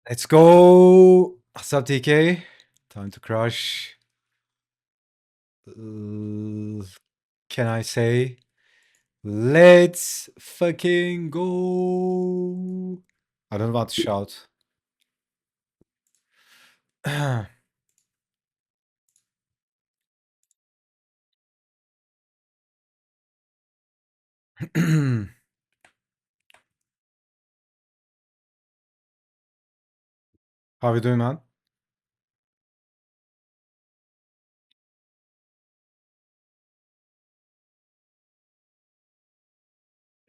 Let's go. What's up, TK? Time to crush. Can I say? Let's fucking go. I don't want to shout. How you doing, man?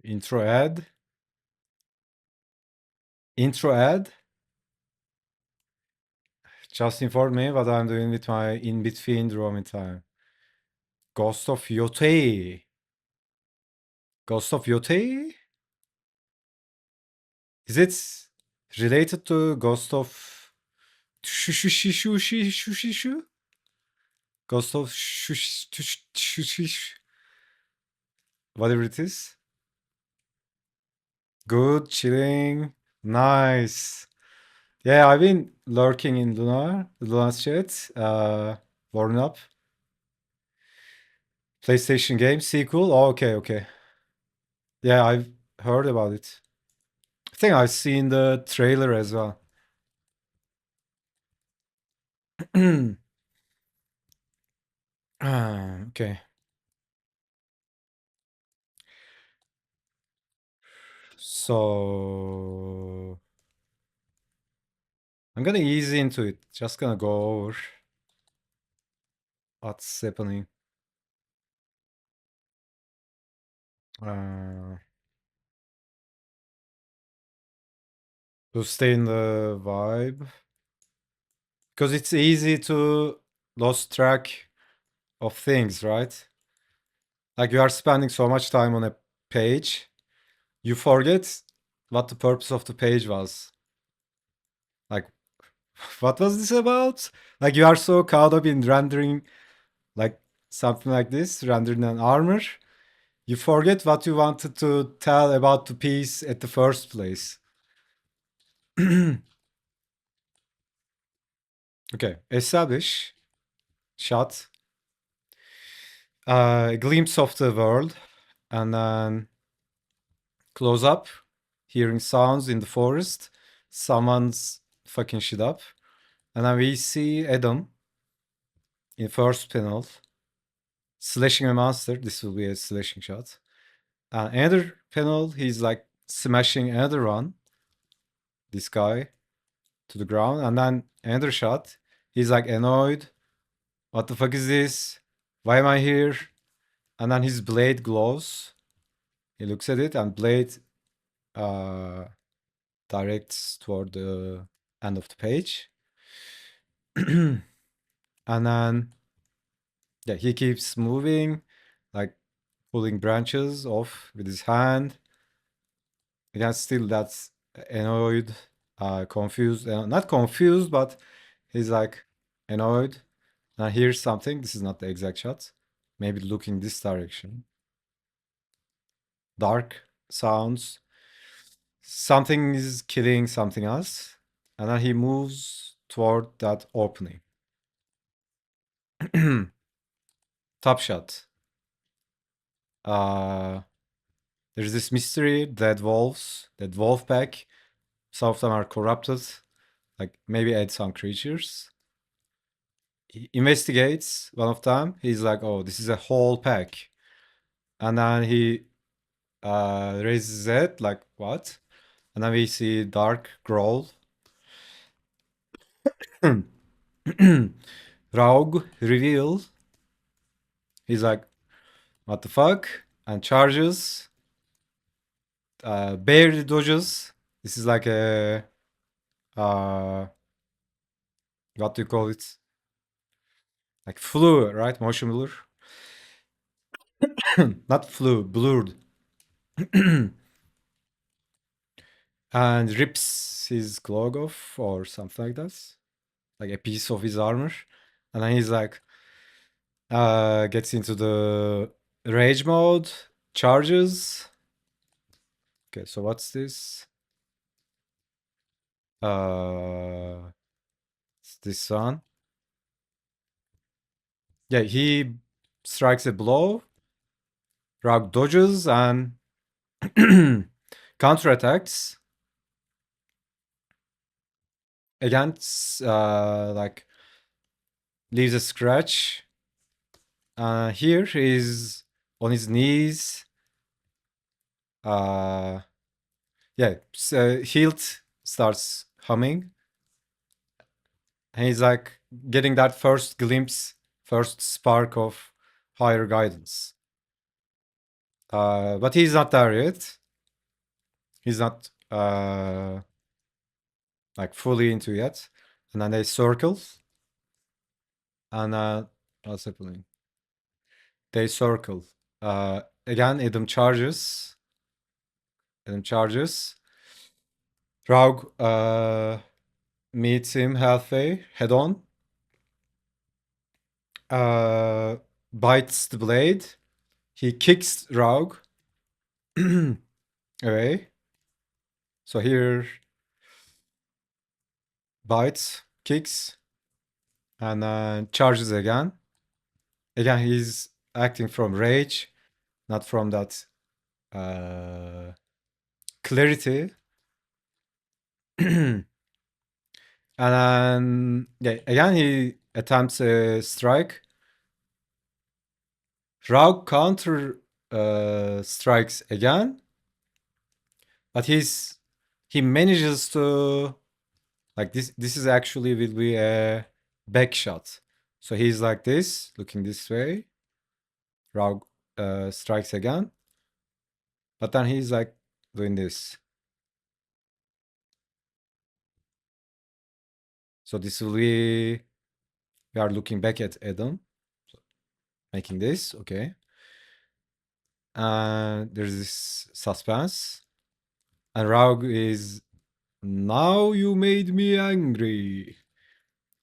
Intro ad? Intro ad? Just inform me what I'm doing with my in-between roaming time. Ghost of Yotei. Ghost of Yotei? Is it related to Ghost of Shushishu? Ghost of whatever it is. Good, chilling, nice. Yeah, I've been lurking in Luna's chat, warming up. PlayStation game sequel. Oh, okay. Yeah, I've heard about it. I think I've seen the trailer as well. Okay. So I'm gonna ease into it. Just gonna go over what's happening. Uh, to stay in the vibe. Because it's easy to lose track of things, right? Like you are spending so much time on a page, you forget what the purpose of the page was. Like, what was this about? Like you are so caught up in rendering like something like this, rendering an armor, you forget what you wanted to tell about the piece at the first place. Okay, establish, shot, a glimpse of the world, and then close up, hearing sounds in the forest, someone's fucking shit up. And then we see Adam in first panel slashing a monster. This will be a slashing shot. And another panel, he's like smashing another one, this guy, to the ground. And then another shot, he's like annoyed. What the fuck is this? Why am I here? And then his blade glows. He looks at it and blade uh, directs toward the end of the page. And then yeah, he keeps moving, like pulling branches off with his hand. Again, still that's annoyed, confused, not confused, but he's like annoyed. Now here's something. This is not the exact shot. Maybe looking this direction. Dark sounds. Something is killing something else. And then he moves toward that opening. Top shot. There's this mystery, dead wolves, dead wolf pack. Some of them are corrupted. Like maybe add some creatures. He investigates one of them. He's like, oh, this is a whole pack. And then he raises it, like, what? And then we see Dark growl. Raug reveal. He's like, what the fuck? And charges. Barely dodges. This is like a what do you call it? Like flu, right? Motion blur. Not flu, blurred. And rips his clog off or something like that. Like a piece of his armor. And then he's like gets into the rage mode, charges. Okay, so what's this? It's this one. Yeah, he strikes a blow. Raug dodges and counterattacks against like leaves a scratch. Here he's on his knees. Yeah, so Hilt starts humming. And he's like getting that first glimpse, first spark of higher guidance. But he's not there yet. He's not like fully into yet. And then they circle. And what's happening? They circle. Again, Adam charges. Adam charges. Raug meets him halfway, head on. Bites the blade. He kicks Raug away. So here, bites, kicks, and charges again. Again, he's acting from rage, not from that clarity. And then, yeah, again, he attempts a strike. Raug counter strikes again, but he manages to like this. This is actually will be a back shot. So he's like this, looking this way. Raug strikes again, but then he's like doing this. So this will be we are looking back at Adam, so making this okay. And there's this suspense, and Raug is now you made me angry,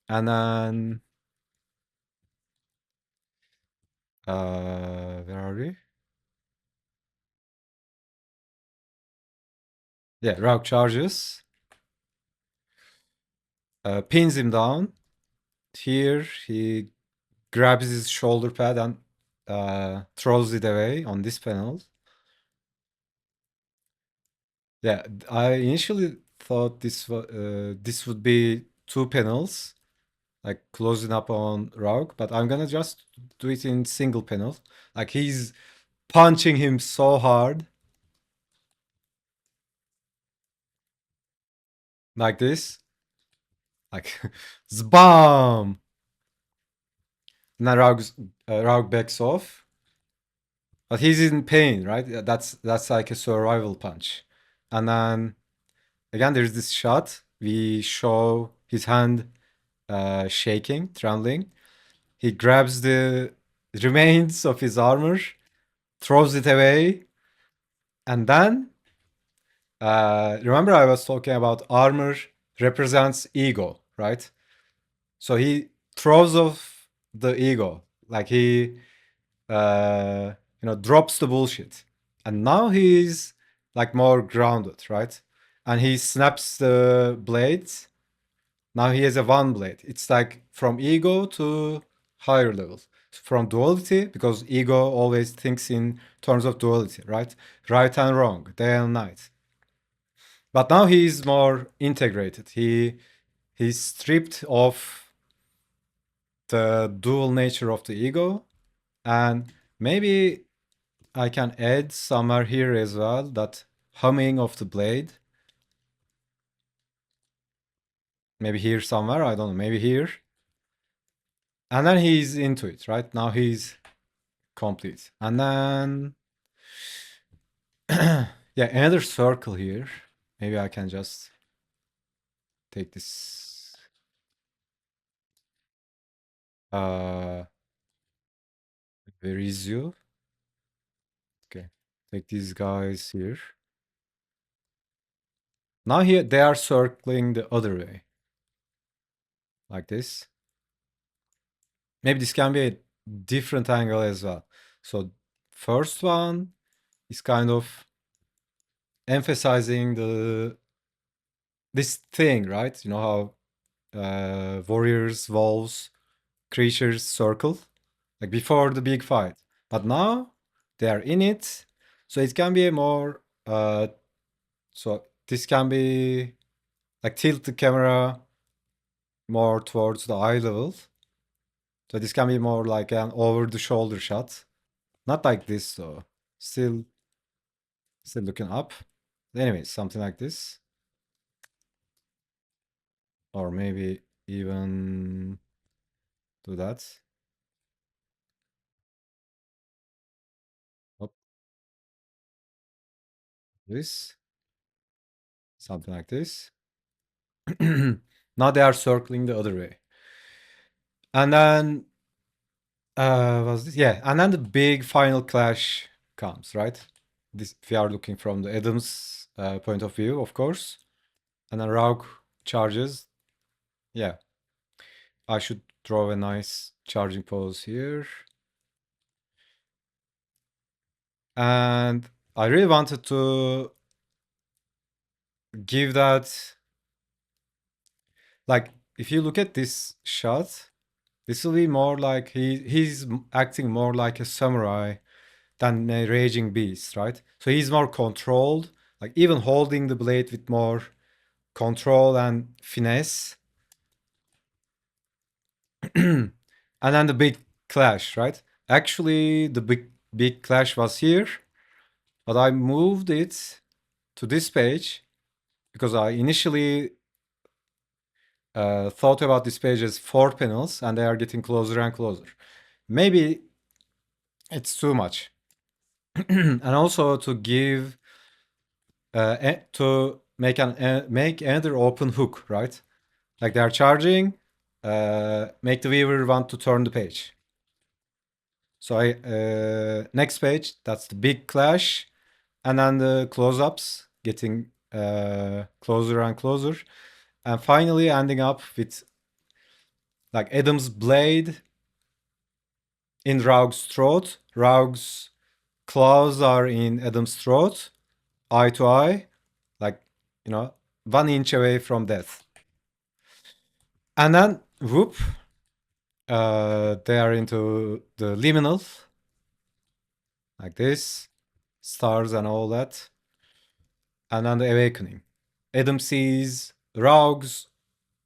and then where are we? Yeah, Raug charges, pins him down. Here he grabs his shoulder pad and throws it away on this panel. Yeah, I initially thought this would be two panels, like closing up on Raug, but I'm gonna just do it in single panel. Like he's punching him so hard, like this, like zbam. And then Raug backs off, but he's in pain, right? That's like a survival punch. And then again, there's this shot. We show his hand shaking, trembling. He grabs the remains of his armor, throws it away, and then remember I was talking about armor represents ego, right? So he throws off the ego, like he drops the bullshit, and now he's like more grounded, right? And he snaps the blades. Now he has a one blade. It's like from ego to higher levels. From duality, because ego always thinks in terms of duality, right? Right and wrong, day and night. But now he's more integrated. He's stripped of the dual nature of the ego. And maybe I can add somewhere here as well that humming of the blade. Maybe here somewhere, I don't know, maybe here. And then he's into it, right? Now he's complete. And then, yeah, another circle here. Maybe I can just take this. Where is you? Okay, take these guys here. Now here they are circling the other way, like this. Maybe this can be a different angle as well. So first one is kind of emphasizing the this thing, right? You know how warriors, wolves, creatures circle, like before the big fight. But now they are in it, so it can be a more. So this can be like tilt the camera more towards the eye level. So this can be more like an over the shoulder shot. Not like this though. Still looking up. Anyways, something like this. Or maybe even do that. Hop, this. Something like this. Now they are circling the other way. And then was this? Yeah, and then the big final clash comes, right? This if we are looking from the Adams point of view, of course. And then Raug charges. Yeah, I should draw a nice charging pose here. And I really wanted to give that, like, if you look at this shot, this will be more like he's acting more like a samurai than a raging beast, right? So he's more controlled, like even holding the blade with more control and finesse. And then the big clash, right? Actually, the big clash was here, but I moved it to this page because I initially thought about this page as 4 panels, and they are getting closer and closer. Maybe it's too much. And also to give to make another open hook, right? Like they are charging, make the viewer want to turn the page. So I next page, that's the big clash, and then the close-ups getting closer and closer, and finally ending up with like Adam's blade in Raug's throat. Raug's claws are in Adam's throat, eye to eye, like, you know, 1 inch away from death. And then whoop, they are into the liminal, like this, stars and all that. And then the awakening. Adam sees Raug's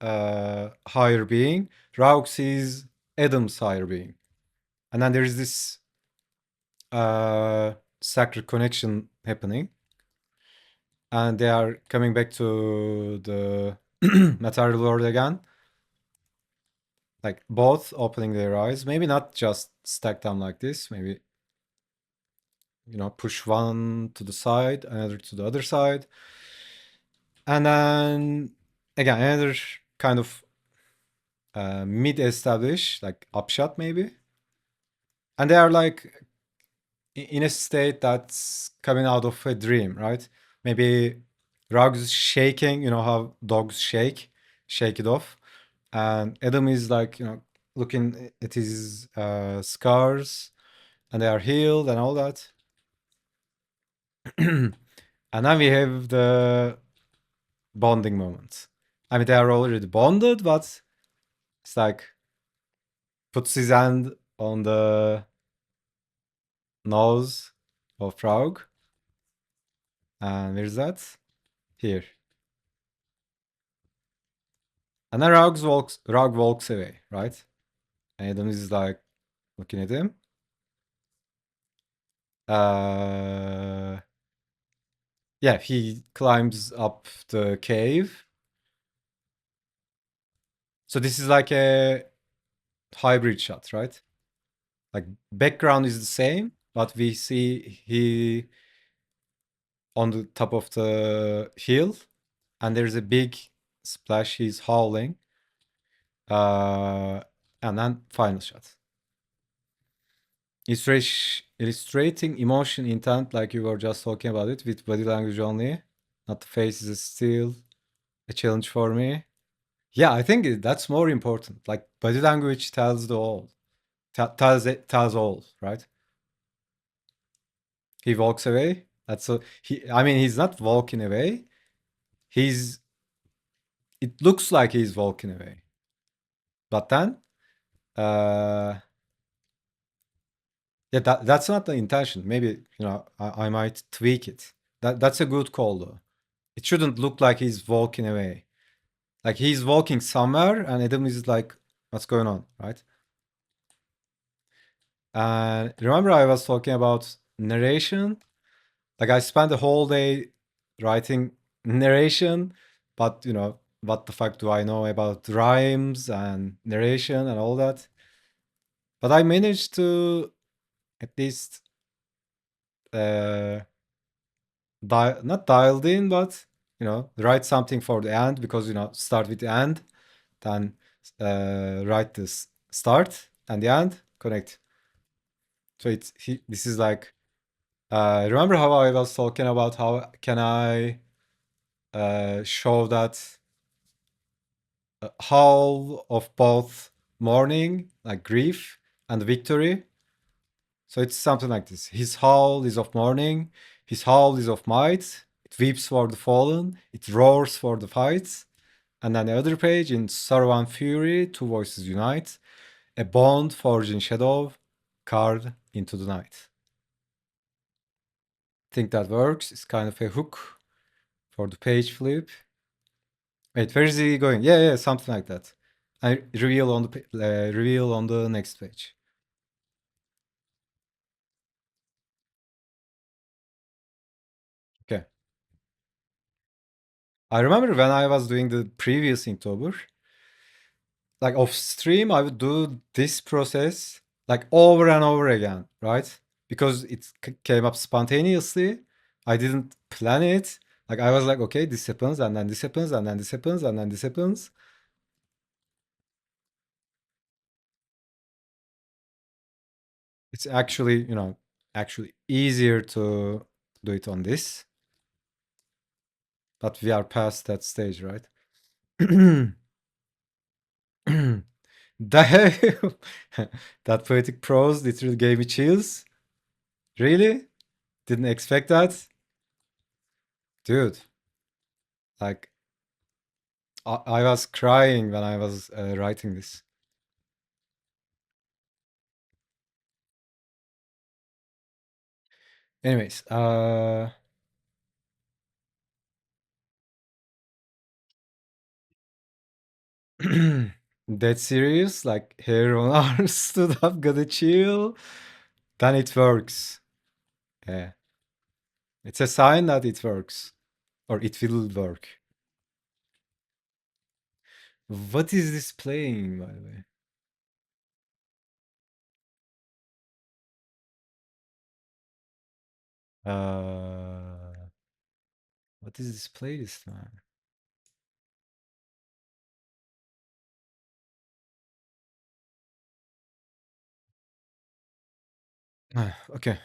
higher being. Raug sees Adam's higher being. And then there is this sacred connection happening. And they are coming back to the material world again. Like both opening their eyes. Maybe not just stack them like this. Maybe, you know, push one to the side, another to the other side. And then again, another kind of mid-establish, like upshot maybe. And they are like in a state that's coming out of a dream, right? Maybe Rug's shaking, you know how dogs shake it off. And Adam is like, you know, looking at his scars, and they are healed and all that. And then we have the bonding moment. I mean, they are already bonded, but it's like puts his hand on the nose of Raug. And where's that? Here. And then Raug walks away, right? And Adam is like looking at him. Uh, yeah, he climbs up the cave. So this is like a hybrid shot, right? Like background is the same, but we see he on the top of the hill, and there's a big splash. He's howling. And then final shot. Illustrating emotion intent, like you were just talking about it, with body language only. Not the face is still a challenge for me. Yeah, I think that's more important. Like body language tells the all, tells all, right? He walks away. That's a he. I mean, he's not walking away. He's it looks like he's walking away. But then, uh, yeah, that's not the intention. Maybe, I might tweak it. That's a good call though. It shouldn't look like he's walking away. Like he's walking somewhere and Adam is like, what's going on, right? And remember I was talking about narration? Like I spent the whole day writing narration, but what the fuck do I know about rhymes and narration and all that? But I managed to at least uh not dialed in, but write something for the end because start with the end, then write this start and the end, connect. So this is like remember how I was talking about how can I show that howl of both mourning, like grief, and victory. So it's something like this. His howl is of mourning, his howl is of might. It weeps for the fallen, it roars for the fight. And then the other page, in sorrow and fury, two voices unite. A bond forged in shadow, carved into the night. Think that works. It's kind of a hook for the page flip. Wait, where is he going? Yeah, something like that. I reveal on the next page. Okay. I remember when I was doing the previous Inktober, like off stream, I would do this process like over and over again, right? Because it came up spontaneously. I didn't plan it. Like I was like, okay, this happens, and then this happens, and then this happens, and then this happens. It's actually, actually easier to do it on this, but we are past that stage, right? Damn! That poetic prose literally gave me chills. Really? Didn't expect that? Dude, like, I was crying when I was writing this. Anyways, that serious, like hair on arms stood up, got a chill, then it works. Yeah. It's a sign that it works. Or it will work. What is this playing, by the way? Uh, what is this playlist, man? Okay.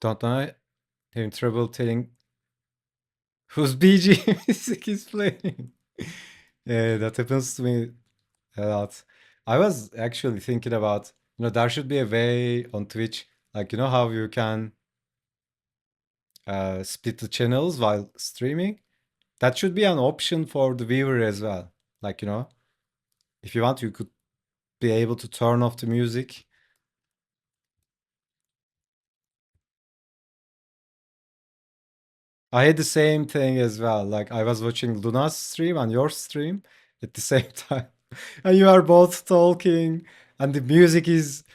Don't I having trouble telling whose BG music is playing? Yeah, that happens to me a lot. I was actually thinking about, there should be a way on Twitch, like, how you can split the channels while streaming. That should be an option for the viewer as well. Like, if you want, you could be able to turn off the music. I had the same thing as well. Like I was watching Luna's stream and your stream at the same time, and you are both talking, and the music is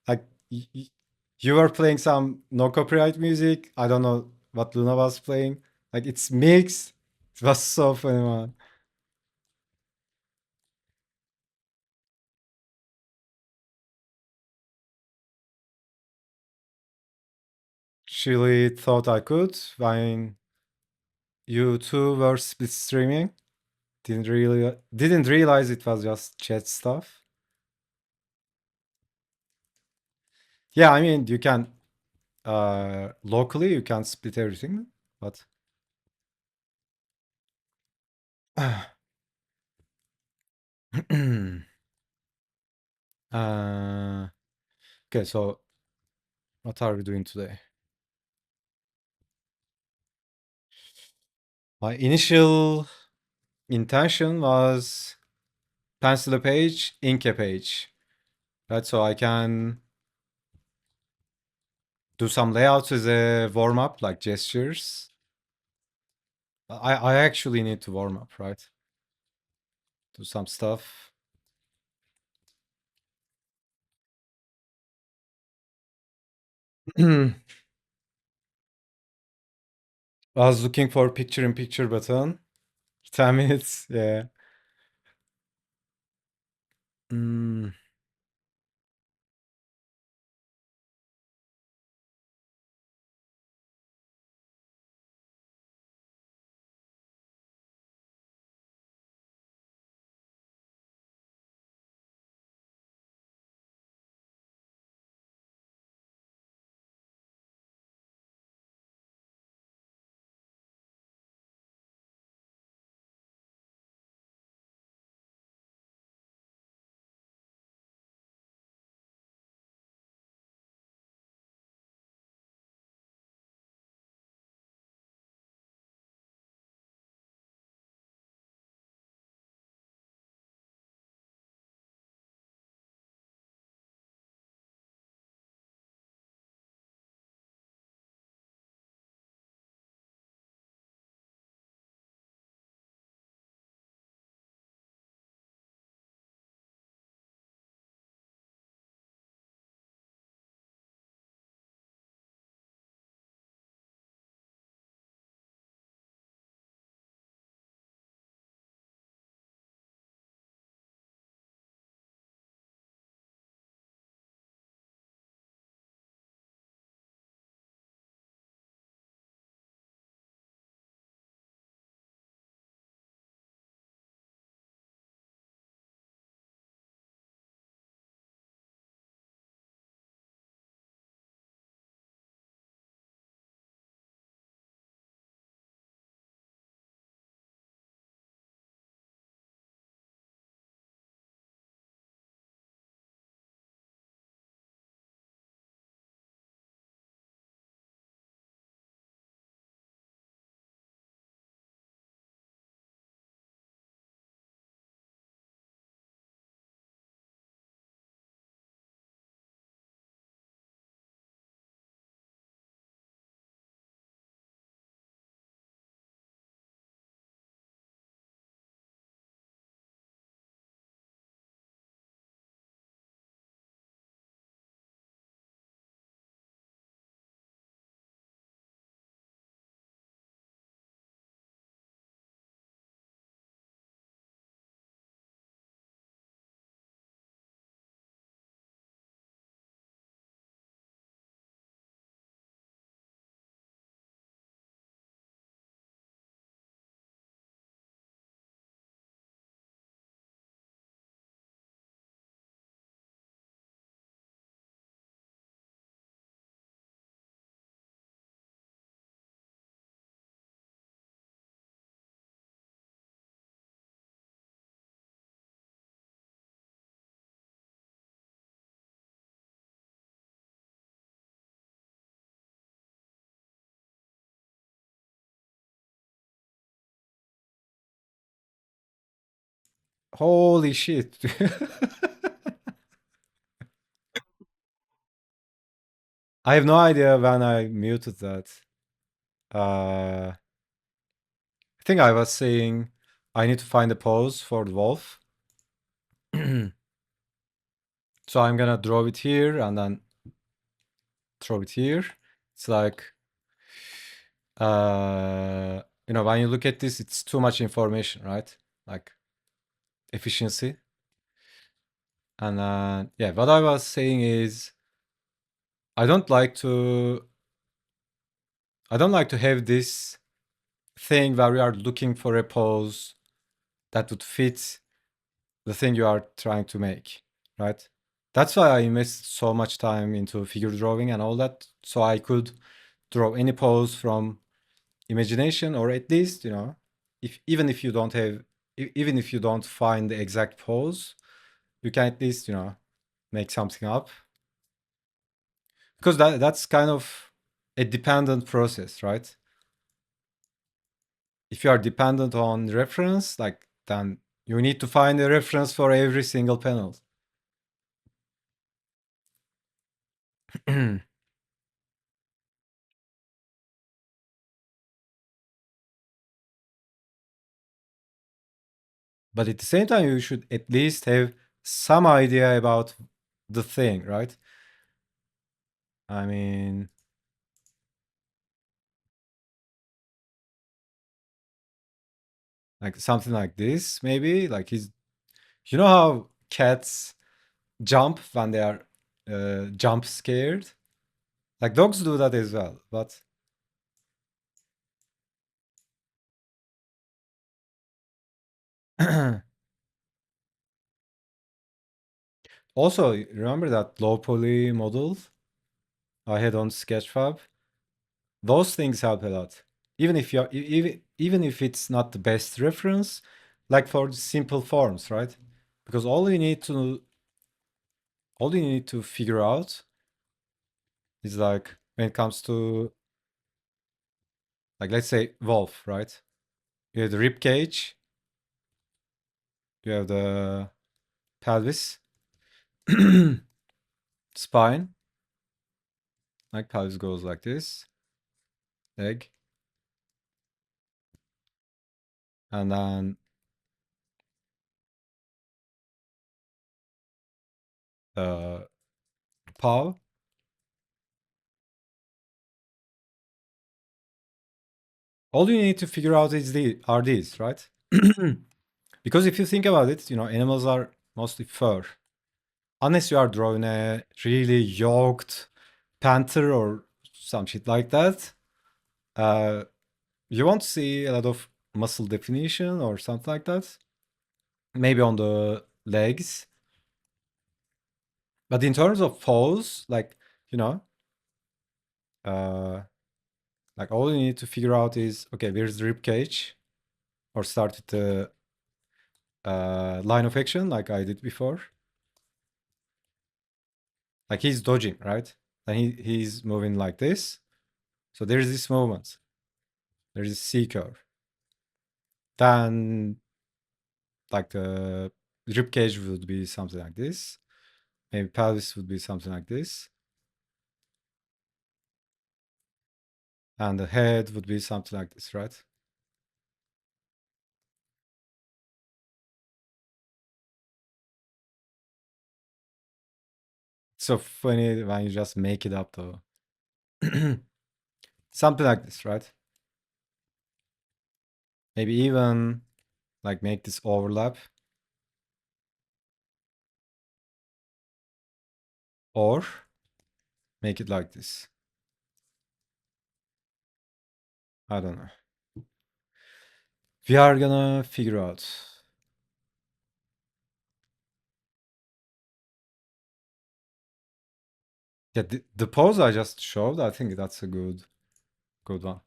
like you were playing some no copyright music. I don't know what Luna was playing. Like it's mixed. It was so funny, man. She really thought I could when you two were split streaming. Didn't realize it was just chat stuff. Yeah, I mean you can locally you can split everything, but uh, okay, so what are we doing today? My initial intention was pencil a page, ink a page, right? So I can do some layouts as a warm up, like gestures. I actually need to warm up, right? Do some stuff. I was looking for picture in picture button. 10 minutes, yeah. Mm. Holy shit. I have no idea when I muted that. I think I was saying I need to find a pose for the wolf. So I'm gonna draw it here and then throw it here. It's like, when you look at this, it's too much information, right? Like efficiency. And yeah, what I was saying is I don't like to have this thing where we are looking for a pose that would fit the thing you are trying to make, right? That's why I invest so much time into figure drawing and all that, so I could draw any pose from imagination, or at least, if even if you don't have, even if you don't find the exact pose, you can at least, make something up, because that's kind of a dependent process, right? if you are dependent on reference, like then you need to find a reference for every single panel. But at the same time, you should at least have some idea about the thing, right? I mean, like something like this, maybe. Like you know how cats jump when they are jump scared? Like dogs do that as well, but also remember that low poly model I had on Sketchfab? Those things help a lot. Even if you're even if it's not the best reference, like for simple forms, right? Because all you need to figure out is like when it comes to, like, let's say wolf, right? You have the rib cage, you have the pelvis, spine, like pelvis goes like this, leg, and then paw. All you need to figure out is are these, right? Because if you think about it, animals are mostly fur. Unless you are drawing a really yoked panther or some shit like that, uh, you won't see a lot of muscle definition or something like that. Maybe on the legs. But in terms of pose, like, you know, uh, like all you need to figure out is, okay, where's the rib cage? Or start with the line of action like I did before. Like he's dodging, right? And he's moving like this. So there's this movement. There's this C curve. Then like the rib cage would be something like this. Maybe pelvis would be something like this. And the head would be something like this, right? It's so funny when you just make it up though. Something like this, right? Maybe even like make this overlap. Or make it like this. I don't know. We are gonna figure out. Yeah, the pose I just showed, I think that's a good one.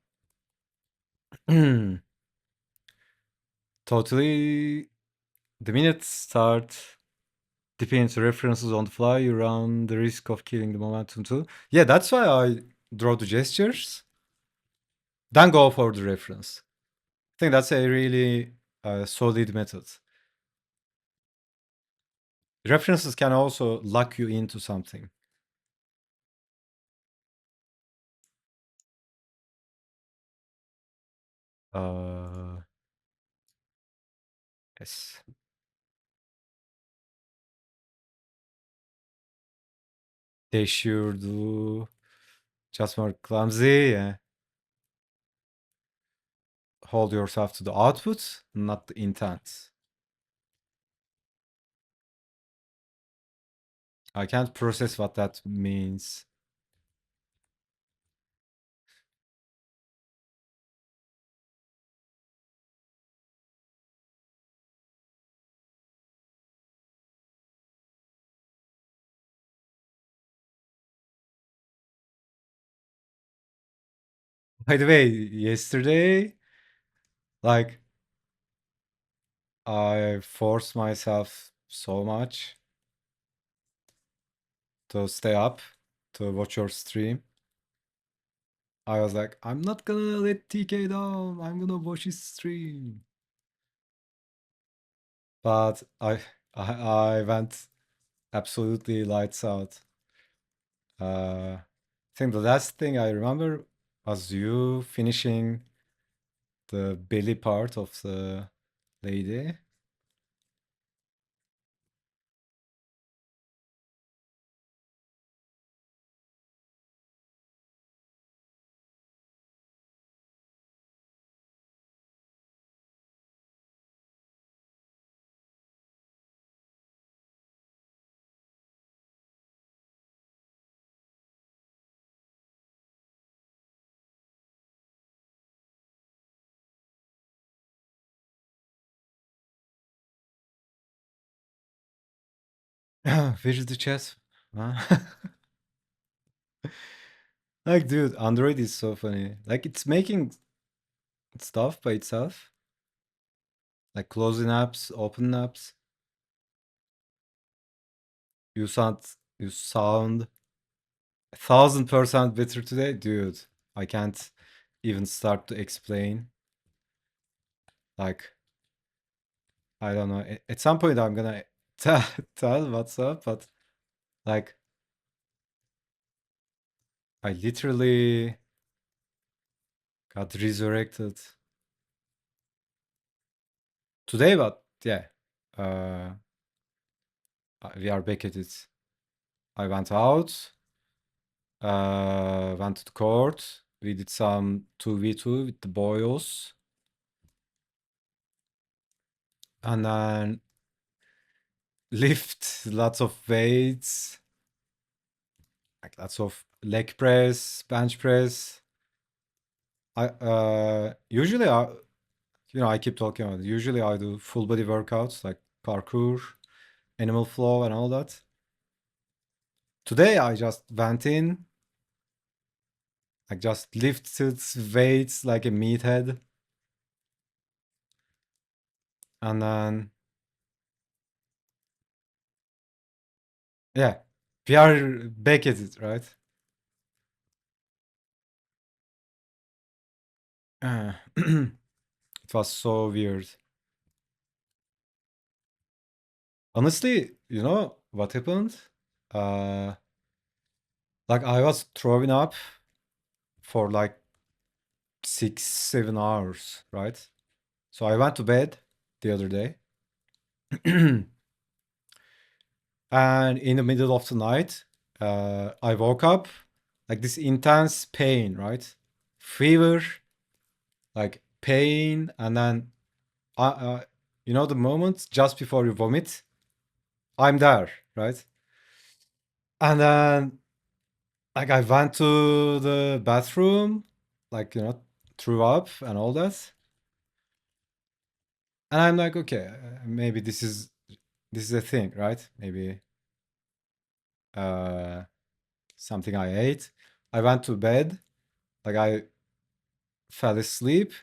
Totally. The minute start dipping into references on the fly, you run the risk of killing the momentum too. Yeah, that's why I draw the gestures, then go for the reference. I think that's a really solid method. References can also lock you into something. Uh, yes. They sure do. Just more clumsy. Yeah. Hold yourself to the output, not the intent. I can't process what that means. By the way, yesterday, like, I forced myself so much to stay up to watch your stream. I was like, I'm not gonna let TK down. I'm gonna watch his stream. But I went absolutely lights out. I think the last thing I remember was you finishing the belly part of the lady. Where's the chest? Huh? Like, dude, Android is so funny. Like, it's making stuff by itself. Like closing apps, open apps. You sound 1,000% better today, dude. I can't even start to explain. Like, I don't know. At some point, I'm gonna tell what's up, but like, I literally got resurrected today, but yeah, uh, we are back at it. I went out, went to the court. We did some 2v2 with the boys, and then lift lots of weights, like lots of leg press, bench press. I keep talking about it. Usually I do full body workouts like parkour, animal flow, and all that. Today I just went in, like just lifted weights like a meathead, and then yeah, we are back at it, right? It was so weird. Honestly, you know what happened? Uh, like I was throwing up for like 6, 7 hours, right? So I went to bed the other day, and in the middle of the night, I woke up like this intense pain, right? Fever, like pain, and then you know the moment just before you vomit, I'm there, right? And then like I went to the bathroom, like threw up and all that, and I'm like, okay, maybe this is a thing, right? Maybe uh something I ate. I went to bed, like I fell asleep,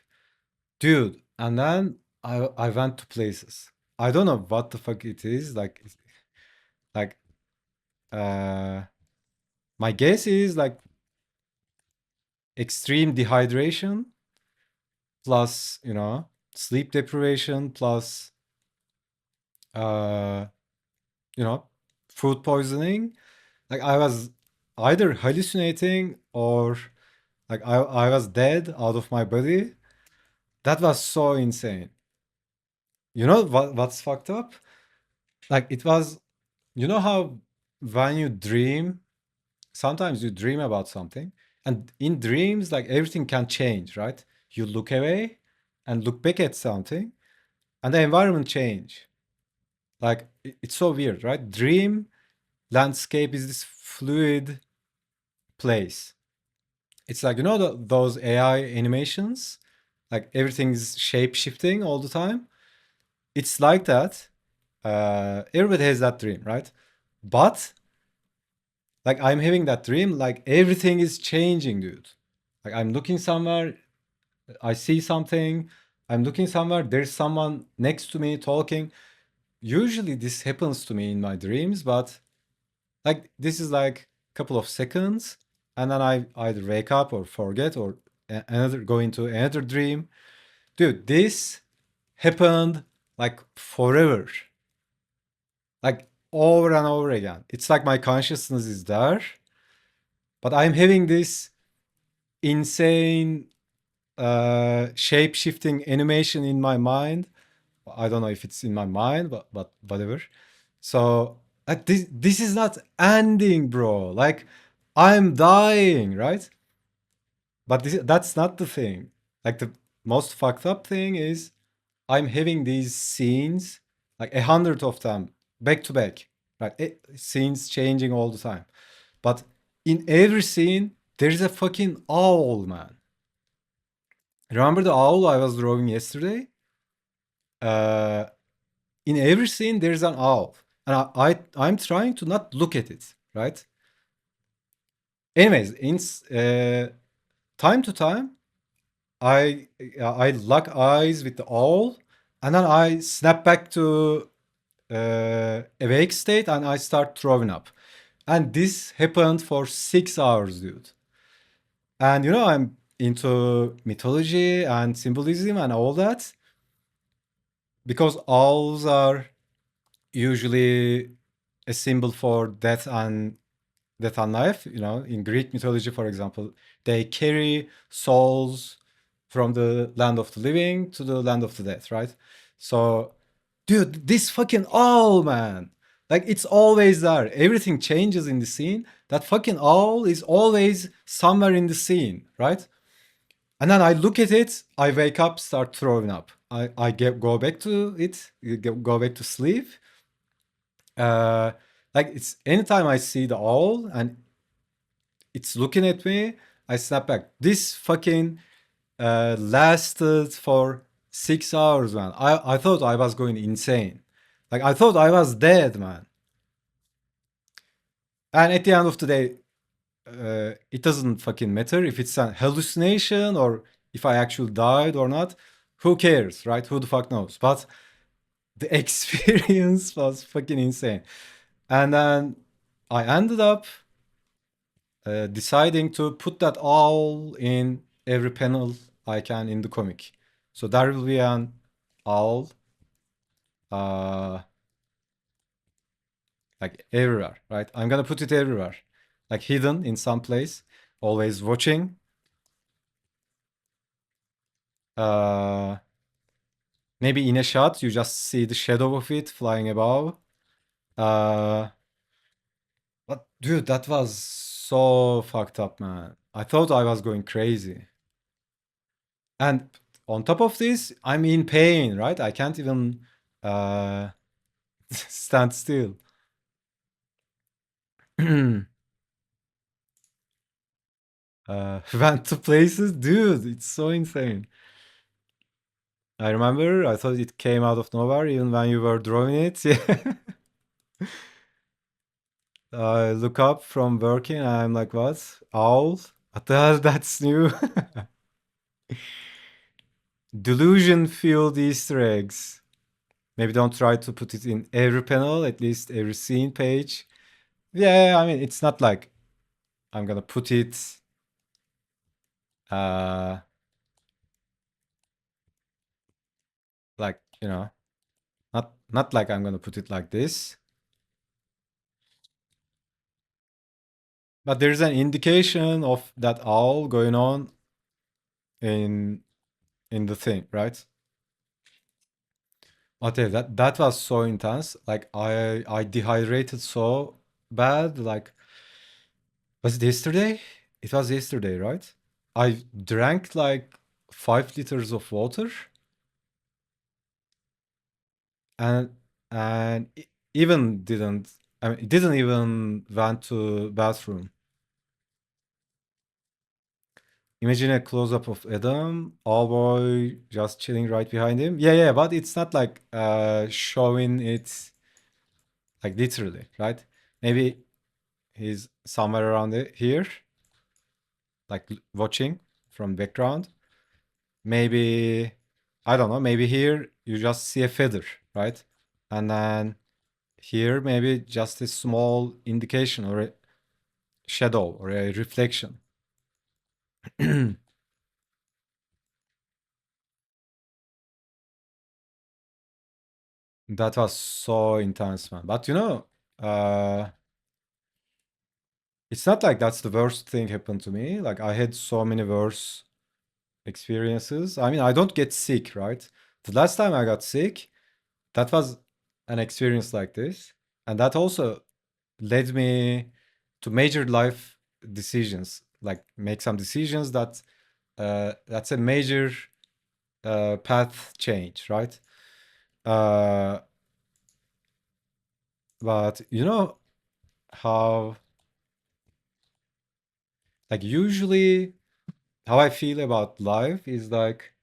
dude, and then I went to places. I don't know what the fuck it is. Like uh my guess is like extreme dehydration plus, sleep deprivation plus uh you know, food poisoning. Like I was either hallucinating or like I was dead out of my body. That was so insane. You know what's fucked up? Like it was, you know how when you dream, sometimes you dream about something, and in dreams, like everything can change, right? You look away and look back at something, and the environment change. Like it's so weird, right? Dream landscape is this fluid place. It's like those AI animations, like everything's shape shifting all the time. It's like that. Everybody has that dream, right? But like I'm having that dream, like everything is changing, dude. Like I'm looking somewhere, I see something, I'm looking somewhere, there's someone next to me talking. Usually this happens to me in my dreams, but like this is like a couple of seconds. and then I either wake up or forget or another go into another dream. Dude, this happened like forever, like over and over again. It's like my consciousness is there, but I'm having this insane shape shifting animation in my mind. I don't know if it's in my mind, but whatever. So like this is not ending, bro. Like I'm dying, right? But that's not the thing. Like the most fucked up thing is I'm having these scenes, like 100 of them, back to back, right? Scenes changing all the time. But in every scene, there's a fucking owl, man. Remember the owl I was drawing yesterday? Uh, in every scene, there's an owl. And I'm trying to not look at it, right? Anyways, in time to time, I lock eyes with the owl, and then I snap back to awake state, and I start throwing up. And this happened for 6 hours, dude. And you know, I'm into mythology and symbolism and all that because owls are usually a symbol for death and life. You know, in Greek mythology, for example, they carry souls from the land of the living to the land of the dead, right? So, dude, this fucking owl, man. Like it's always there. Everything changes in the scene. That fucking owl is always somewhere in the scene, right? And then I look at it, I wake up, start throwing up. Go back to it, go back to sleep. Uh, like it's anytime I see the owl and it's looking at me, I snap back. This fucking lasted for 6 hours, man. I thought I was going insane. Like I thought I was dead, man. And at the end of the day, it doesn't fucking matter if it's an hallucination or if I actually died or not. Who cares, right? Who the fuck knows? But the experience was fucking insane. And then I ended up deciding to put that all in every panel I can in the comic. So there will be an owl, uh, like everywhere, right? I'm gonna put it everywhere, like hidden in some place, always watching. Uh, Maybe in a shot you just see the shadow of it flying above. Uh, but dude, that was so fucked up, man. I thought I was going crazy. And on top of this, I'm in pain, right? I can't even uh, stand still. Went to places, dude. It's so insane. I remember. I thought it came out of nowhere, even when you were drawing it. Yeah. I look up from working. And I'm like, what? Owl? What the hell? That's new. Delusion fueled Easter eggs. Maybe don't try to put it in every panel, at least every scene page. Yeah, I mean, it's not like I'm gonna put it uh like, you know, not like I'm gonna put it like this. But there's an indication of that owl going on in the thing, right? Okay, that was so intense. Like I dehydrated so bad. Like was it yesterday? It was yesterday, right? I drank like 5 liters of water and even didn't. I mean, it didn't even went to bathroom. Imagine a close up of Adam, all boy just chilling right behind him. Yeah, yeah, but it's not like showing it like literally, right? Maybe he's somewhere around here, like watching from background. Maybe I don't know, maybe here you just see a feather, right? And then here maybe just a small indication or shadow or a reflection. That was so intense, man. But uh, it's not like that's the worst thing happened to me. Like I had so many worse experiences. I mean, I don't get sick, right? The last time I got sick, that was an experience like this, and that also led me to major life decisions, like make some decisions that's a major path change, right? Uh, but you know how, like, usually how I feel about life is like,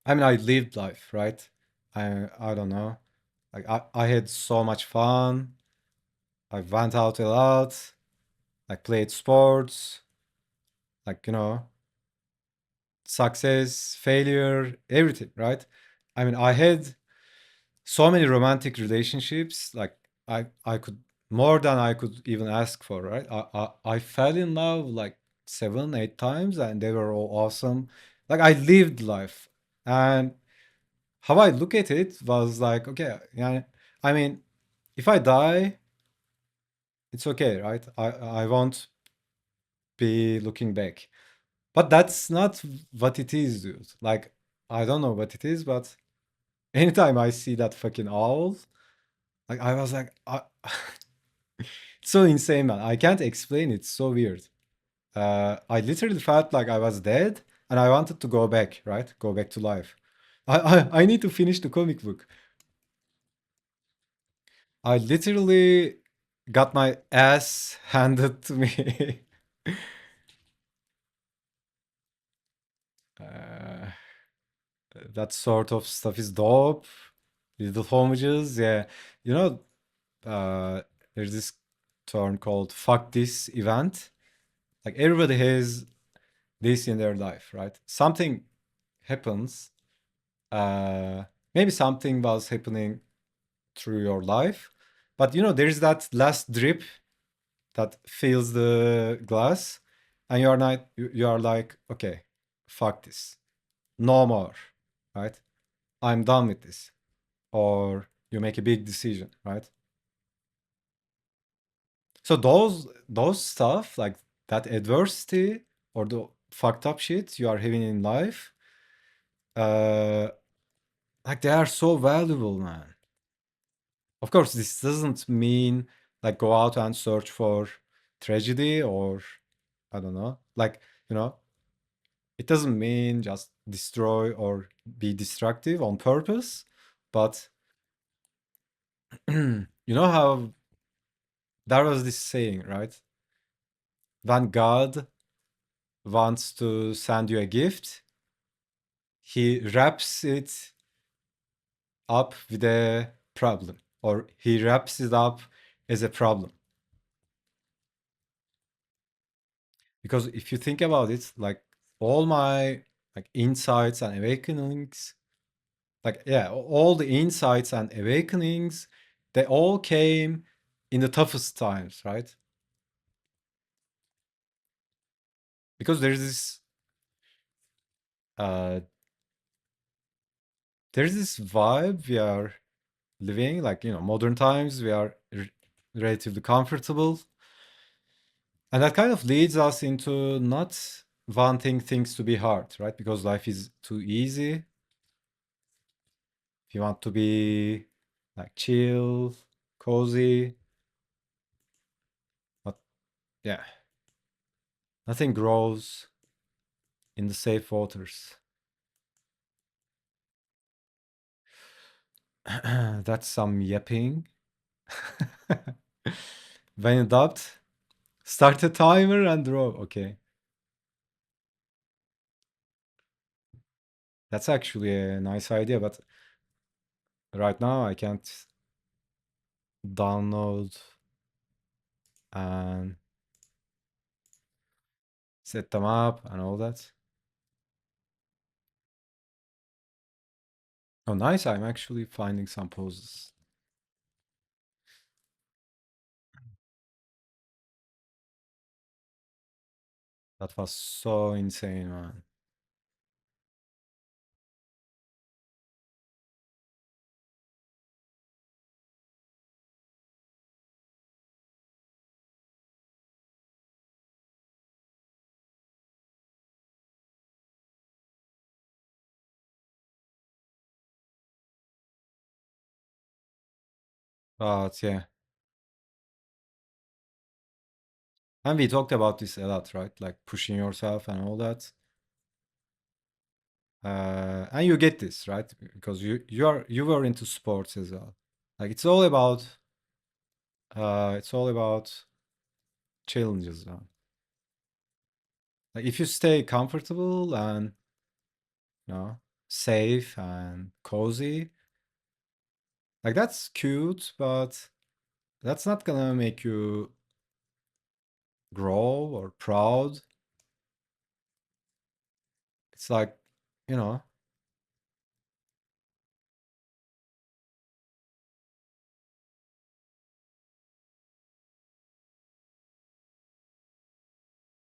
I mean, I lived life, right? I don't know. Like I had so much fun. I went out a lot. I played sports. Like, success, failure, everything, right? I mean, I had so many romantic relationships. Like I could more than I could even ask for, right? I fell in love like 7, 8 times, and they were all awesome. Like I lived life, and how I look at it was like, okay, yeah, I mean, if I die, it's okay, right? I won't be looking back. But that's not what it is, dude. Like, I don't know what it is, but anytime I see that fucking owl, like I was like, it's so insane, man. I can't explain it. It's so weird. I literally felt like I was dead, and I wanted to go back, right? Go back to life. I need to finish the comic book. I literally got my ass handed to me. uh, that sort of stuff is dope. Little homages, yeah. You know, uh, there's this term called "fuck this" event. Like everybody has this in their life, right? Something happens. Uh, Maybe something was happening through your life, but there's that last drip that fills the glass, and you are like, okay, fuck this, no more, right? I'm done with this, or you make a big decision, right? So those stuff, like that adversity or the fucked up shit you are having in life, uh, like they are so valuable, man. Of course, this doesn't mean like go out and search for tragedy or I don't know, like you know, it doesn't mean just destroy or be destructive on purpose, but you know how there was this saying, right? When God wants to send you a gift, he wraps it up with a problem, or he wraps it up as a problem. Because if you think about it, like all my like insights and awakenings, like yeah, all the insights and awakenings, they all came in the toughest times, right? Because uh there's this vibe we are living, like modern times, we are relatively comfortable. And that kind of leads us into not wanting things to be hard, right? Because life is too easy. If you want to be like chill, cozy, but yeah, nothing grows in the safe waters. That's some yapping. When in doubt, start a timer and draw. Okay, that's actually a nice idea, but right now I can't download and set them up and all that. Oh, nice. I'm actually finding some poses. That was so insane, man. But yeah. And we talked about this a lot, right? Like pushing yourself and all that. And you get this, right? Because you were into sports as well. Like it's all about challenges, man. Like if you stay comfortable and you know safe and cozy, like that's cute, but that's not gonna make you grow or proud. It's like, you know,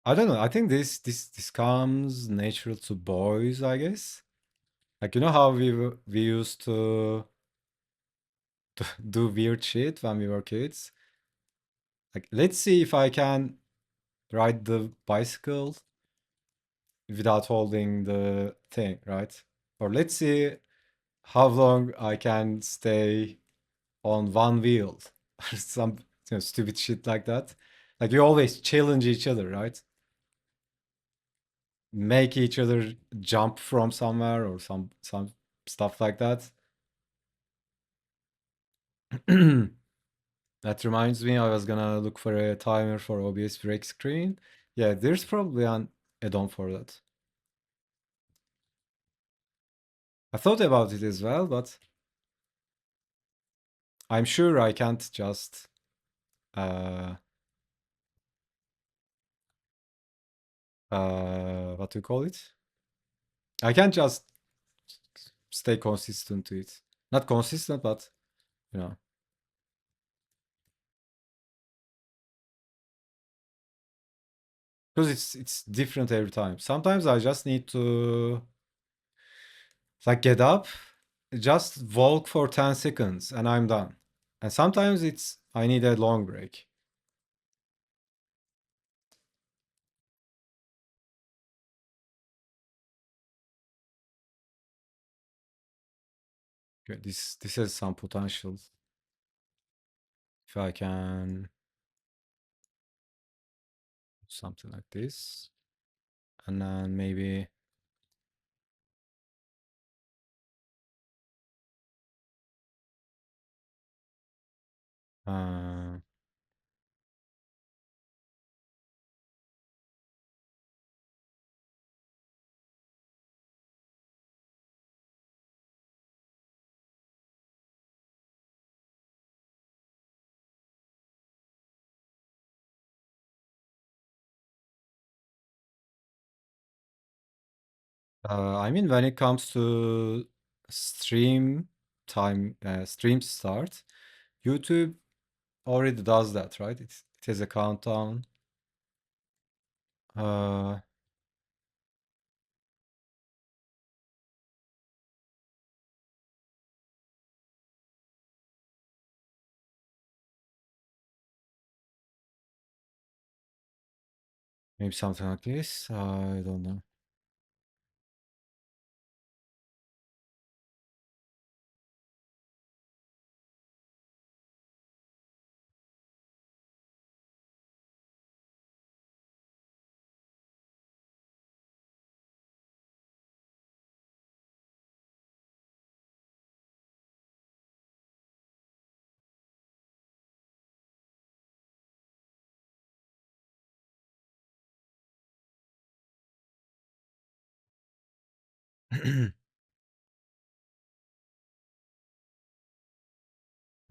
I don't know. I think this comes natural to boys, I guess. Like you know how we used to do weird shit when we were kids. Like let's see if I can ride the bicycle without holding the thing, right? Or let's see how long I can stay on one wheel or some stupid shit like that. Like you always challenge each other, right? Make each other jump from somewhere or some stuff like that. That reminds me, I was gonna look for a timer for OBS break screen. Yeah, there's probably an add-on for that. I thought about it as well, but I'm sure I can't just uh what do you call it? I can't just stay consistent to it. Not consistent, but you know, because it's different every time. Sometimes I just need to like get up, just walk for 10 seconds and I'm done. And sometimes it's I need a long break. Okay, this has some potential. If I can do something like this, and then uh, I mean when it comes to stream time, stream start, YouTube already does that, right? It has a countdown. Uh, Maybe something like this. I don't know.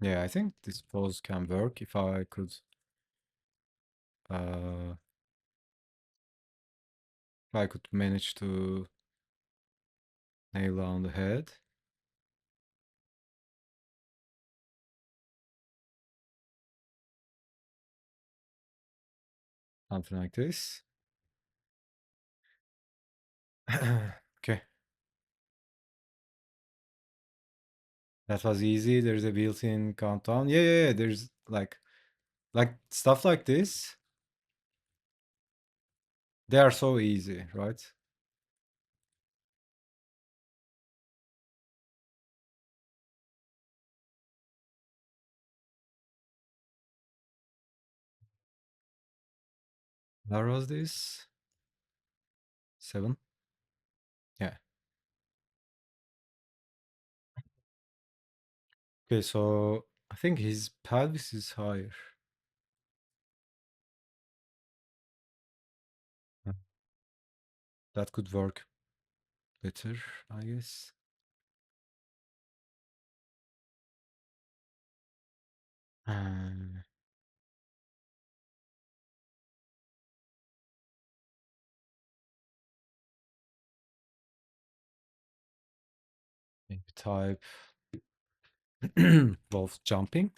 Yeah, I think this pose can work if I could uh if I could manage to nail down the head. Something like this. Okay. That was easy. There's a built-in countdown. Yeah, yeah, yeah. There's like stuff like this. They are so easy, right? Where was this? 7? Yeah. Okay, so I think his pelvis is higher. Yeah. That could work better, I guess. Um, maybe type wolf jumping.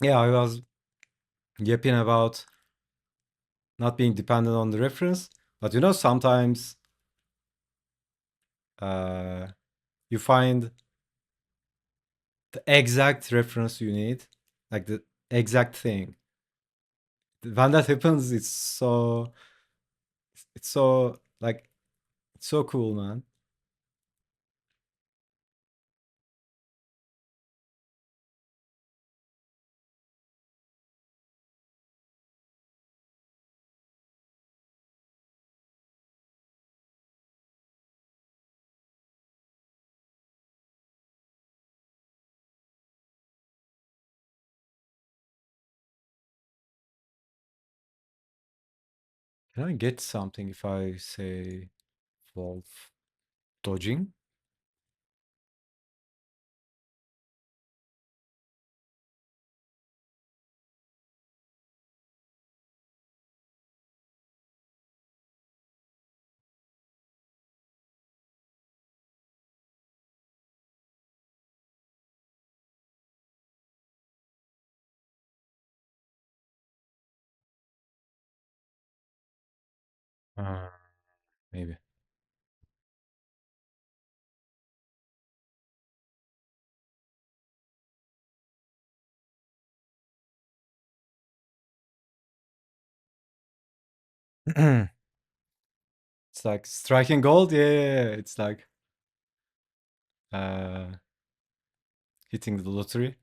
Yeah, I was yapping about not being dependent on the reference, but sometimes uh, you find the exact reference you need, like the exact thing. When that happens, it's so like it's so cool, man. Can I get something if I say wolf dodging? Uh, maybe. It's like striking gold. Yeah, yeah, yeah. It's like uh, hitting the lottery.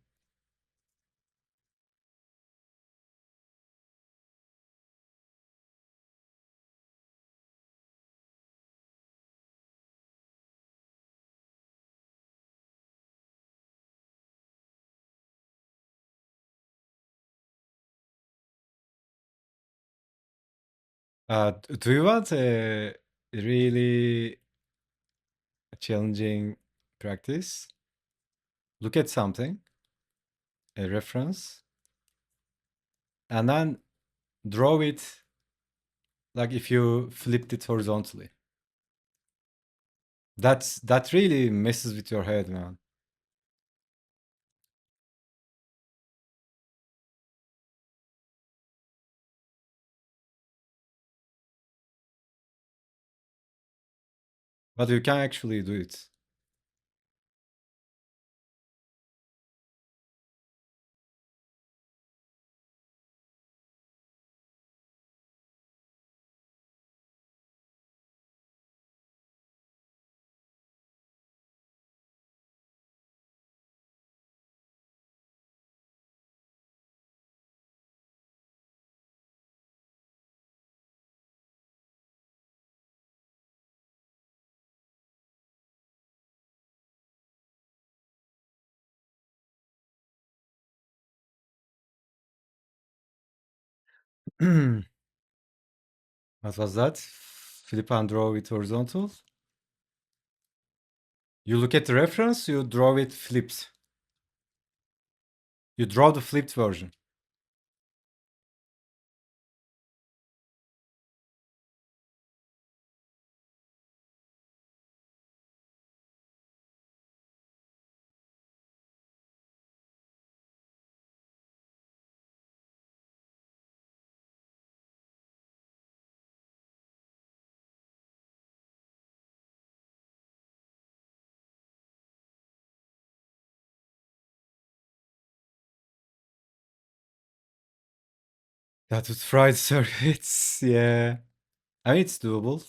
Do you want a really challenging practice? Look at something, a reference, and then draw it like if you flipped it horizontally. That really messes with your head, man. But you can actually do it. What was that? Flip and draw with horizontal. You look at the reference, you draw it flipped. You draw the flipped version. That would fry the circuits. Yeah. I mean, it's doable.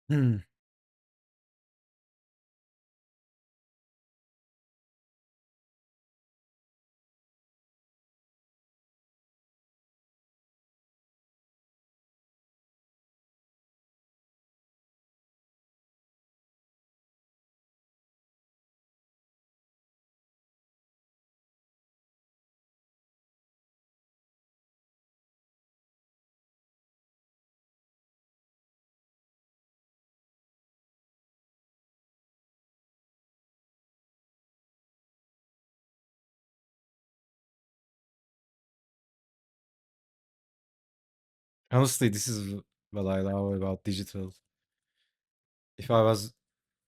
Hmm. Honestly, this is what I love about digital. If I was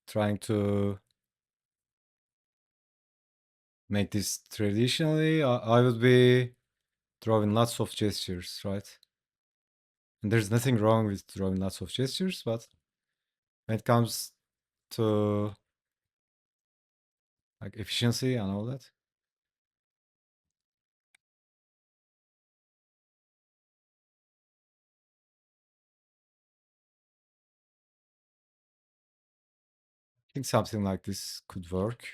trying to make this traditionally, I would be drawing lots of gestures, right? And there's nothing wrong with drawing lots of gestures, but when it comes to like efficiency and all that, I think something like this could work.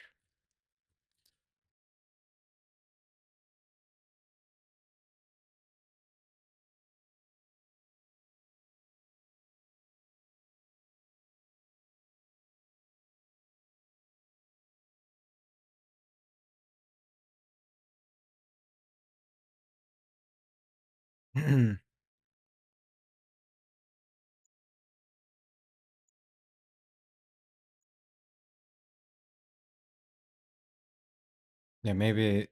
Yeah, maybe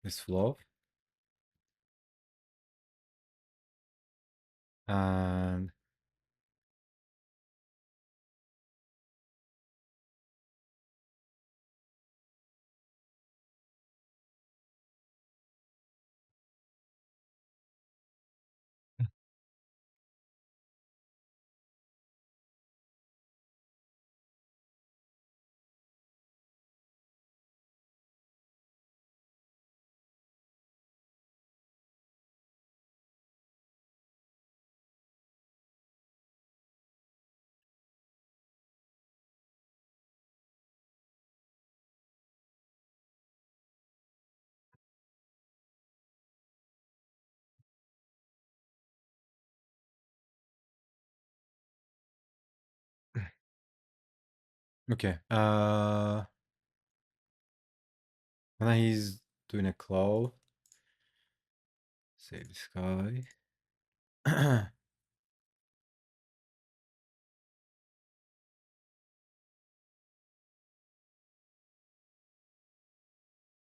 this flow and okay. And then he's doing a claw. Say this guy.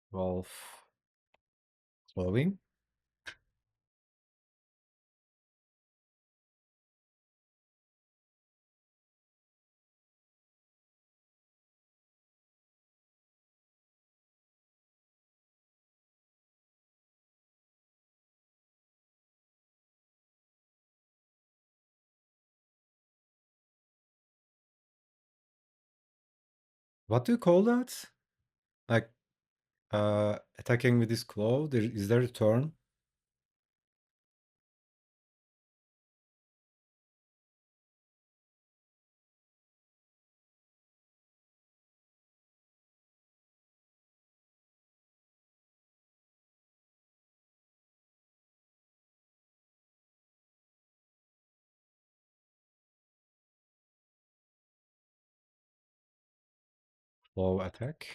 12 clawing. What do you call that? Like attacking with his claw? Is there a turn? Claw attack?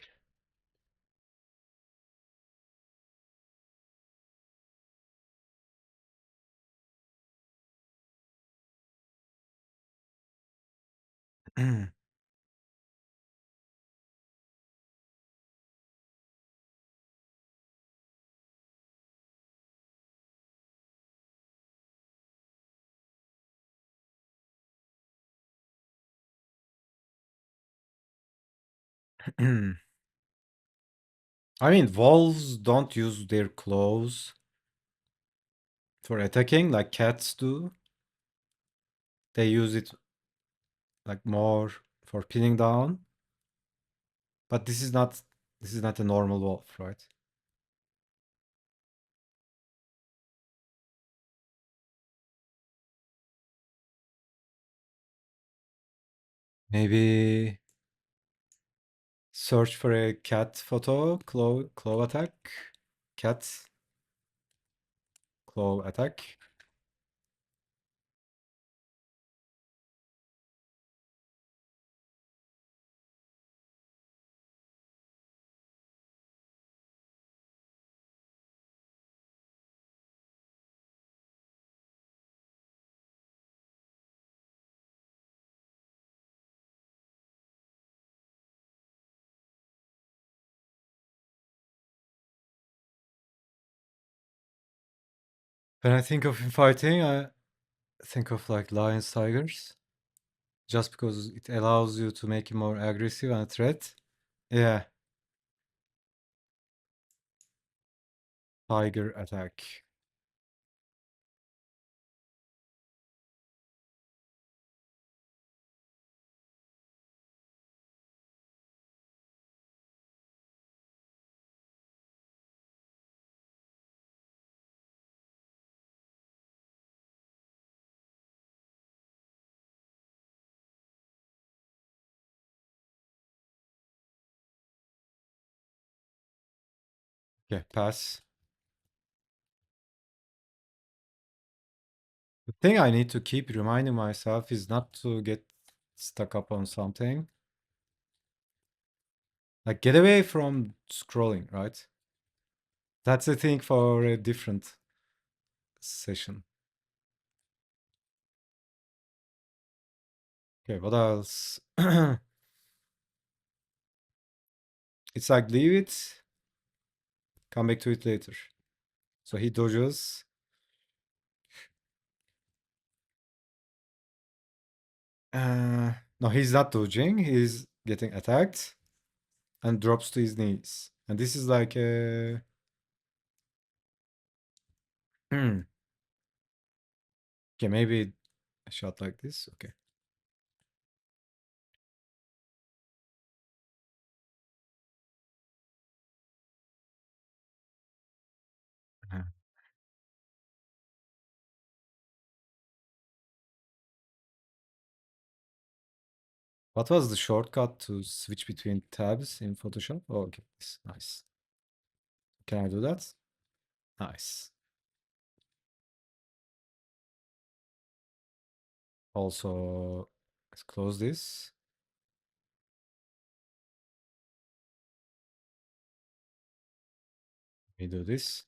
I mean, wolves don't use their claws for attacking like cats do. They use it like more for pinning down. But this is not a normal wolf, right? Maybe search for a cat photo, claw attack. Cat claw attack. When I think of fighting, I think of like lions, tigers, just because it allows you to make it more aggressive and a threat. Yeah, tiger attack. Yeah, pass. The thing I need to keep reminding myself is not to get stuck up on something. Like get away from scrolling, right? That's a thing for a different session. Okay, what else? It's like leave it, come back to it later. So he dodges. No, he's not dodging. He's getting attacked and drops to his knees. And this is like a. Hmm. Okay, maybe a shot like this. Okay. Uh, What was the shortcut to switch between tabs in Photoshop? Oh, okay, nice. Can I do that? Nice. Also, let's close this. Let me do this.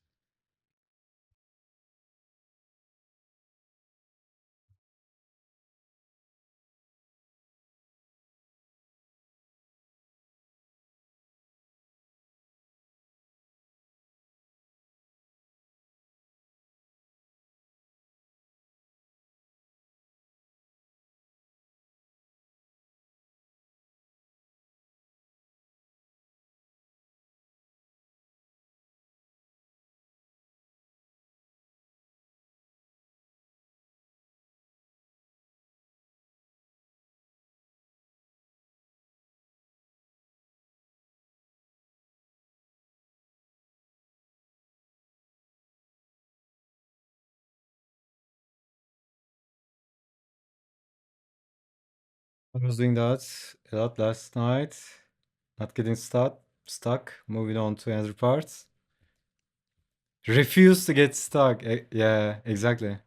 I was doing that a lot last night. Not getting stuck. Moving on to another part. Refuse to get stuck. Yeah, exactly.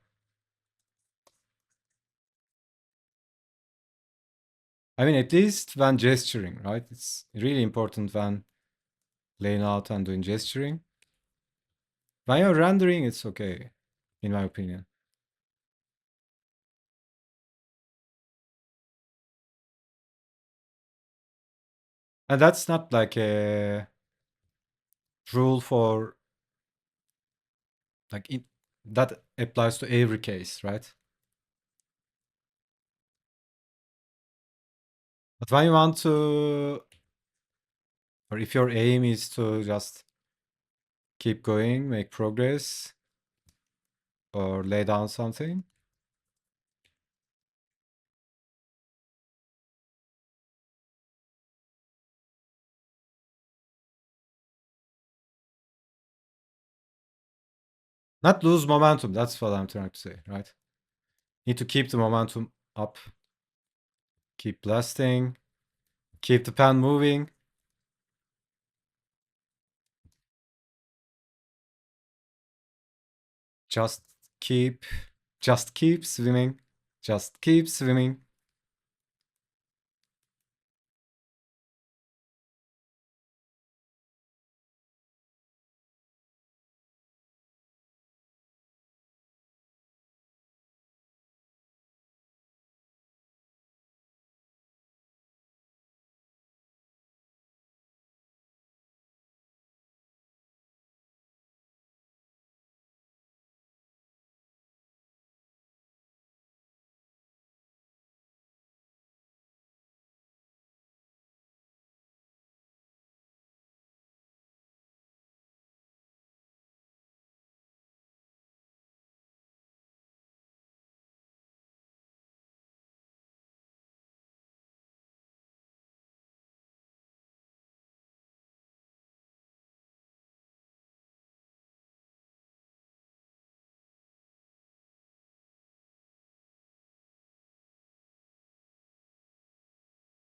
I mean, at least when gesturing, right? It's really important when laying out and doing gesturing. When you're rendering, it's okay, in my opinion. And that's not like a rule for like that applies to every case, right? But when you want to, or if your aim is to just keep going, make progress, or lay down something, not lose momentum. That's what I'm trying to say, right? Need to keep the momentum up, keep blasting, keep the pen moving. Just keep, just keep swimming, just keep swimming.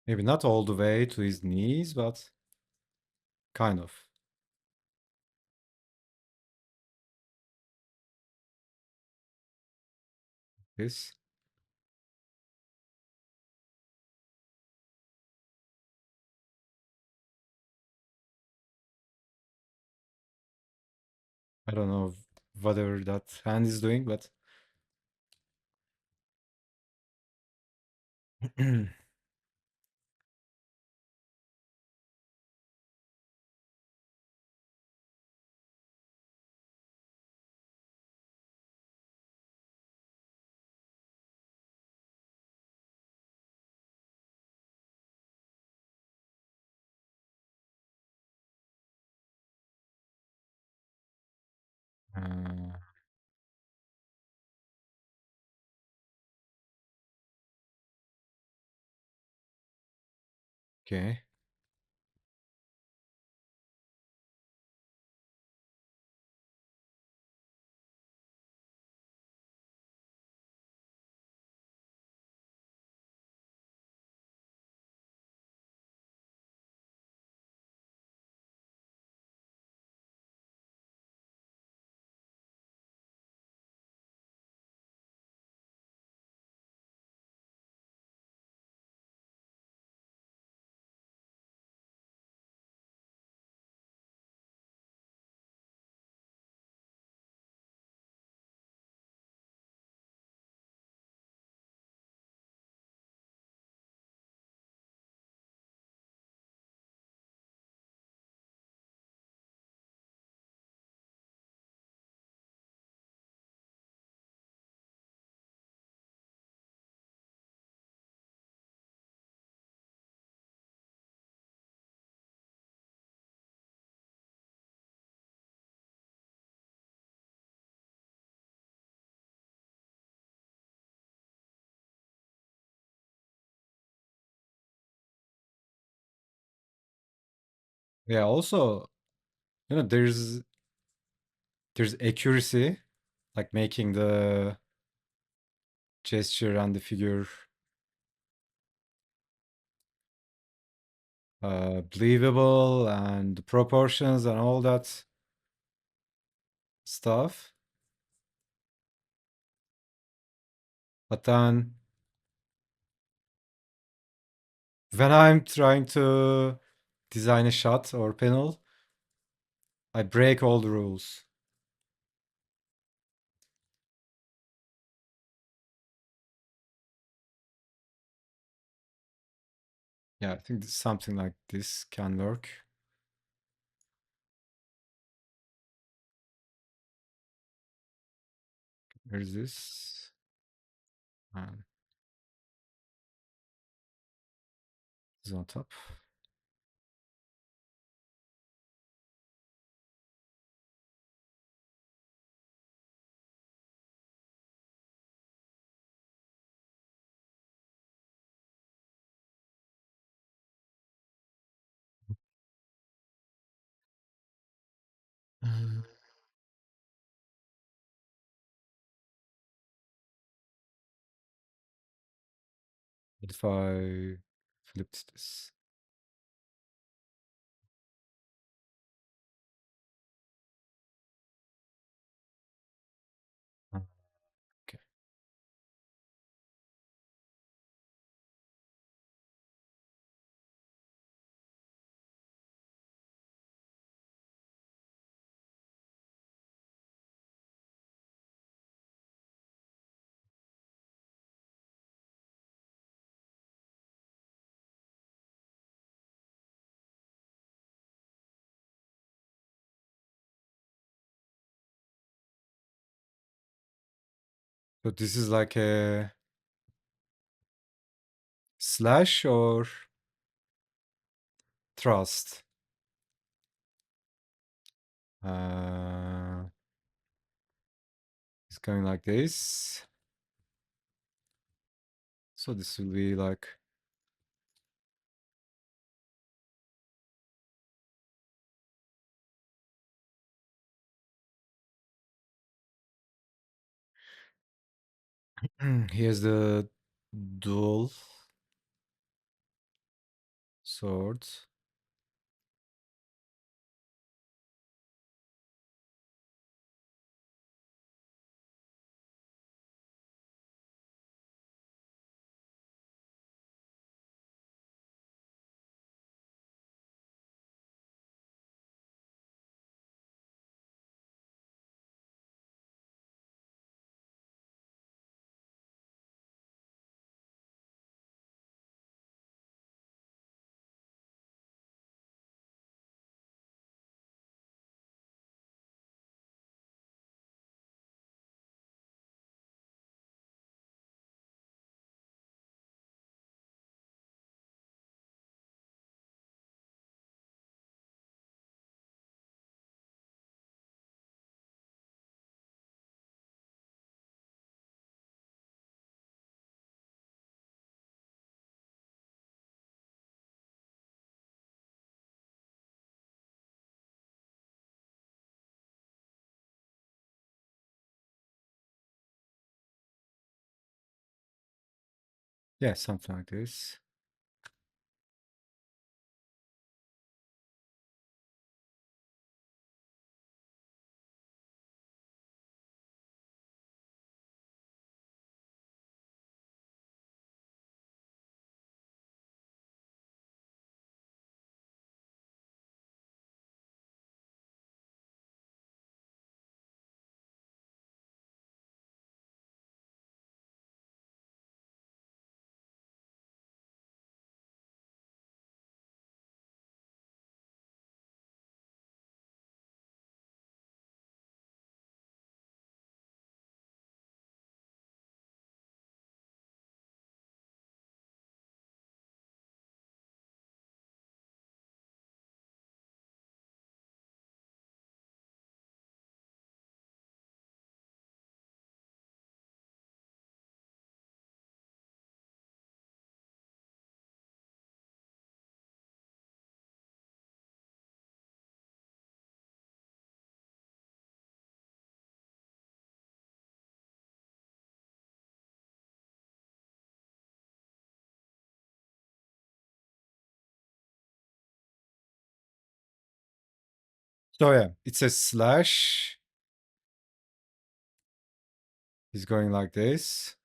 Maybe not all the way to his knees, but kind of. This. I don't know whatever that hand is doing, but uh, okay. Yeah, also, there's accuracy, like making the gesture and the figure believable and the proportions and all that stuff. But then when I'm trying to design a shot or panel, I break all the rules. Yeah, I think something like this can work. Where is this? It's on top. Mm. What if I flipped this? Okay. So this is like a slash or thrust. It's going like this. So this will be like here's the dual swords. Yeah, something like this. So yeah, it says slash. He's going like this.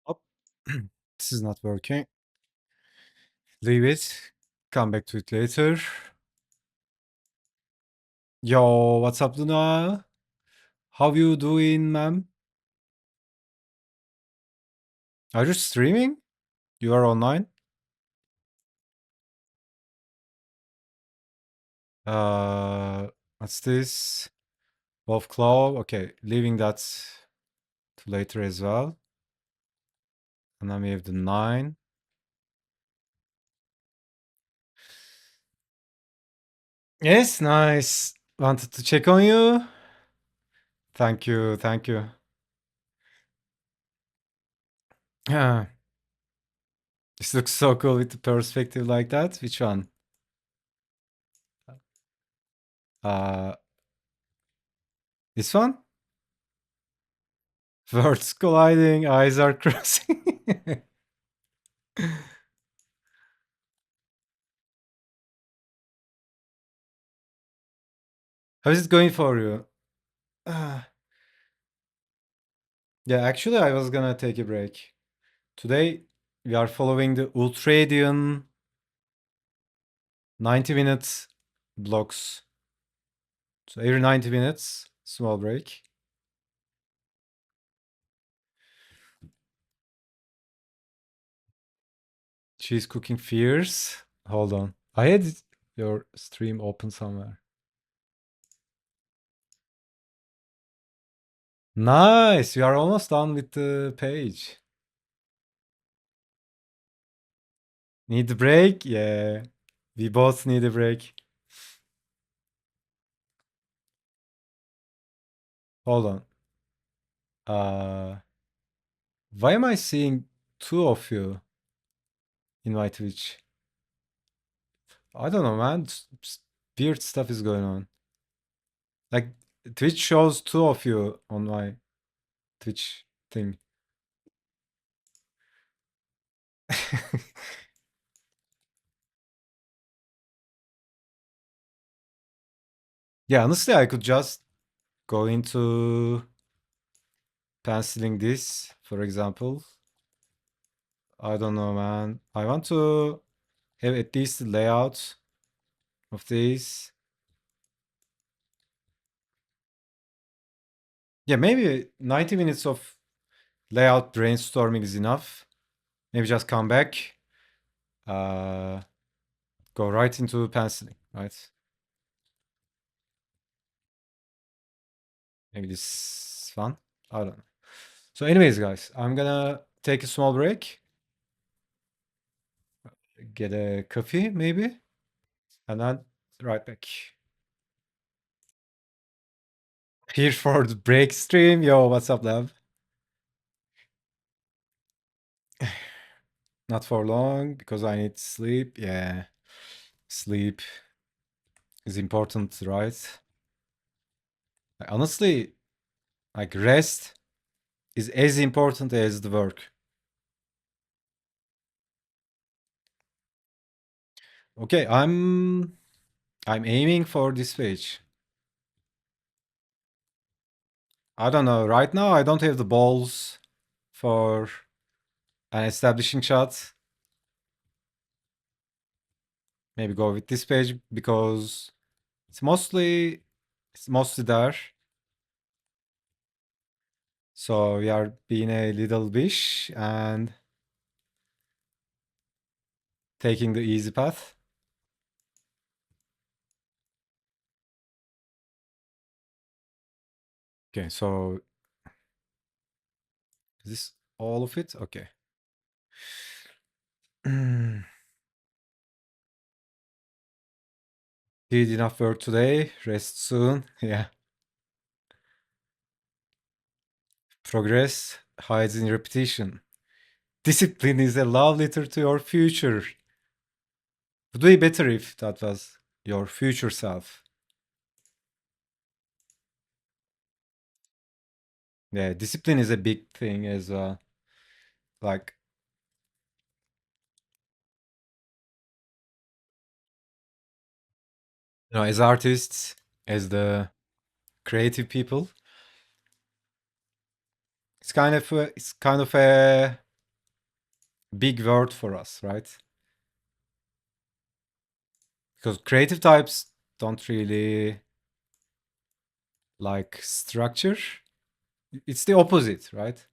Hop. This is not working. Leave it. Come back to it later. Yo, what's up, Luna? How you doing, ma'am? Are you streaming? You are online? What's this? Wolf Claw. Okay, leaving that to later as well. And then we have the 9. Yes, nice. Wanted to check on you. Thank you, thank you. Yeah. This looks so cool with the perspective like that. Which one? Uh, this one? Words colliding, eyes are crossing. How is it going for you? Uh, yeah, actually, I was gonna take a break. Today, we are following the Ultradian 90-minute blocks. So every 90 minutes, small break. She's cooking fierce. Hold on. I had your stream open somewhere. Nice. We are almost done with the page. Need a break? Yeah. We both need a break. Hold on. Why am I seeing two of you in my Twitch? I don't know, man. Weird stuff is going on. Like, Twitch shows two of you on my Twitch thing. Yeah, honestly, I could just go into penciling this, for example. I don't know, man. I want to have at least the layout of this. Yeah, maybe 90 minutes of layout brainstorming is enough. Maybe just come back, uh, go right into penciling, right? Maybe this fun. I don't know. So, anyways, guys, I'm gonna take a small break, get a coffee maybe, and then right back. Here for the break stream. Yo, what's up, love? Not for long because I need sleep. Yeah, sleep is important, right? Honestly, like rest is as important as the work. Okay, I'm aiming for this page. I don't know. Right now, I don't have the balls for an establishing shot. Maybe go with this page because it's mostly there. So we are being a little bish and taking the easy path. Okay, so is this all of it? Okay. Did enough work today. Rest soon. Yeah. Progress hides in repetition. Discipline is a love letter to your future. Would be better if that was your future self. Yeah, discipline is a big thing as well. Like, as artists, as the creative people, it's kind of a big word for us, right? Because creative types don't really like structure. It's the opposite, right?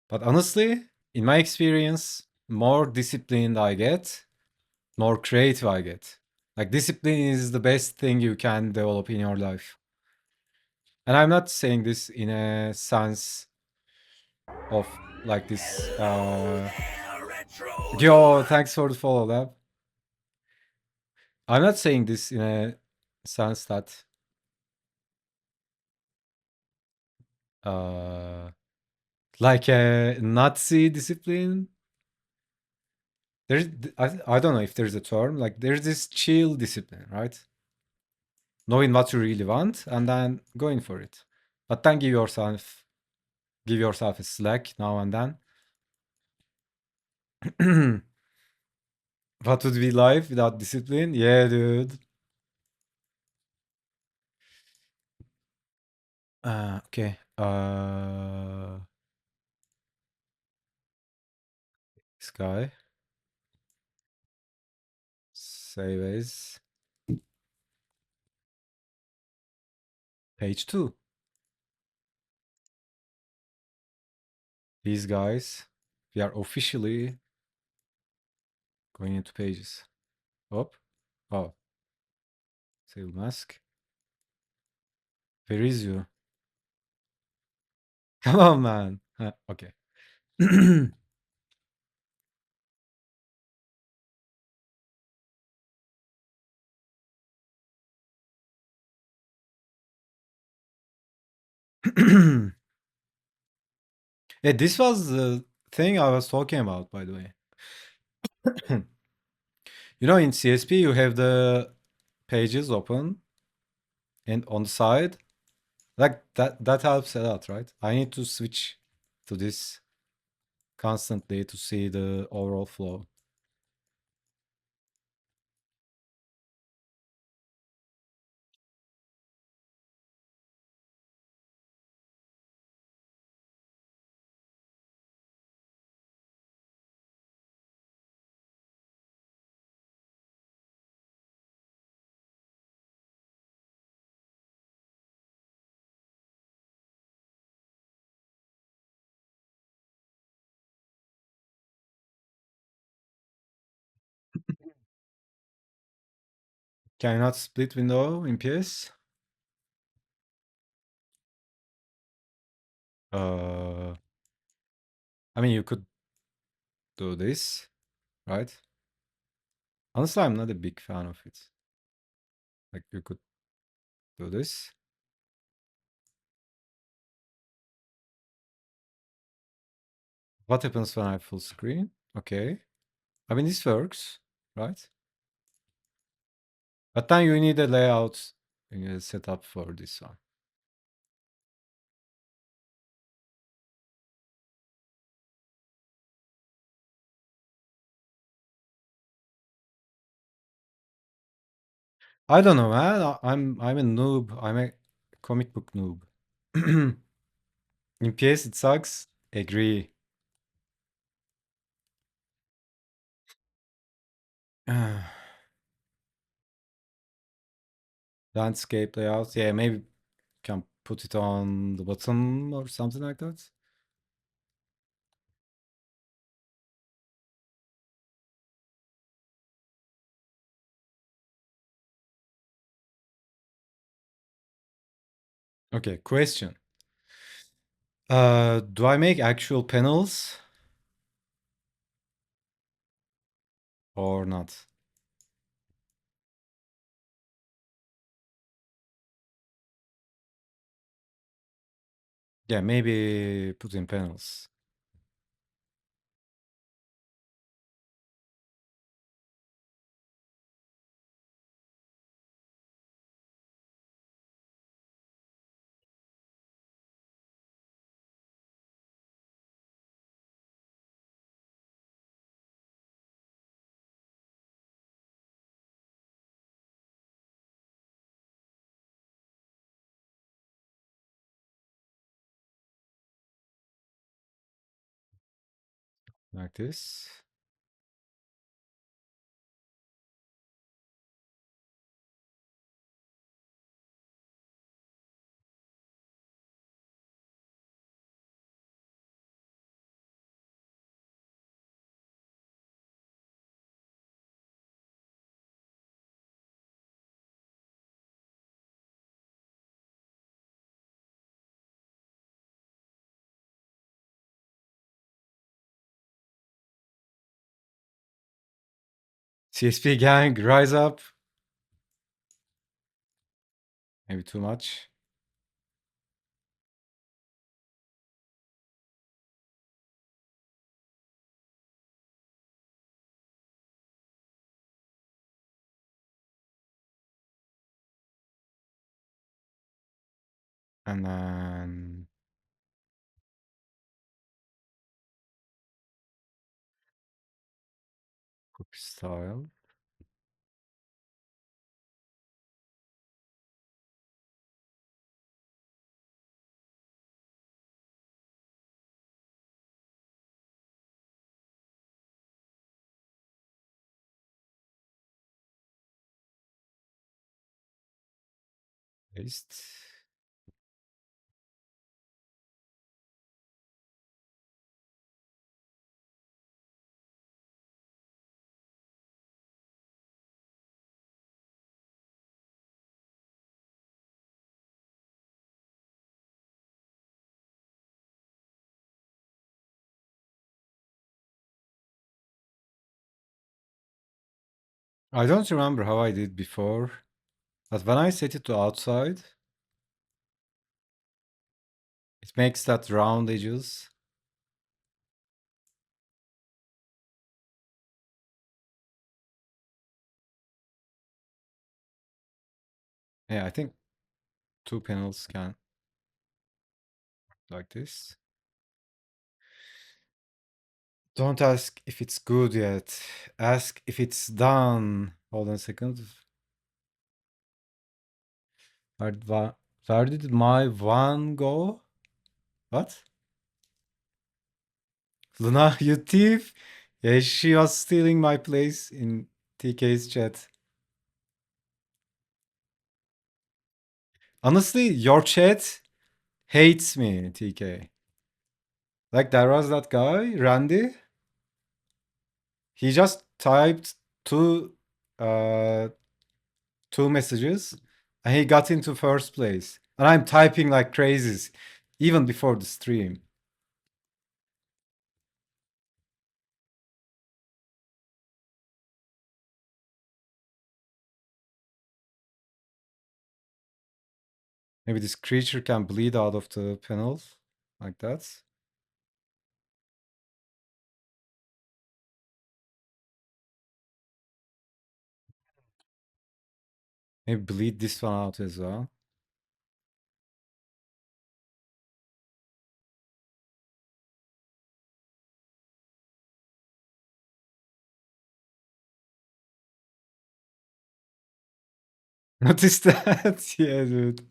But honestly, in my experience, more disciplined I get, more creative I get. Like discipline is the best thing you can develop in your life. And I'm not saying this in a sense of like this yo, thanks for the follow lab. I'm not saying this in a sense that uh like a Nazi discipline. There's I don't know if there's a term, like there's this chill discipline, right? Knowing what you really want and then going for it. But then give yourself a slack now and then. What would be life without discipline? Yeah, dude. Okay. This guy. Save as page 2. These guys. We are officially going into pages. Hop. Oh. Save mask. Where is you? Come on, man. Okay. Yeah, this was the thing I was talking about, by the way. You know, in CSP, you have the pages open and on the side, like that helps a lot, right? I need to switch to this constantly to see the overall flow. Can I not split window in PS? Uh, I mean, you could do this, right? Honestly, I'm not a big fan of it. Like, you could do this. What happens when I full screen? Okay. I mean, this works, right? But then you need a layout, you need a setup for this one. I don't know, man. I'm a noob. I'm a comic book noob. In PS, it sucks. Agree. Landscape layout. Yeah, maybe can put it on the bottom or something like that. Okay, question. Do I make actual panels or not? Yeah, maybe put in panels. Like this. CSP gang, rise up. Maybe too much. And then copy style. Paste. I don't remember how I did before, but when I set it to outside, it makes that round edges. Yeah, I think 2 panels can like this. Don't ask if it's good yet. Ask if it's done. Hold on a second. Where did my one go? What? Luna, you thief! Yeah, she was stealing my place in TK's chat. Honestly, your chat hates me, TK. Like, there was that guy, Randy. He just typed uh, two messages and he got into first place. And I'm typing like crazies, even before the stream. Maybe this creature can bleed out of the panel like that. Maybe bleed this one out as well. Notice that? Yeah, dude.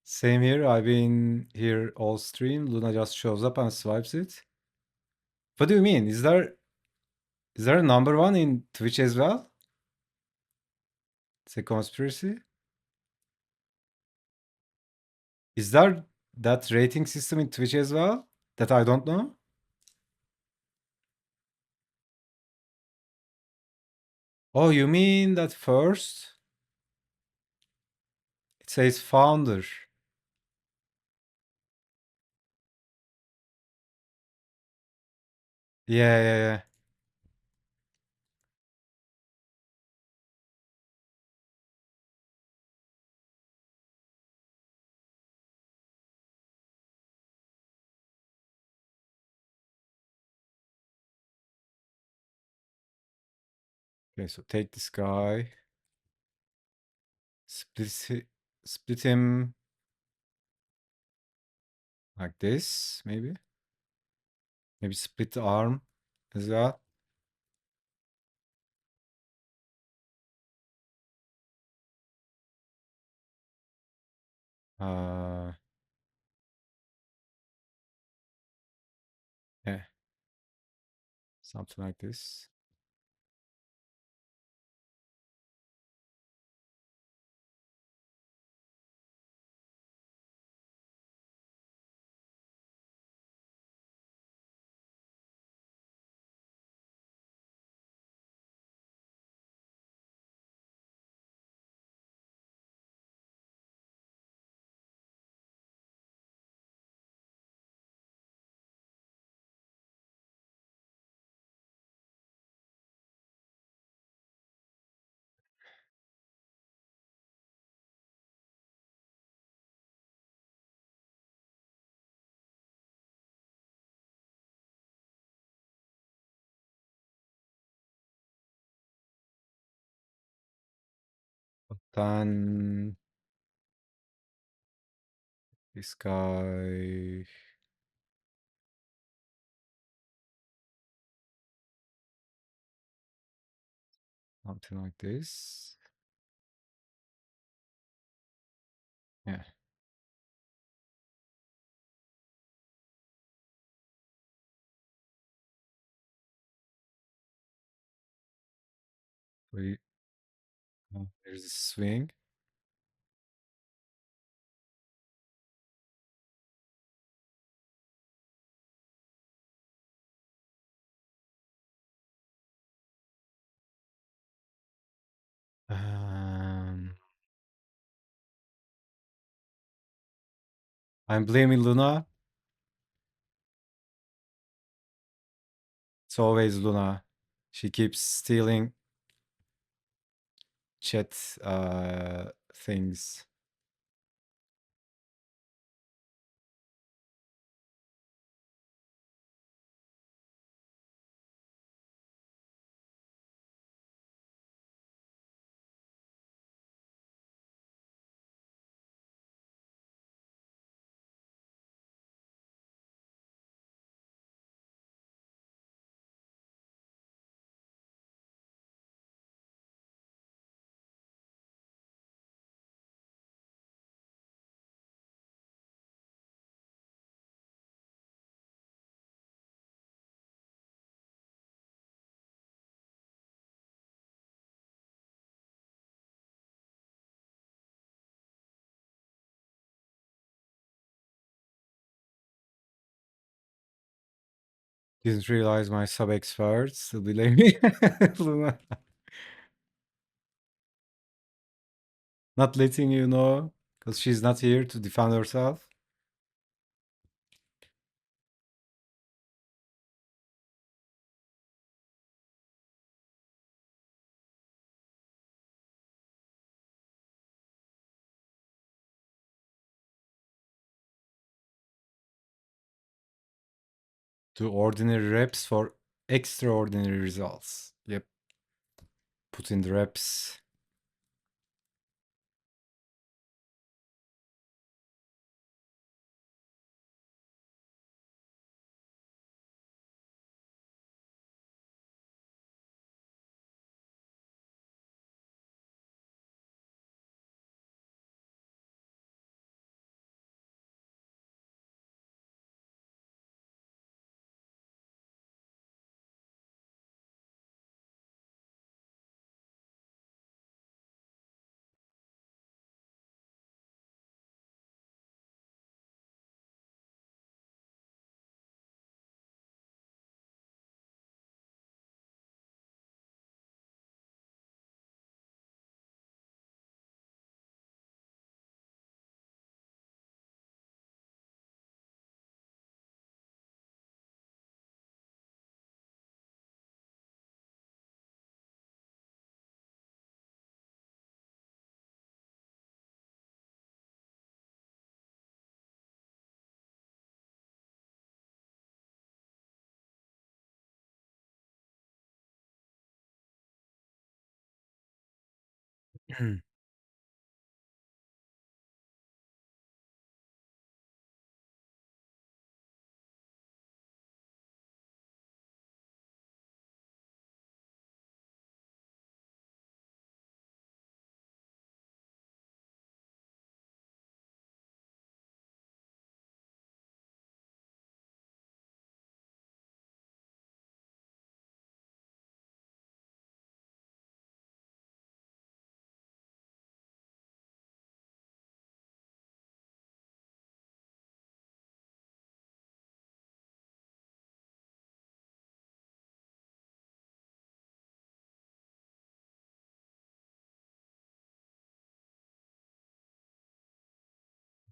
Same here. I've been here all stream. Luna just shows up and swipes it. What do you mean? Is there a number one in Twitch as well? It's a conspiracy. Is there that rating system in Twitch as well that I don't know? Oh, you mean that first? It says founder. Yeah, yeah, yeah. Okay, so take this guy, split him like this, maybe. Maybe split the arm as well. Uh, yeah, something like this. Then this guy. Something like this. Yeah. We, there's a swing. Um, I'm blaming Luna. It's always Luna. She keeps stealing chat things. Didn't realize my sub expired. Still blaming Luna. Not letting you know because she's not here to defend herself. Do ordinary reps for extraordinary results. Yep. Put in the reps.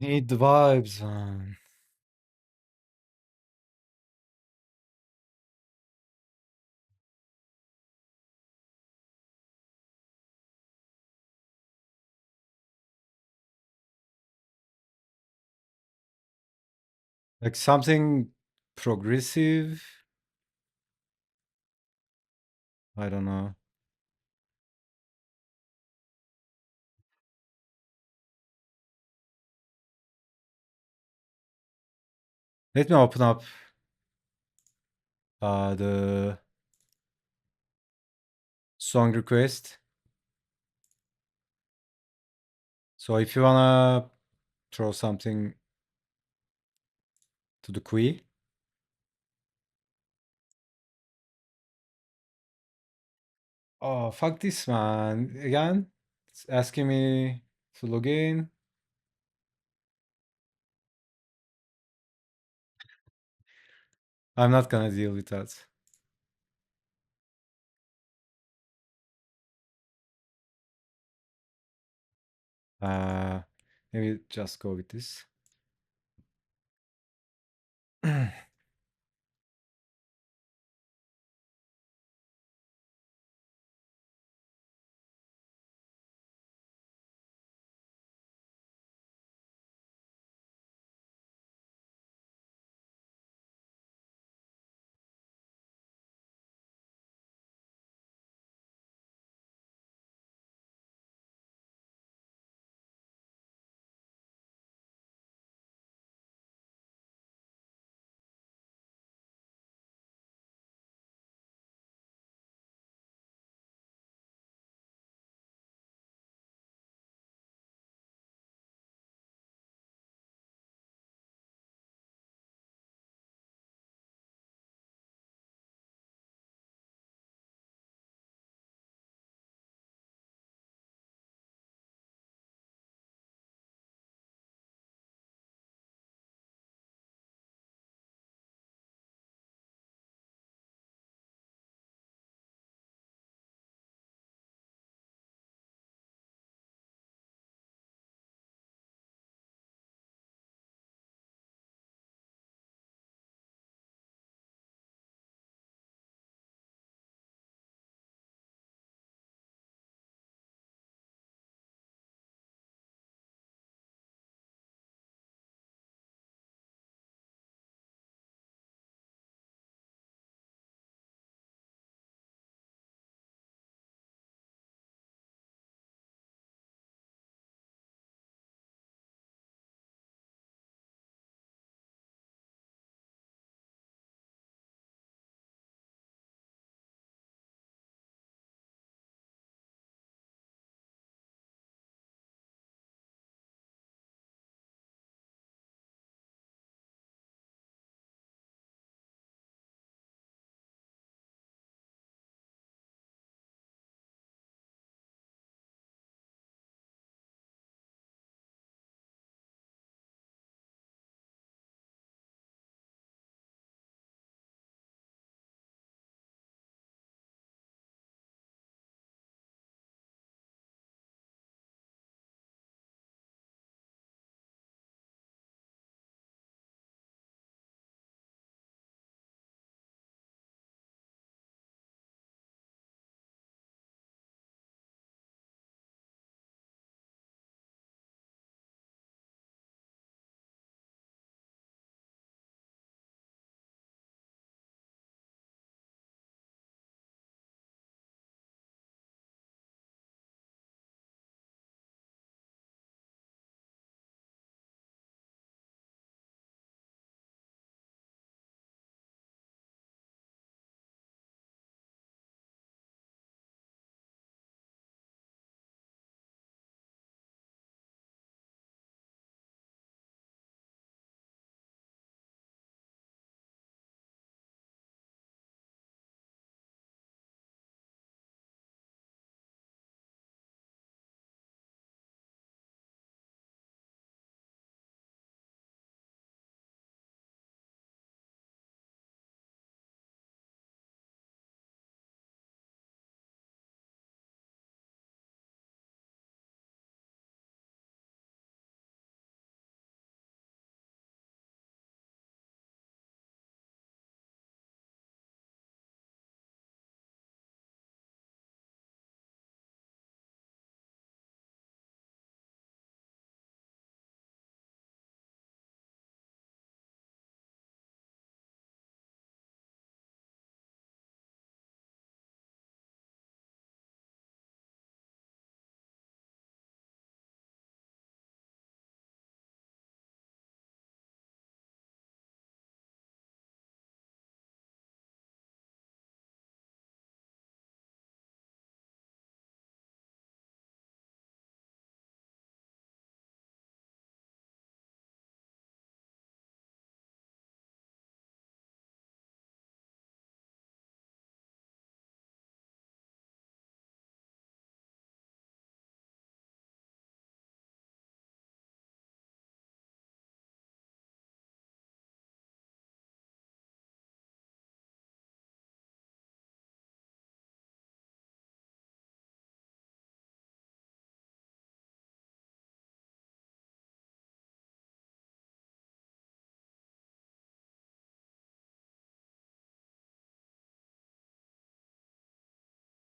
Need the vibes, man. Like something progressive. I don't know. Let me open up the song request. So if you wanna throw something to the queue. Oh, fuck this, man. Again, it's asking me to log in. I'm not gonna deal with that. Uh, Maybe just go with this.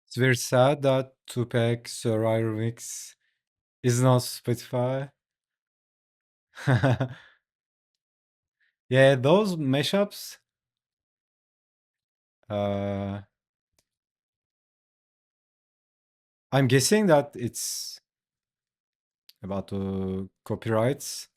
It's very sad that Tupac Survivor Mix is not Spotify. Yeah, those mashups. Uh, I'm guessing that it's about the copyrights.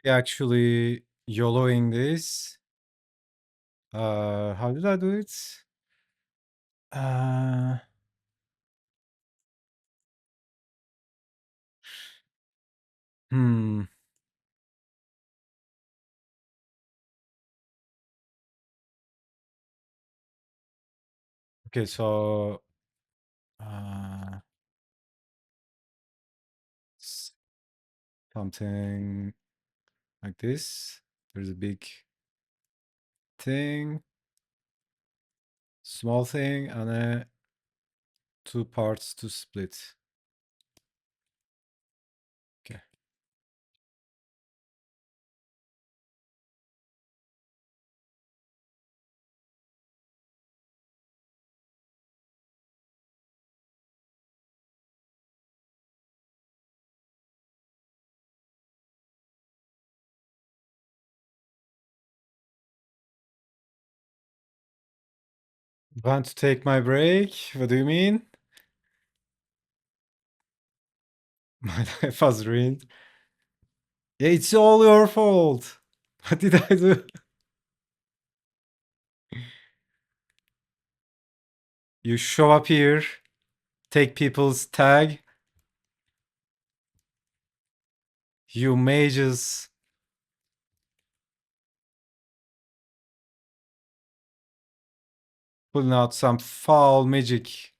Actually, YOLOing this. How did I do it? Uh, hmm. Okay, so uh, s- something like this. There's a big thing, small thing, and two parts to split. Okay. Want to take my break? What do you mean? My life was ruined. Yeah, it's all your fault. What did I do? You show up here, take people's tag. You mages pulling out some foul magic.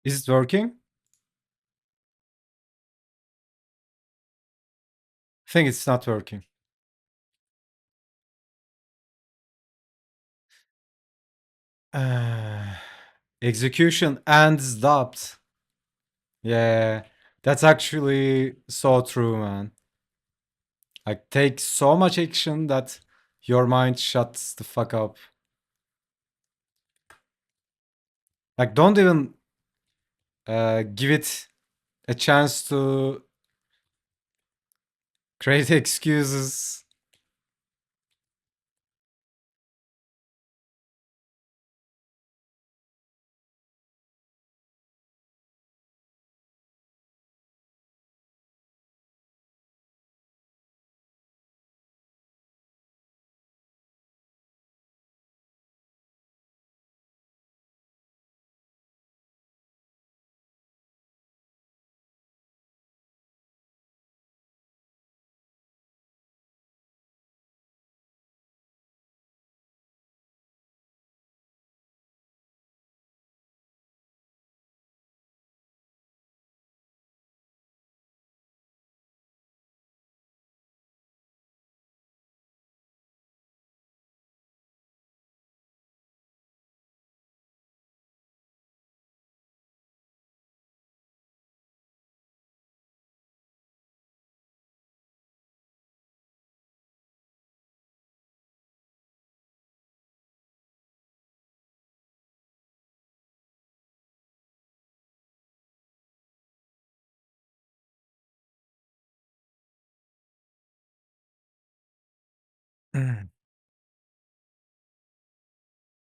Is it working? I think it's not working. Uh, execution and stopped. Yeah, that's actually so true, man. Like, take so much action that your mind shuts the fuck up. Like, don't even give it a chance to create excuses.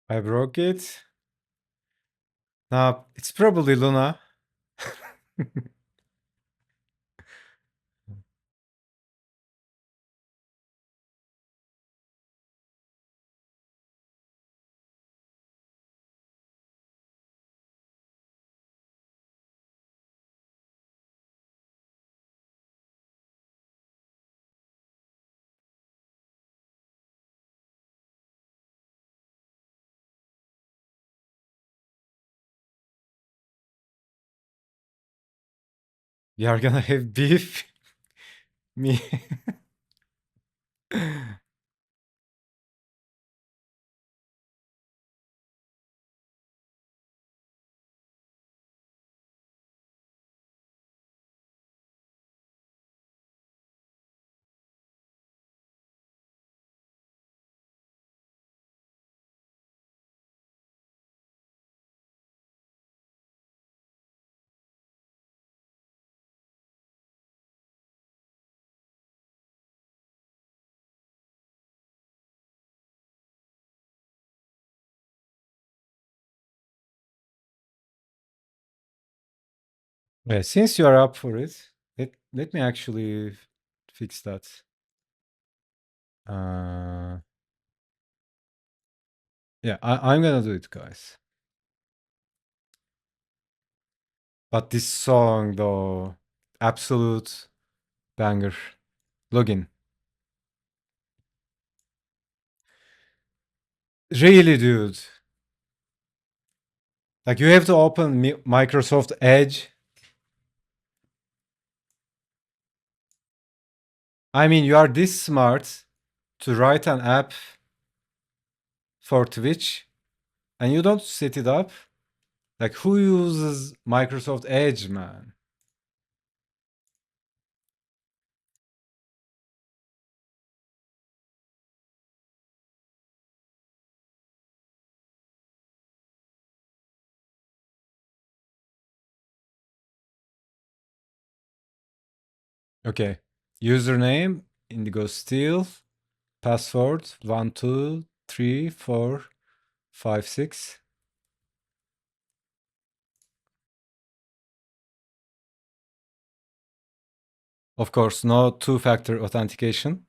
I broke it. Now, it's probably Luna. We are gonna have beef. Me. Yeah, since you are up for it, let me actually fix that. Uh, yeah, I'm gonna do it, guys. But this song, though, absolute banger. Login. Really, dude. Like, you have to open Microsoft Edge. I mean, you are this smart to write an app for Twitch and you don't set it up. Like, who uses Microsoft Edge, man? Okay. Username, Indigo Steel. Password, 123456. Of course, no two-factor authentication.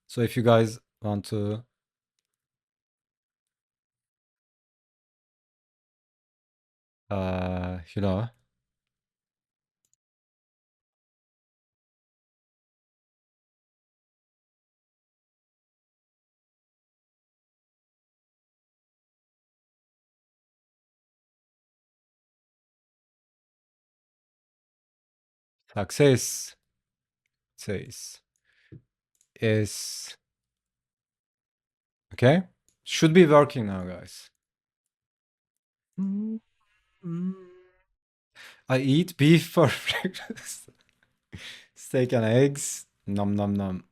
So if you guys want to, you know, Success says is okay. Should be working now, guys. Mm, mm. I eat beef for breakfast. Steak and eggs. Nom nom nom.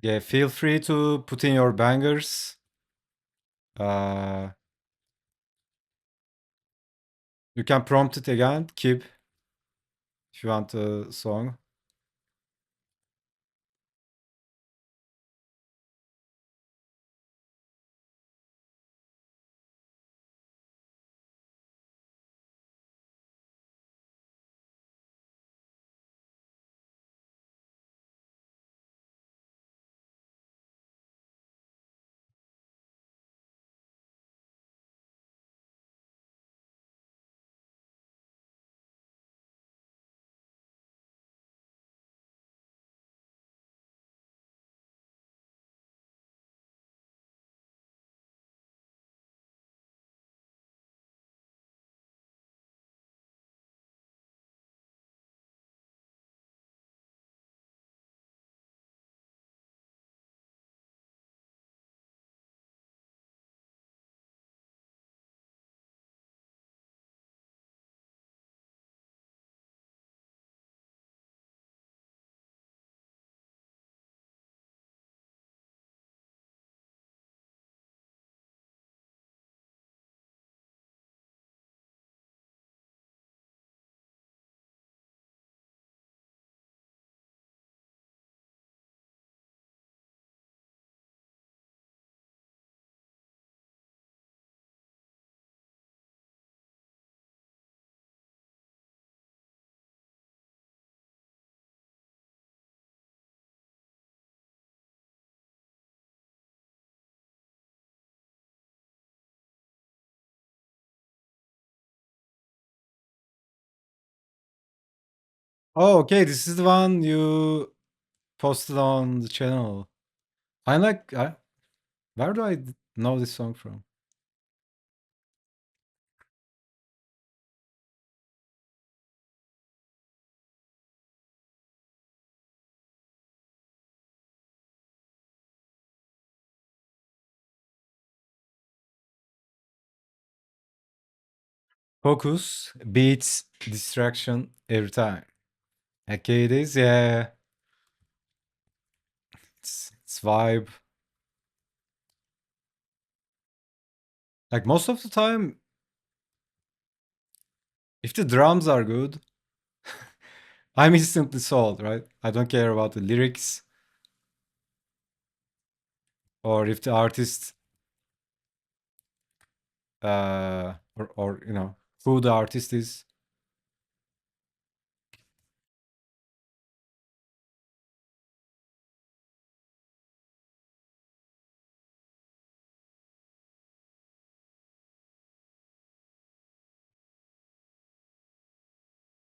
Yeah, feel free to put in your bangers. You can prompt it again, Kib, if you want a song. Oh, okay, this is the one you posted on the channel. I like, where do I know this song from? Focus beats distraction every time. Okay, it is, yeah. It's vibe. Like most of the time, if the drums are good, I'm instantly sold, right? I don't care about the lyrics or if the artist, or you know, who the artist is.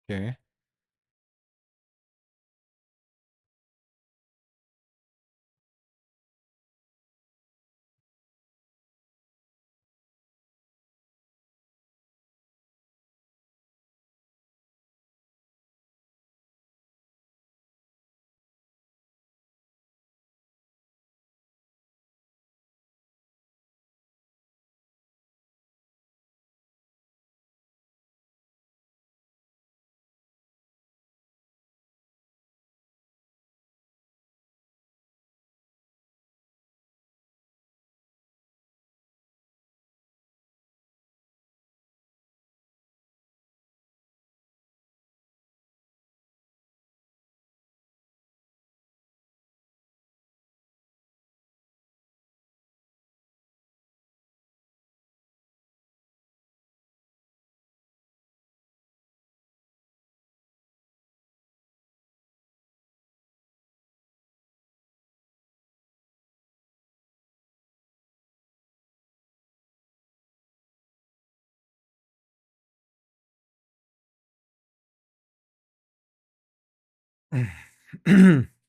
Okay.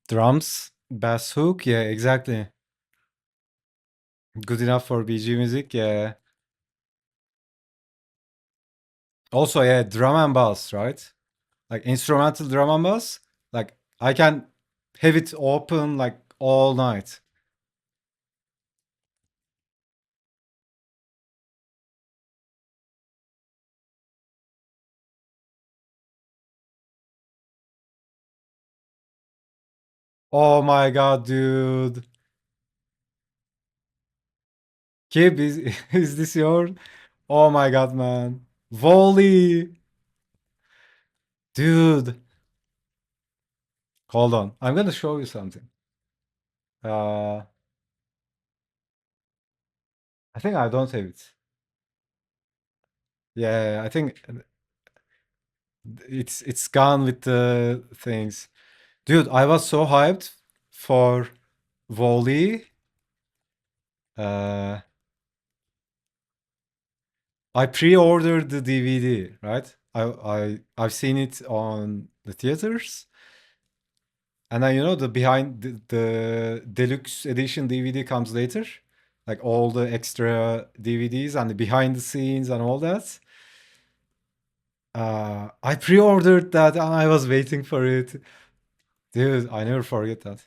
Drums, bass hook, yeah, exactly. Good enough for BG music, yeah. Also, yeah, drum and bass, right? Like instrumental drum and bass. Like I can have it open like all night. Oh my god, dude. Kib, is is this your? Oh my god, man. Volley. Dude. Hold on. I'm gonna show you something. Uh I think I don't have it. Yeah, I think it's gone with the things. Dude, I was so hyped for Volley. Uh I pre-ordered the DVD, right? I've seen it on the theaters. And then the behind the deluxe edition DVD comes later. Like all the extra DVDs and the behind the scenes and all that. I pre-ordered that and I was waiting for it. Dude, I never forget that.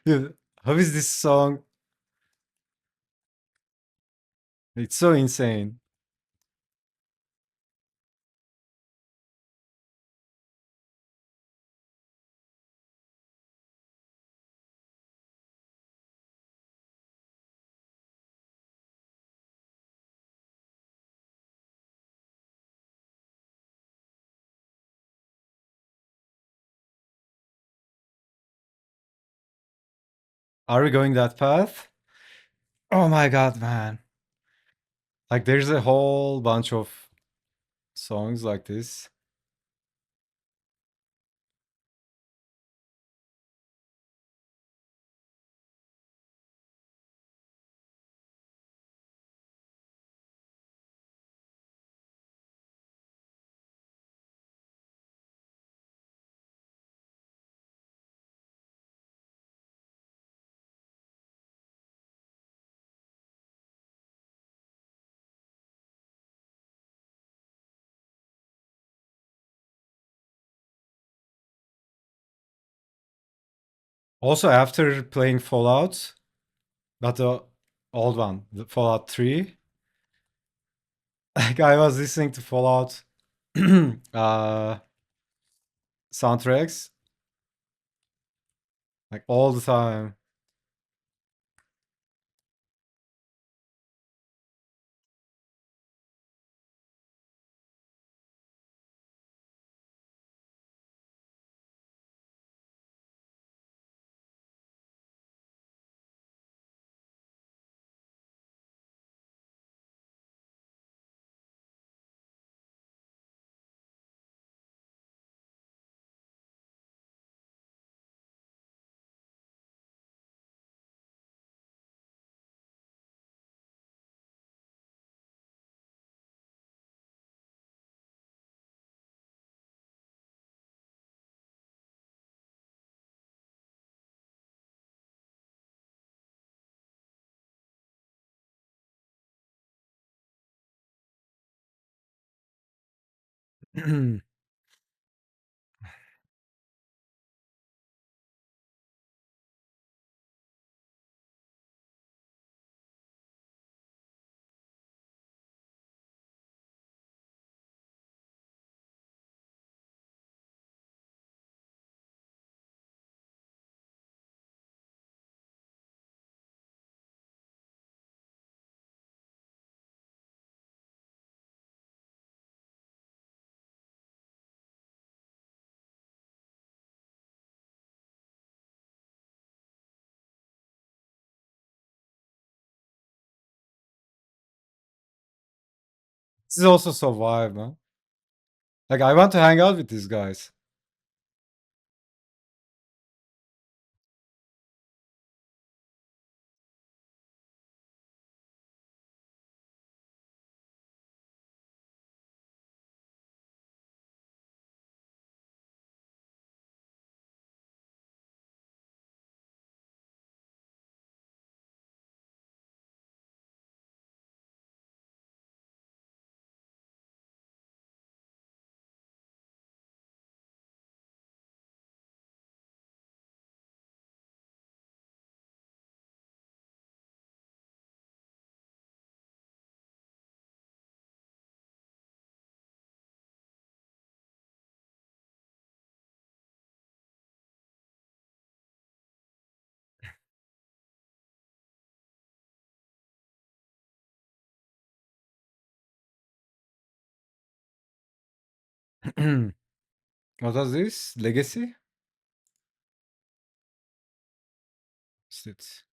Dude, how is this song? It's so insane. Are we going that path? Oh my god, man. Like there's a whole bunch of songs like this. Also, after playing Fallout, but the old one, the Fallout 3, like I was listening to Fallout soundtracks like all the time. This is also so vibe, man. Like, I want to hang out with these guys. What was this? Legacy? What's it?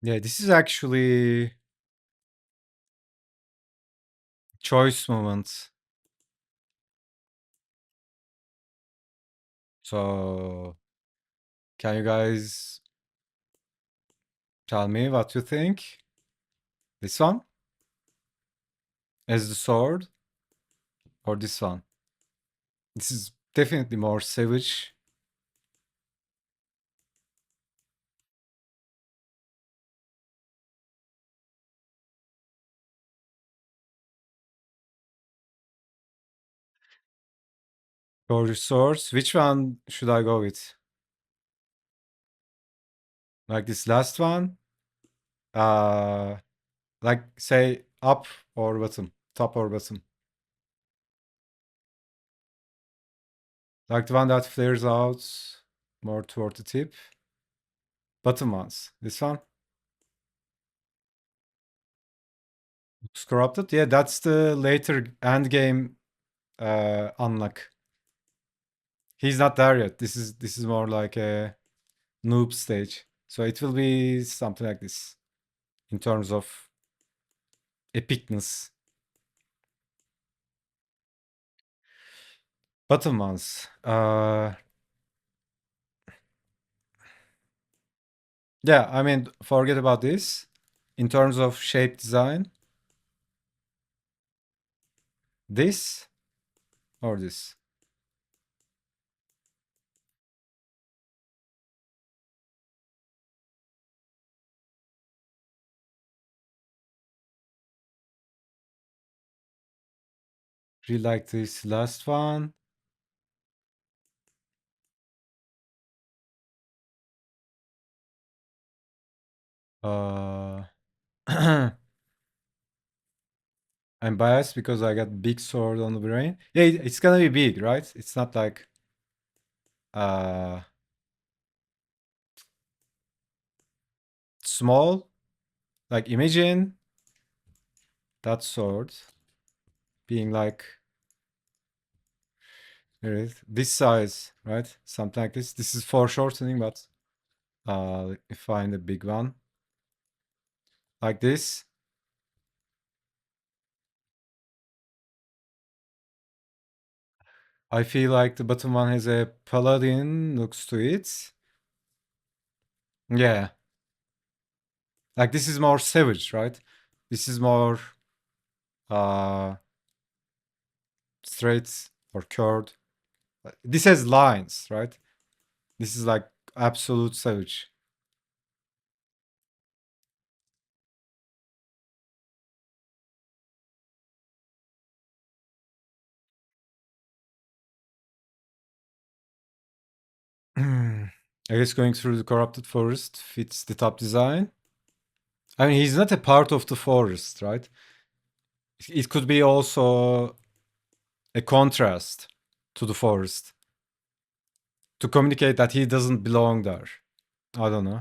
Yeah, this is actually choice moment. So, can you guys tell me what you think? This one as the sword or this one? This is definitely more savage. For resource, which one should I go with? Like this last one? Uh, like say up or bottom, top or bottom. Like the one that flares out more toward the tip. Bottom ones. This one? Looks corrupted. Yeah, that's the later end game unlock. He's not there yet. This is more like a noob stage. So it will be something like this in terms of epicness. Bottom ones. Yeah, I mean, forget about this. In terms of shape design, this or this. Really like this last one. Uh, I'm biased because I got big sword on the brain. Yeah, it's gonna be big, right? It's not like uh small. Like imagine that sword being like Here it is. This size, right? Something like this. This is foreshortening, but let me find a big one. Like this. I feel like the bottom one has a paladin looks to it. Yeah. Like this is more savage, right? This is more uh straight or curved. This has lines, right? This is like absolute savage. I guess going through the corrupted forest fits the top design. I mean, he's not a part of the forest, right? It could be also a contrast to the forest to communicate that he doesn't belong there. I don't know.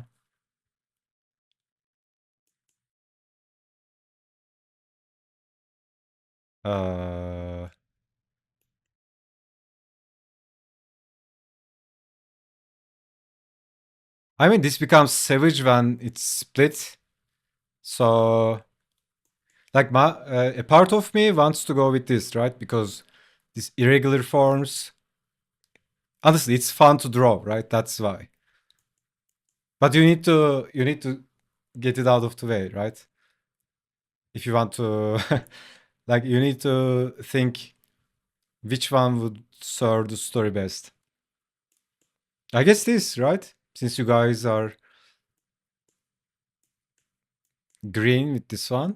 Uh, I mean, this becomes savage when it's split. So, like, a part of me wants to go with this, right? Because these irregular forms, honestly, it's fun to draw, right? That's why. But you need to get it out of the way, right? If you want to, like, you need to think which one would serve the story best. I guess this, right? Since you guys are green with this one,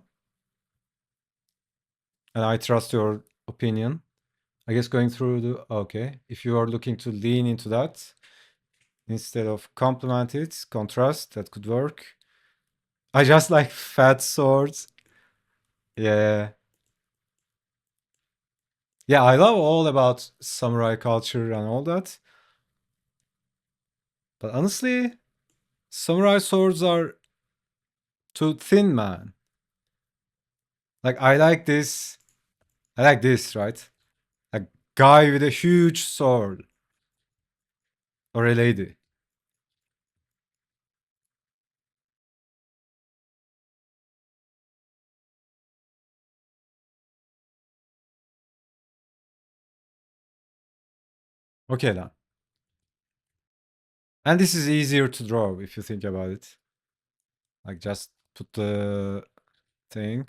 and I trust your opinion. I guess going through the okay, if you are looking to lean into that instead of complement it, contrast, that could work. I just like fat swords. Yeah. Yeah, I love all about samurai culture and all that. But honestly, samurai swords are too thin, man. Like I like this. I like this, right? A guy with a huge sword or a lady. Okay then. And this is easier to draw if you think about it. Like just put the thing.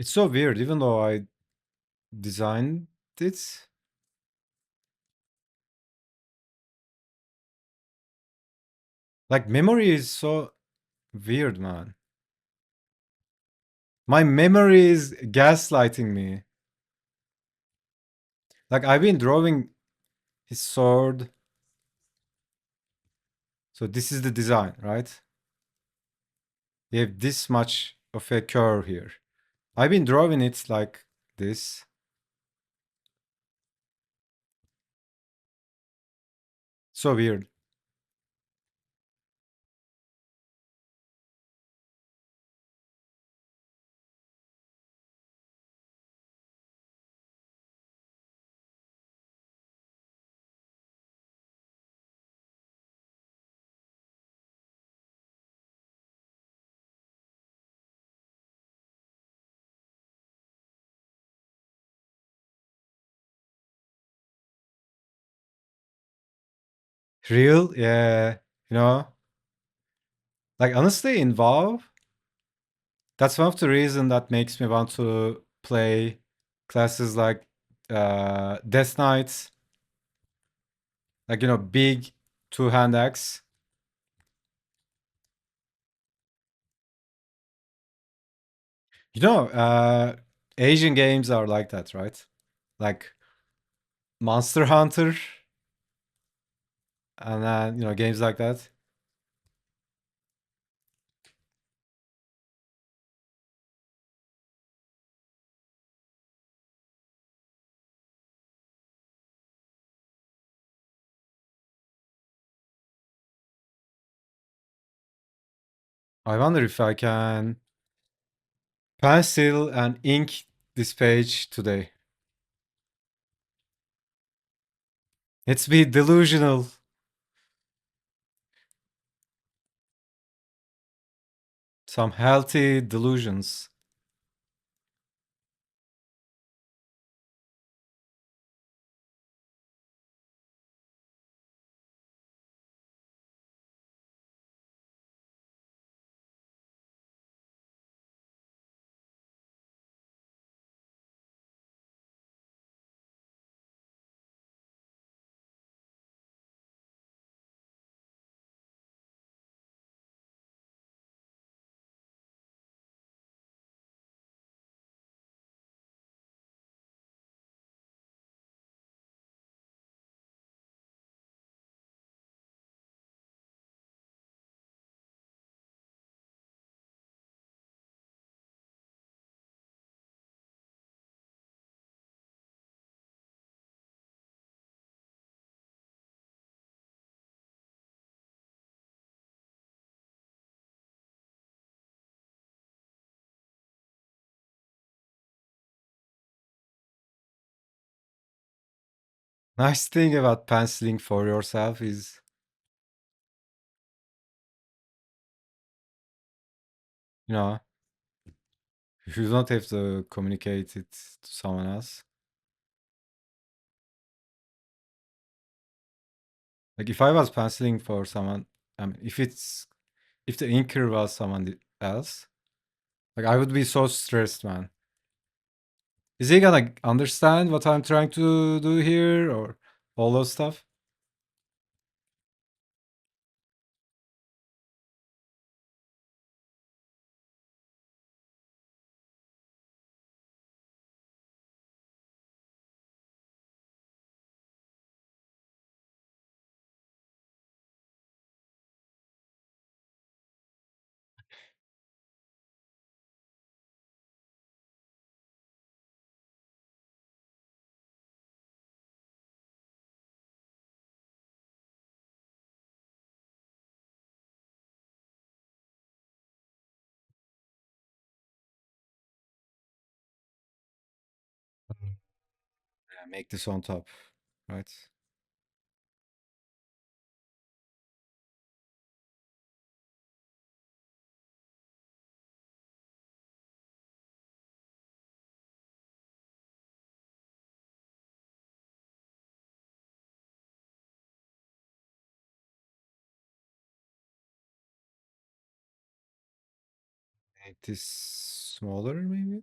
It's so weird, even though I designed it. Like memory is so weird, man. My memory is gaslighting me. Like I've been drawing his sword. So this is the design, right? You have this much of a curve here. I've been drawing it like this. So weird. Real? Yeah. You know? Like honestly, in WoW, that's one of the reasons that makes me want to play classes like Death Knight, like big two-hand axe. Asian games are like that, right? Like Monster Hunter, and then games like that. I wonder if I can pencil and ink this page today. Let's be delusional. Some healthy delusions. Nice thing about penciling for yourself is, you know, you don't have to communicate it to someone else. Like if I was penciling for someone, if the inker was someone else, like I would be so stressed, man. Is he gonna understand what I'm trying to do here or all those stuff? Yeah, make this on top, right? Make this smaller, maybe?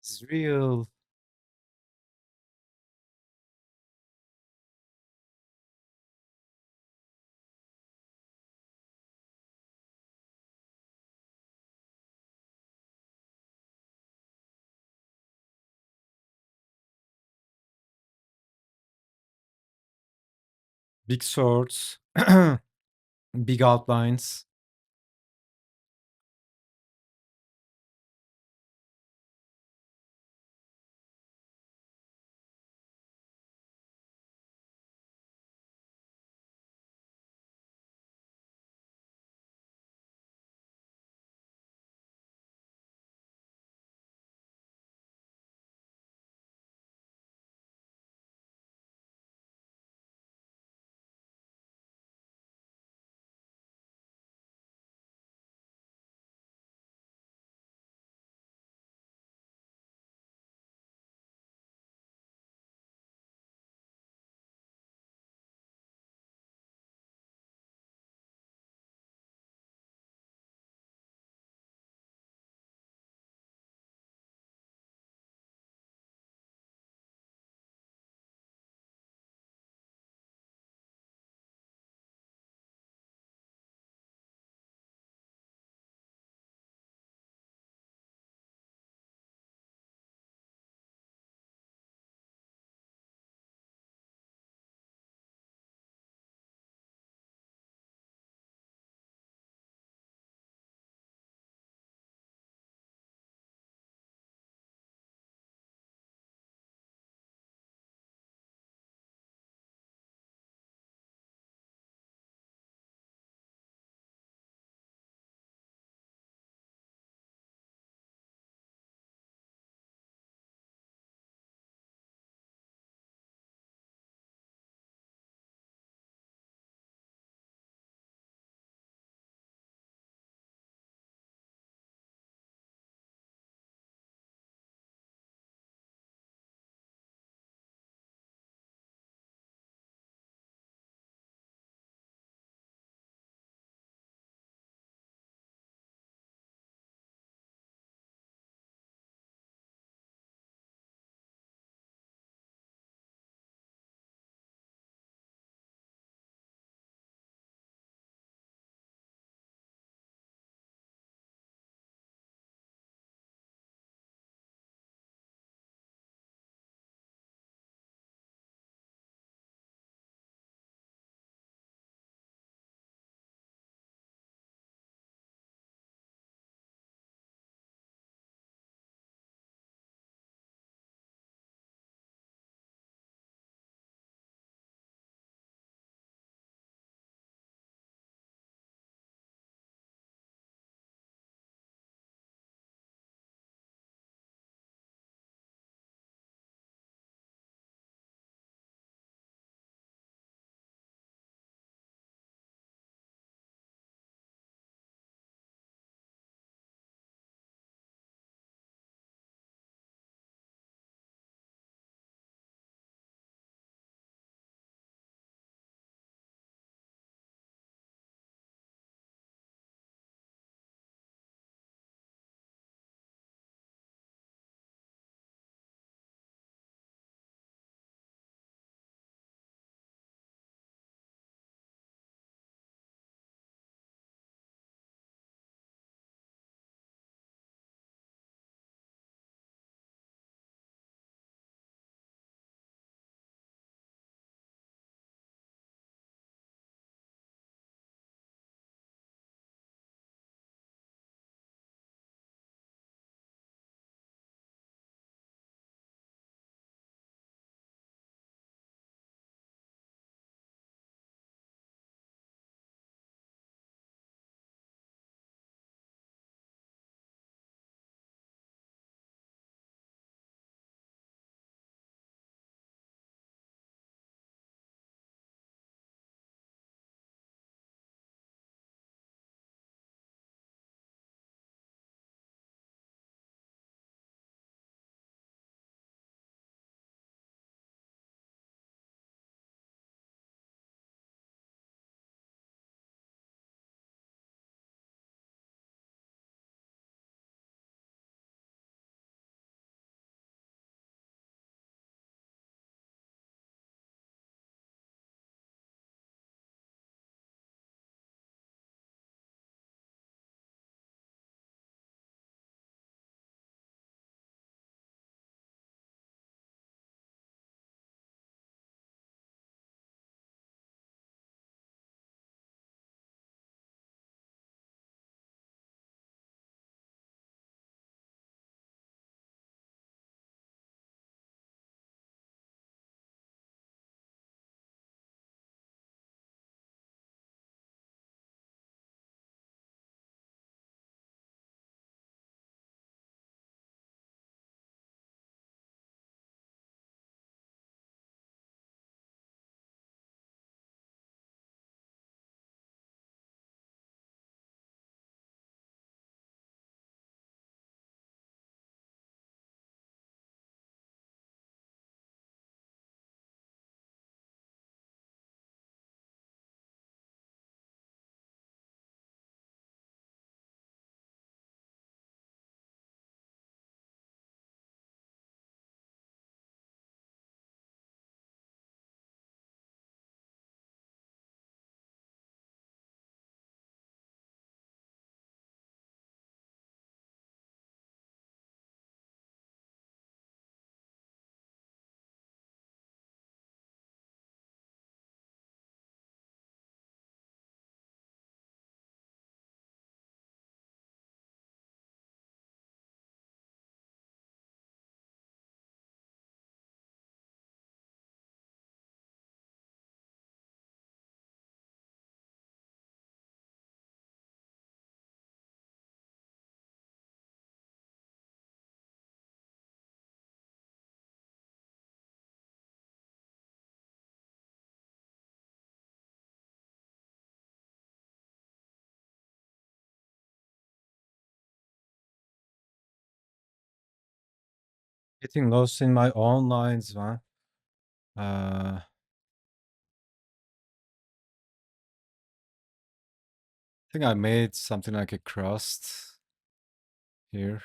It's real. Big swords, big outlines. Getting lost in my own lines, man. I think I made something like a crust here.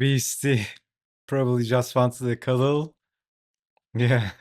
Beastie probably just wanted a cuddle. Yeah.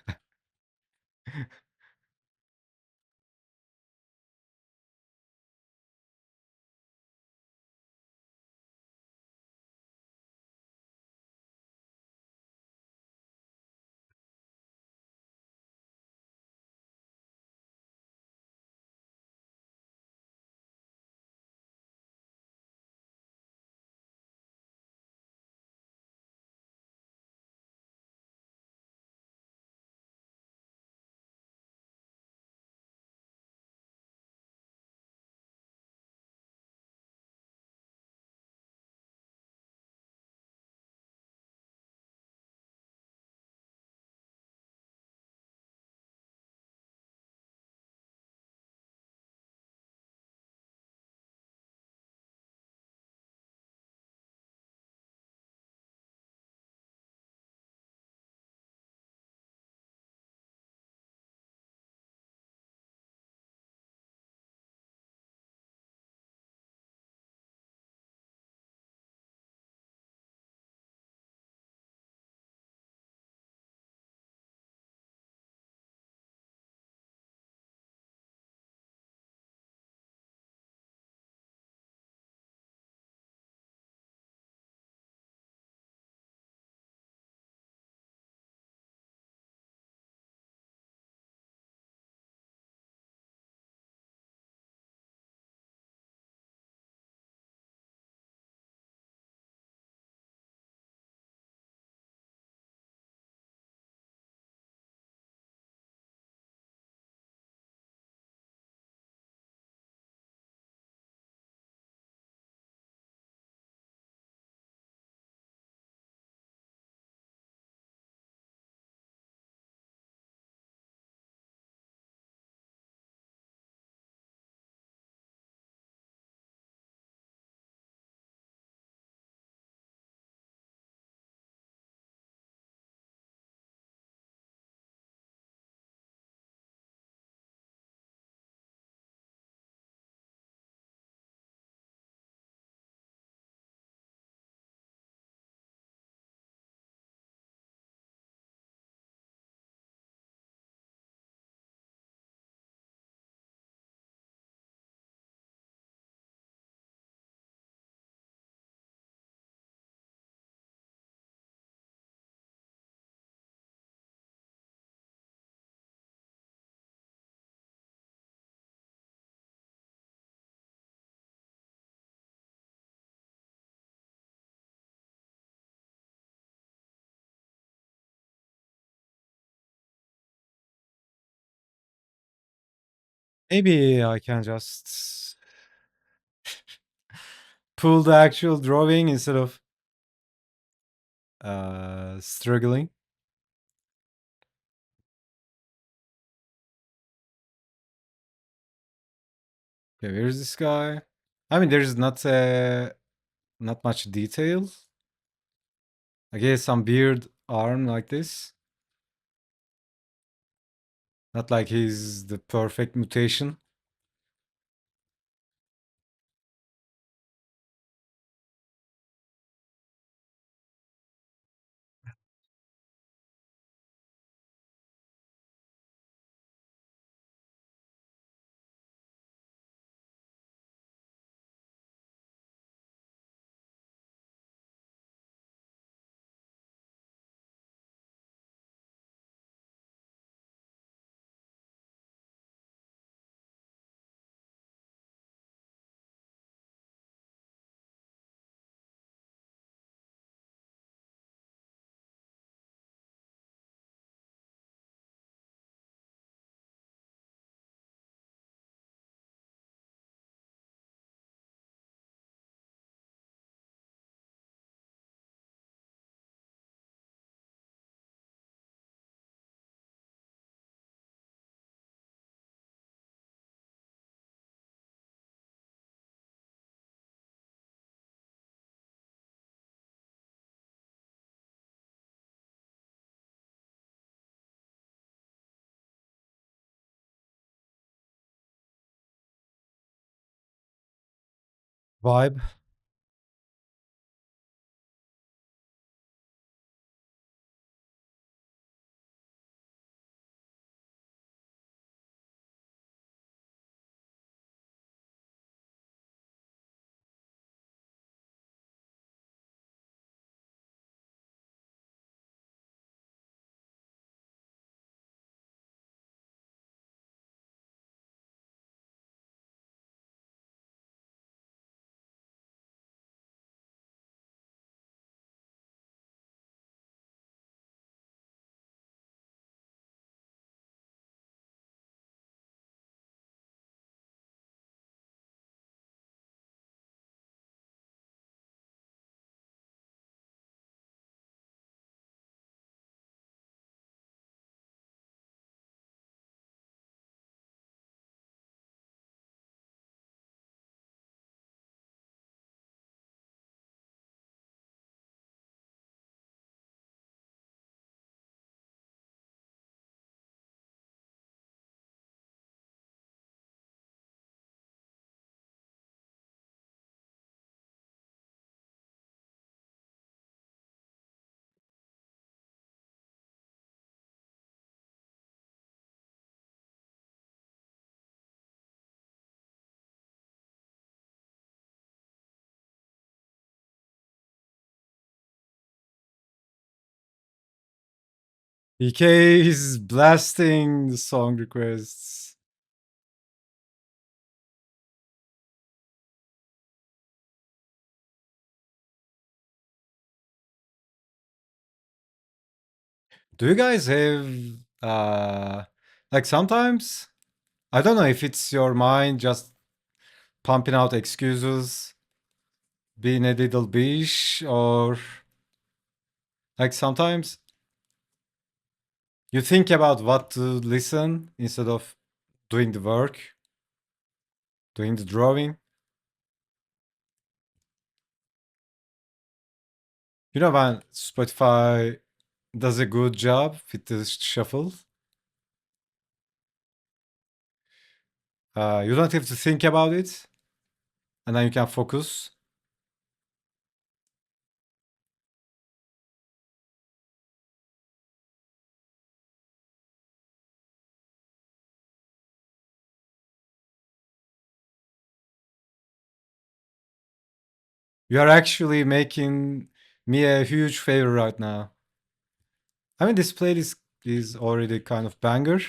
Maybe I can just pull the actual drawing instead of struggling. Okay, where's this guy? I mean, there's not much detail. I guess some weird arm like this. Not like he's the perfect mutation. Vibe. EK is blasting the song requests. Do you guys have like sometimes I don't know if it's your mind just pumping out excuses, being a little bitch, or like sometimes you think about what to listen instead of doing the work, doing the drawing. You know when Spotify does a good job with the shuffle. You don't have to think about it, and then you can focus. You are actually making me a huge favor right now. I mean, this playlist is already kind of banger.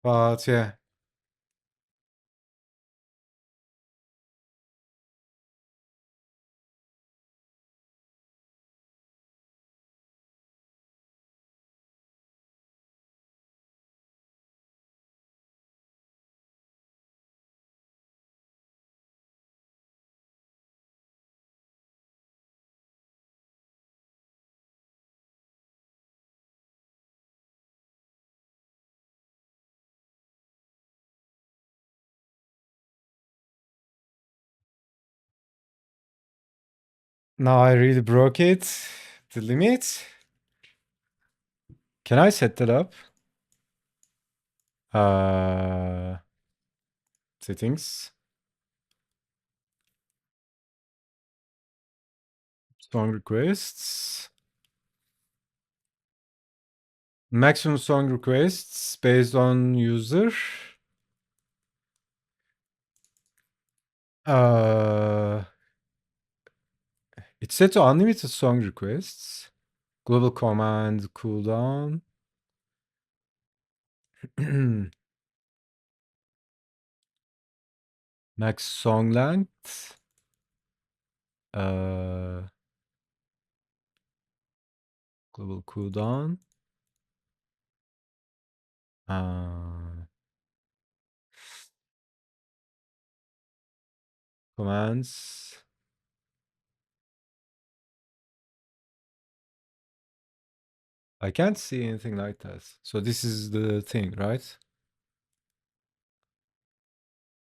But yeah, now I really broke it. The limit. Can I set that up? Uh, settings, song requests, maximum song requests based on user. Uh, it's set to unlimited song requests. Global command cooldown. Max song length. Uh, global cooldown. Commands. I can't see anything like that. So this is the thing, right?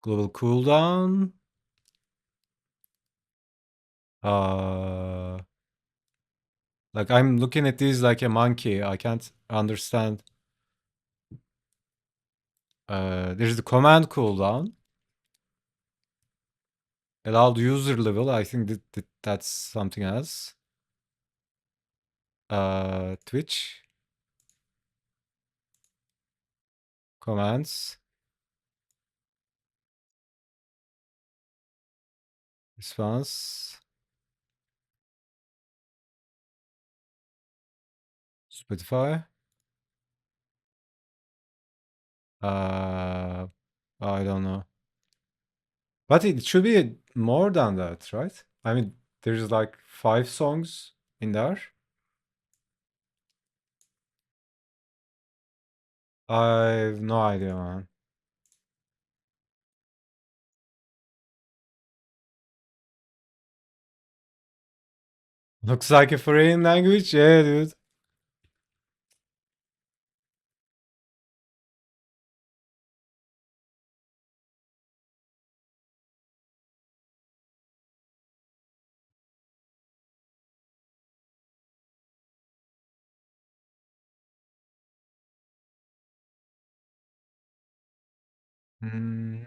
Global cooldown. Uh, like I'm looking at this like a monkey. I can't understand. There's the command cooldown. Allowed user level. I think that's something else. Twitch. Commands. Response. Spotify. Uh, I don't know. But it should be more than that, right? I mean, there's like 5 songs in there. I have no idea, man. Looks like a foreign language. Yeah, dude. Mm.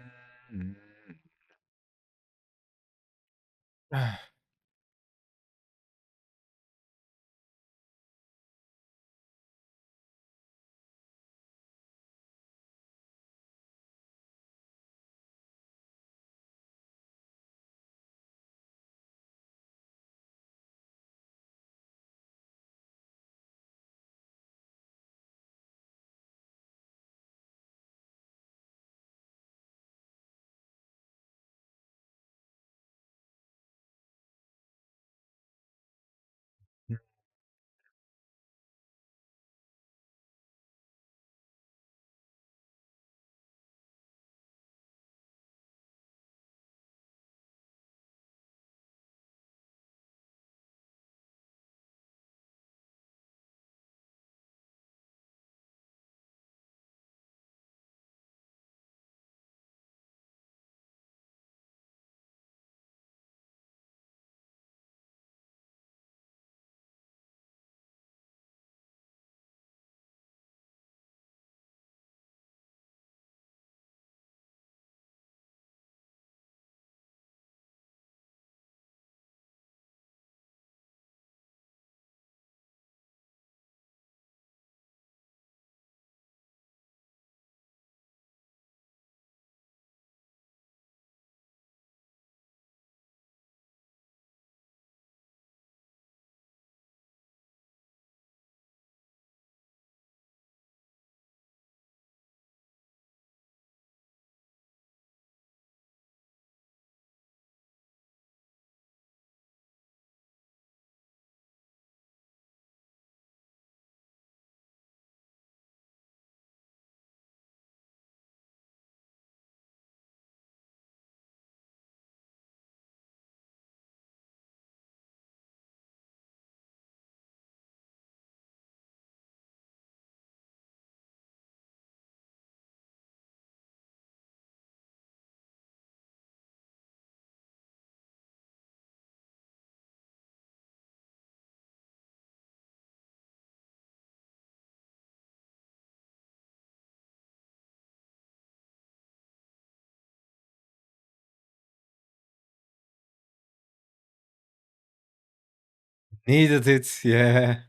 Needed it, yeah.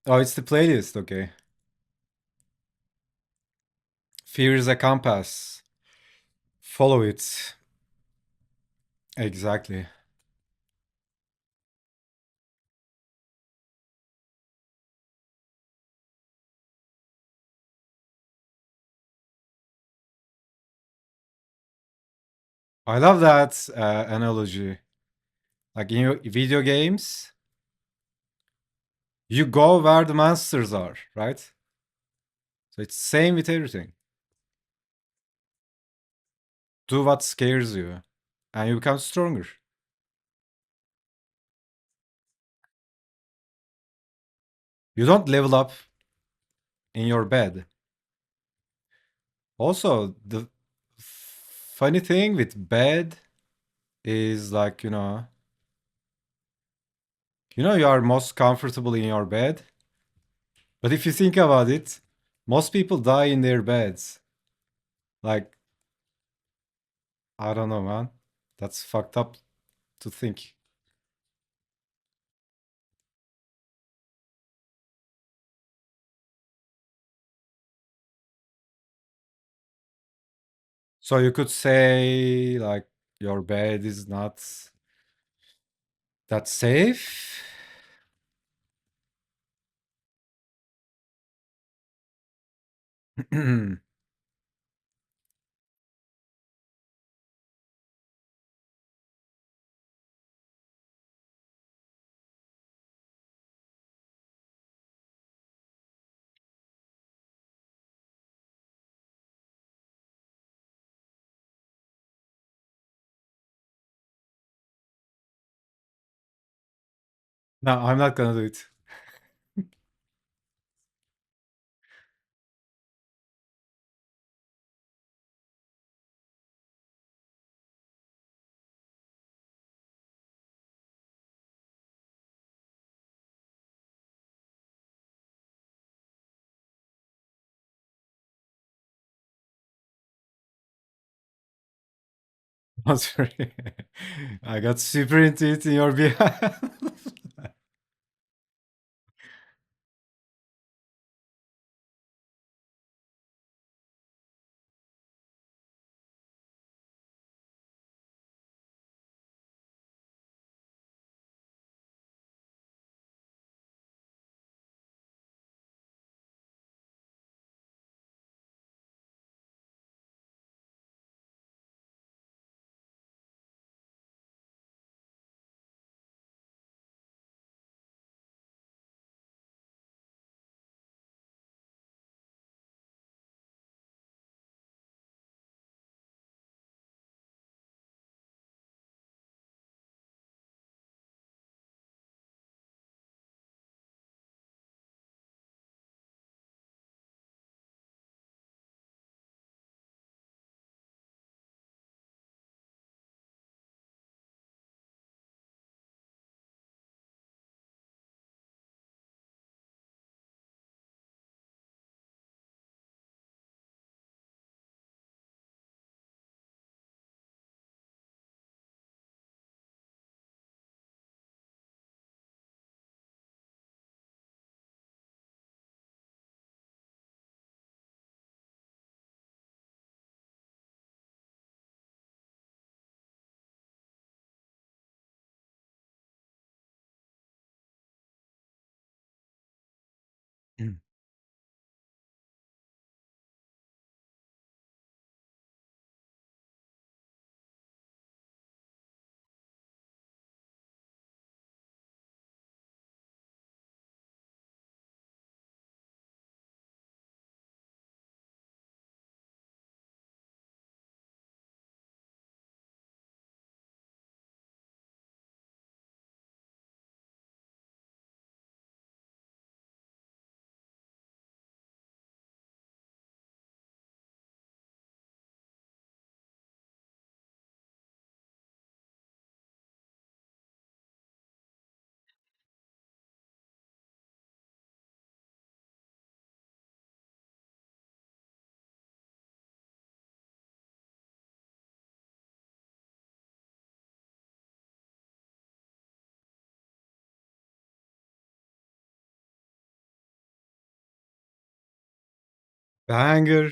Oh, it's the playlist, okay. Fear is a compass. Follow it. Exactly. I love that analogy. Like in your video games, you go where the monsters are, right? So it's same with everything. Do what scares you, and you become stronger. You don't level up in your bed. Also, the funny thing with bed is like, you are most comfortable in your bed. But if you think about it, most people die in their beds. Like, I don't know, man. That's fucked up to think. So you could say, like, your bed is not that safe. No, I'm not gonna do it. I'm sorry. I got super into it in your behalf. Banger.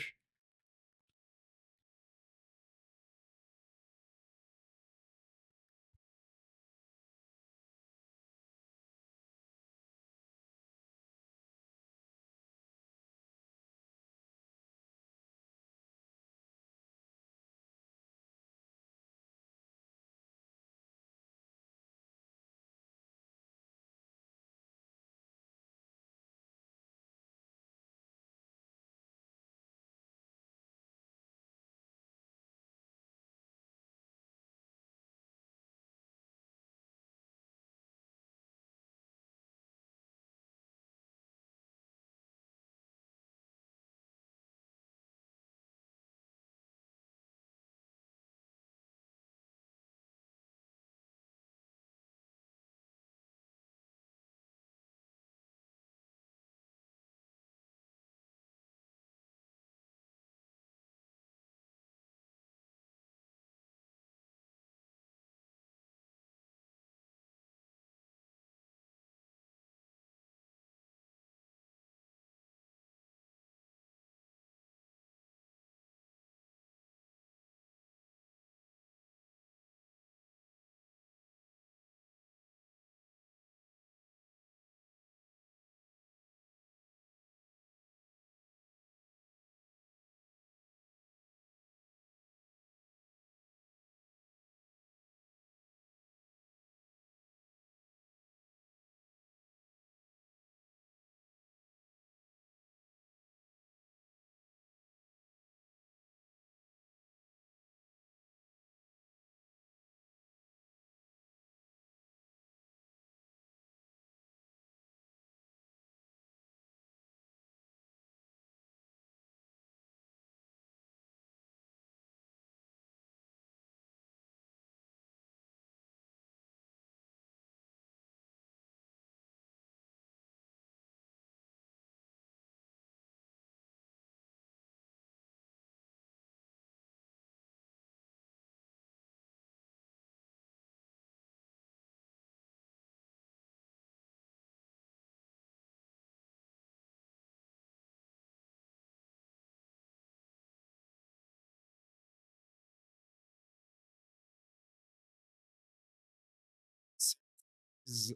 S-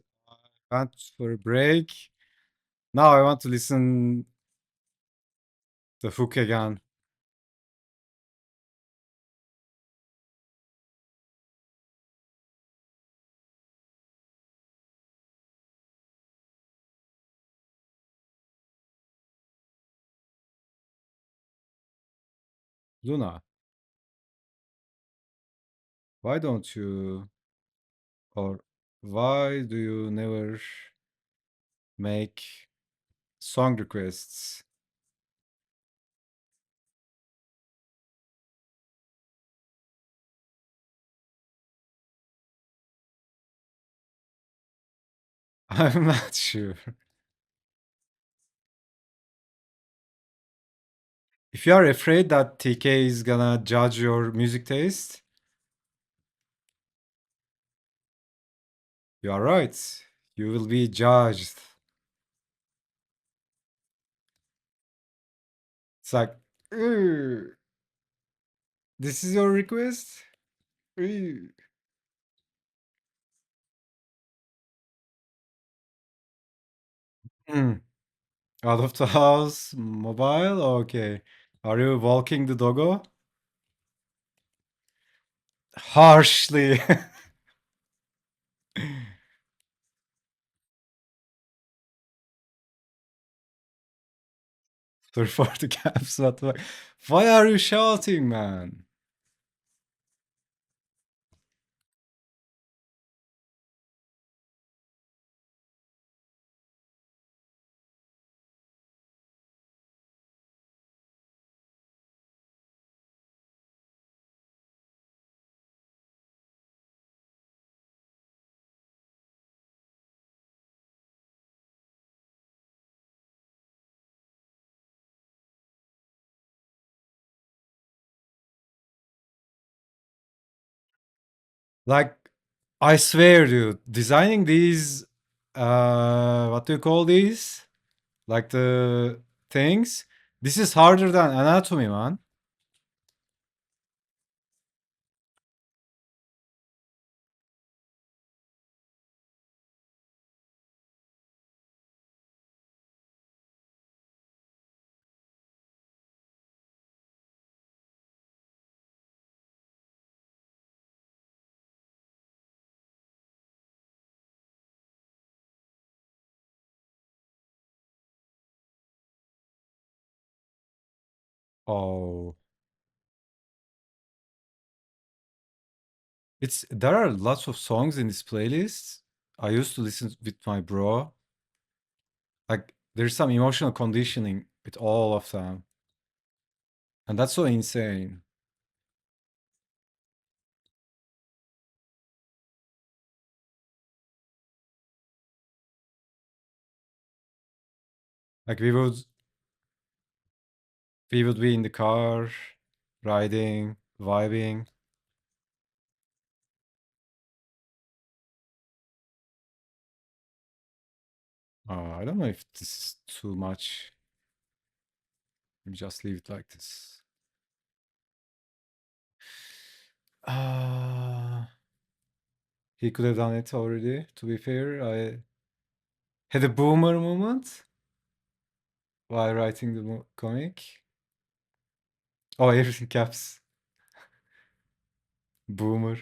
I went for a break. Now I want to listen the hook again. Luna, why don't you, or why do you never make song requests? I'm not sure. If you are afraid that TK is gonna judge your music taste, you are right. You will be judged. It's like, "Ooh, this is your request? Ooh." Hmm. Out of the house, mobile? Okay. Are you walking the doggo? Harshly. Sorry for the caps, but why are you shouting, man? Like, I swear, dude, designing these, what do you call these? Like the things? This is harder than anatomy, man. Oh. There are lots of songs in this playlist. I used to listen with my bro. Like there's some emotional conditioning with all of them. And that's so insane. Like we would be in the car, riding, vibing. I don't know if this is too much. Let me just leave it like this. Uh, he could have done it already, to be fair. I had a boomer moment while writing the comic. Oh, everything caps. Boomer.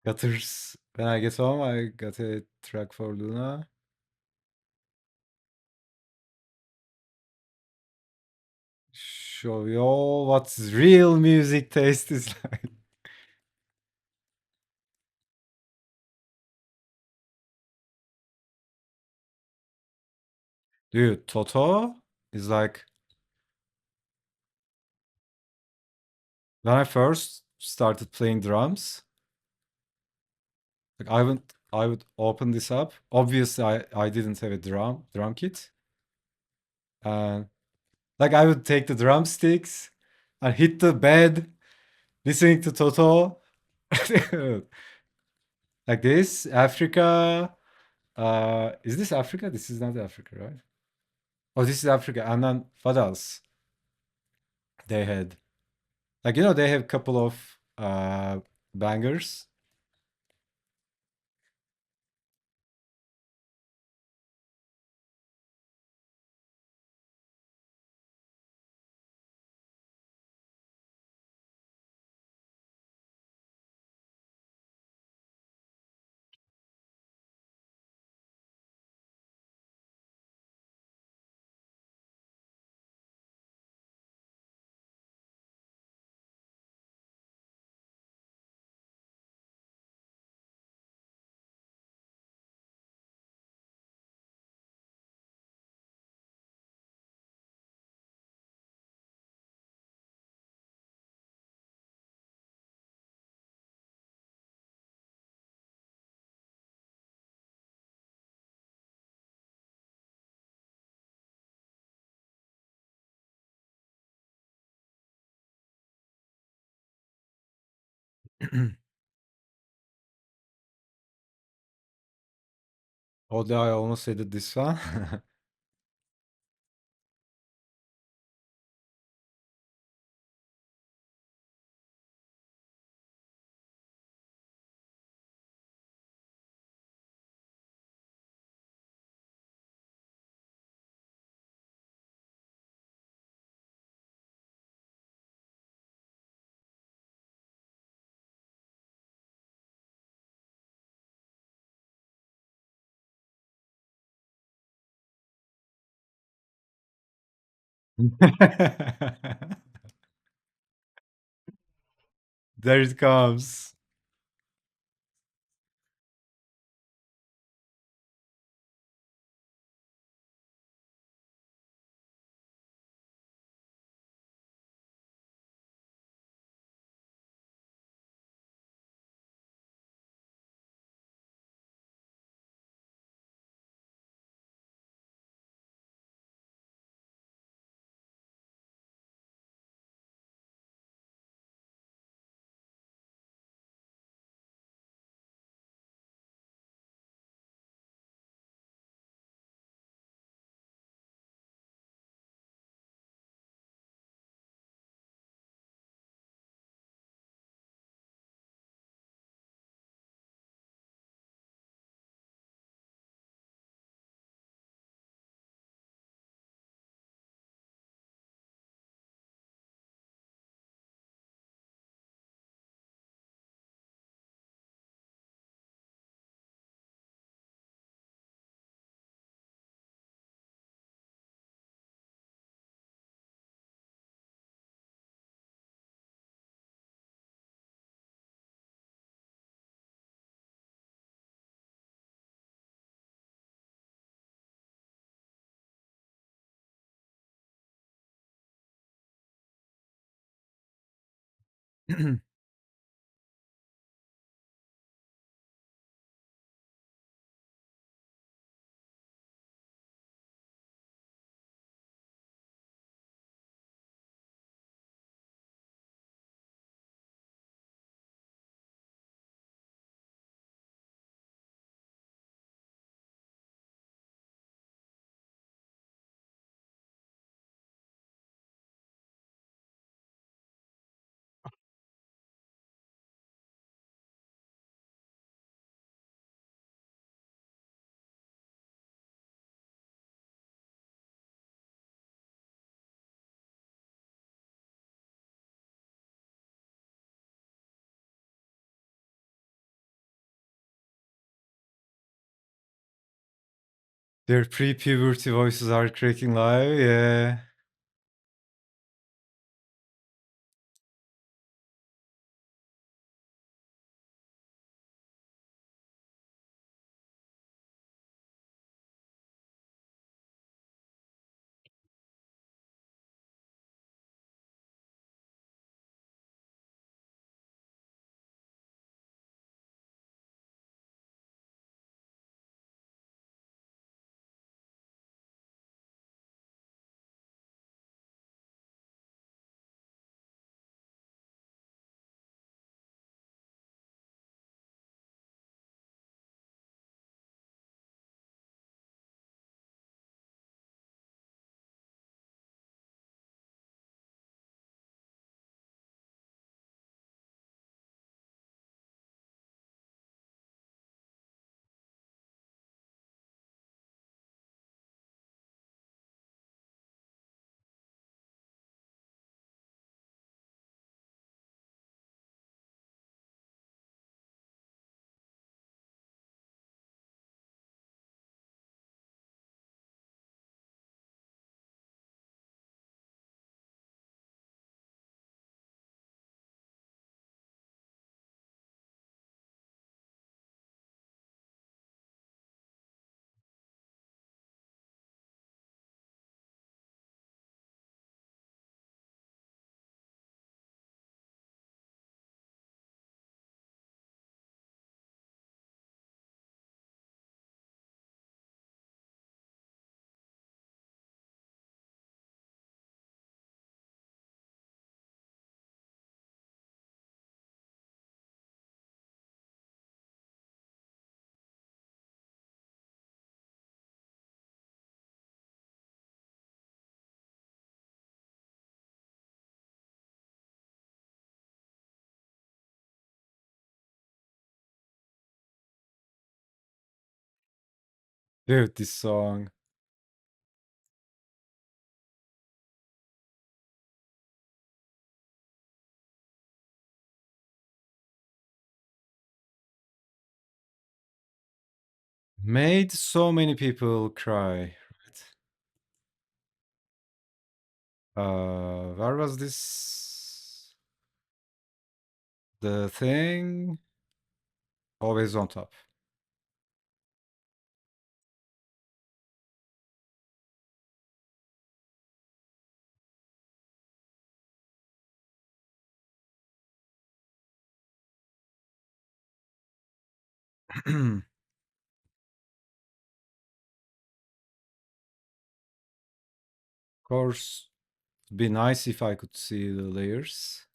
Gutters. When I get home, I got a track for Luna. Show you all what real music taste is like. Dude, Toto is like when I first started playing drums, like I would open this up. Obviously I didn't have a drum kit. And like I would take the drumsticks and hit the bed listening to Toto. Like this, Africa. Is this Africa? This is not Africa, right? Oh, this is Africa. And then what else? They had like they have a couple of bangers. Although I almost said it this one. There it comes. Their pre-puberty voices are cracking live, yeah. Dude, this song. Made so many people cry. Where was this? The thing? Always on top. Of course, it'd be nice if I could see the layers.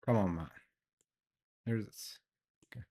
Come on, man. Here's it. Okay.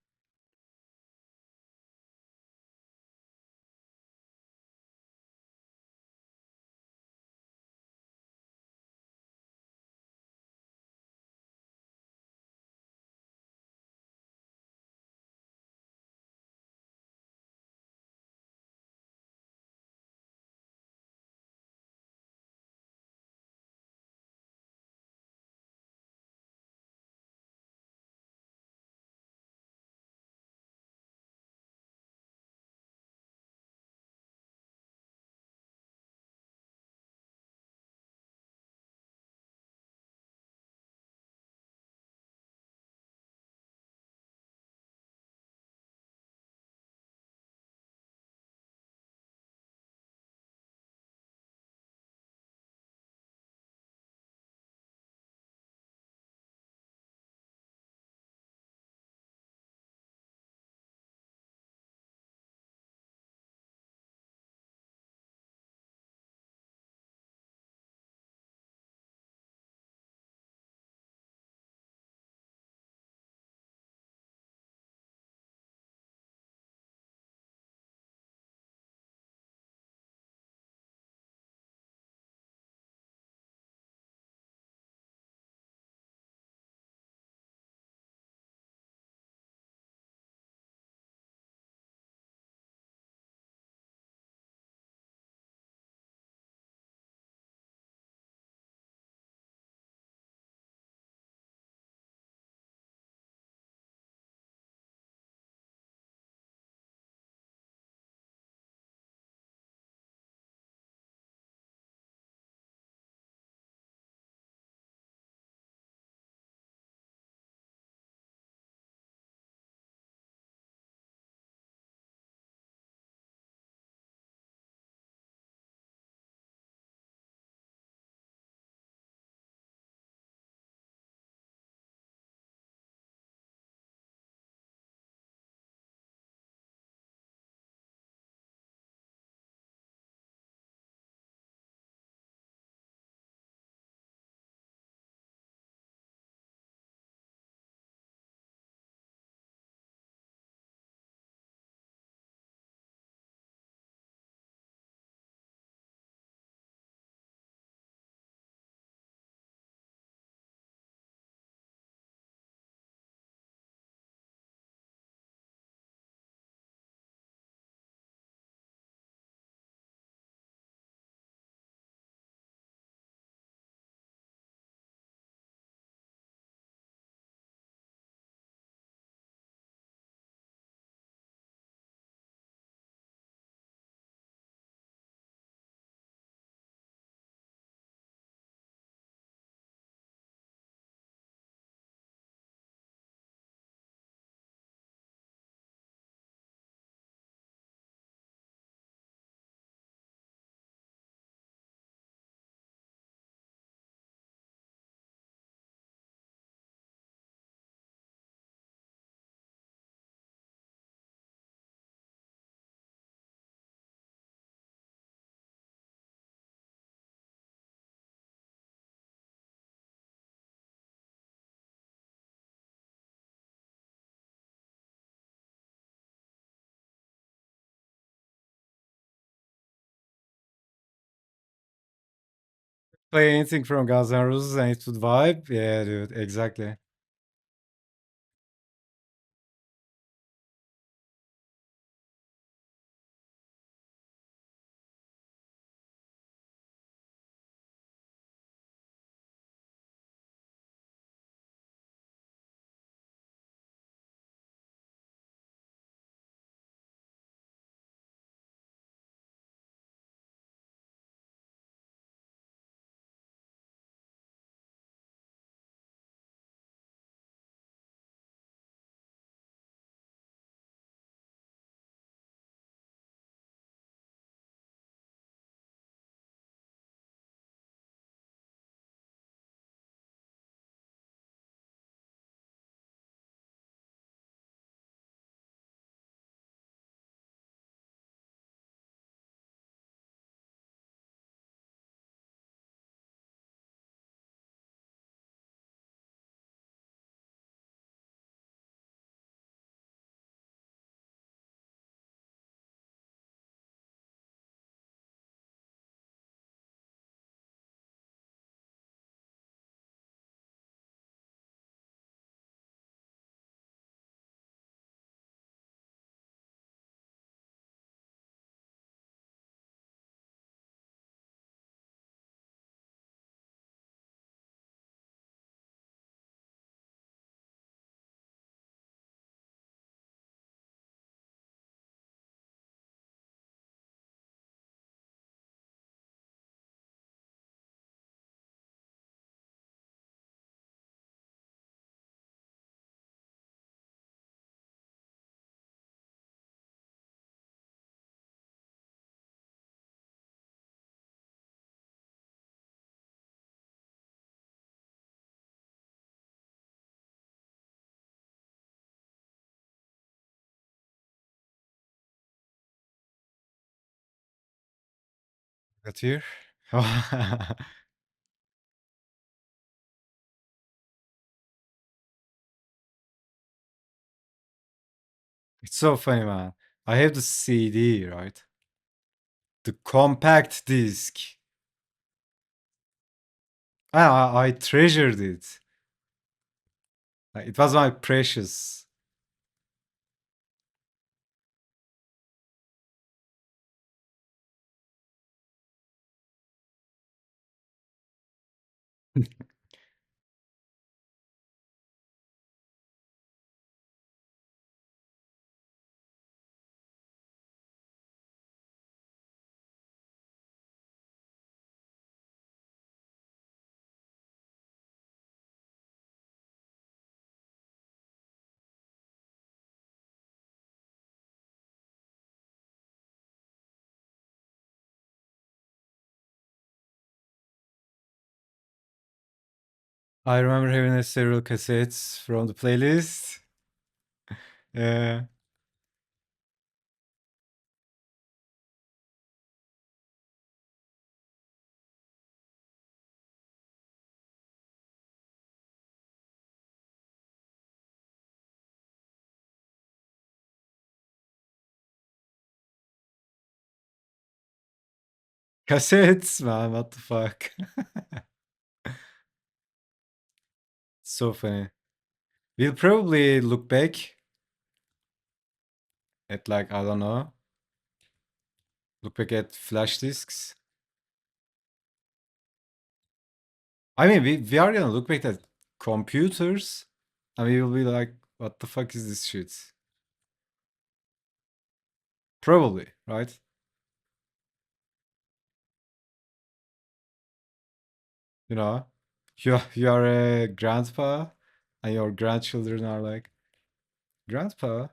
Play anything from Guns N' Roses and it would vibe. Yeah, dude, exactly. Got here. It's so funny, man. I have the CD, right? The compact disc. I treasured it. Like, it was my precious. I remember having a several cassettes from the playlist. Uh, cassettes, man. What the fuck? So funny. We'll probably look back at, like, I don't know, look back at flash disks. I mean, we are gonna look back at computers and we will be like, what the fuck is this shit? Probably, right? You know, you are a grandpa and your grandchildren are like, Grandpa,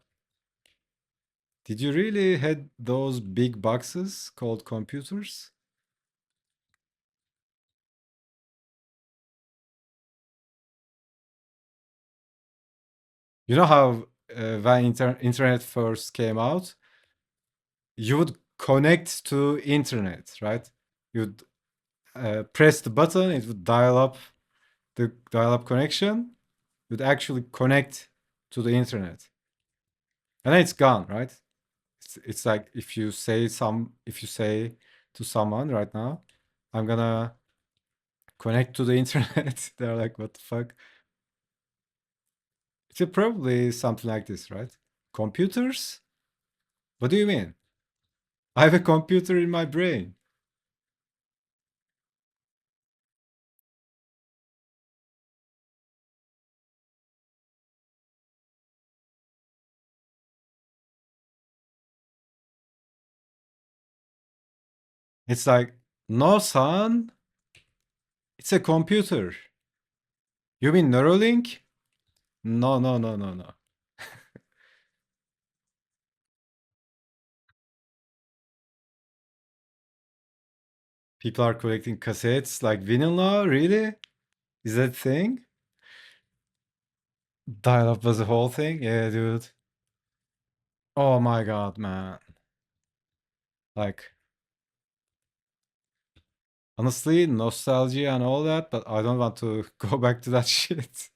did you really had those big boxes called computers? You know how when internet first came out, you would connect to internet, right? You'd press the button, it would dial up the dial-up connection. You'd actually connect to the internet, and then it's gone, right? It's like if you say to someone right now, I'm gonna connect to the internet. They're like, what the fuck? It's probably something like this, right? Computers? What do you mean? I have a computer in my brain. It's like, no, son, it's a computer. You mean Neuralink? No, no, no, no, no. People are collecting cassettes like vinyl now? Really? Is that a thing? Dial-up was a whole thing? Yeah, dude. Oh my god, man. Like, honestly, nostalgia and all that, but I don't want to go back to that shit.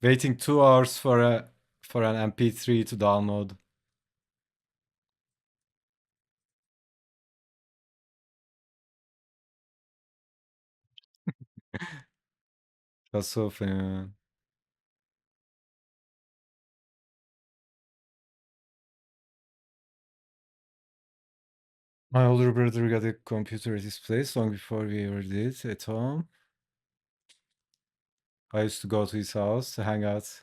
Waiting 2 hours for an MP3 to download. That's so funny, man. My older brother got a computer at his place long before we ever did at home. I used to go to his house to hang out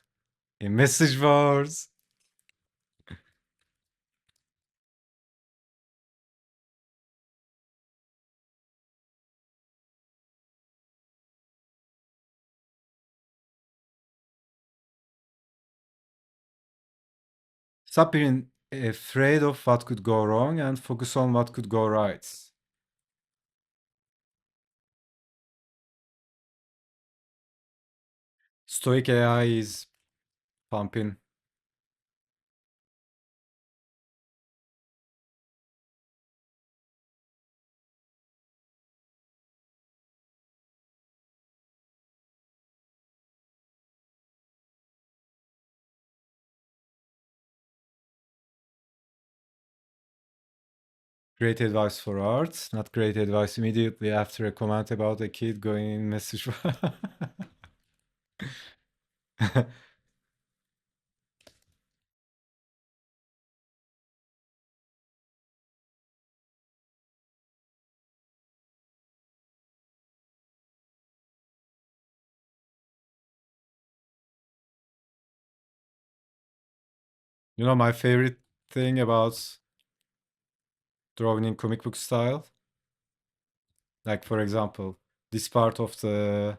in message boards. Stop being afraid of what could go wrong and focus on what could go right. Stoic AI is pumping. Great advice for art, not great advice immediately after a comment about a kid going in message. You know, my favorite thing about drawing in comic book style, like for example, this part of the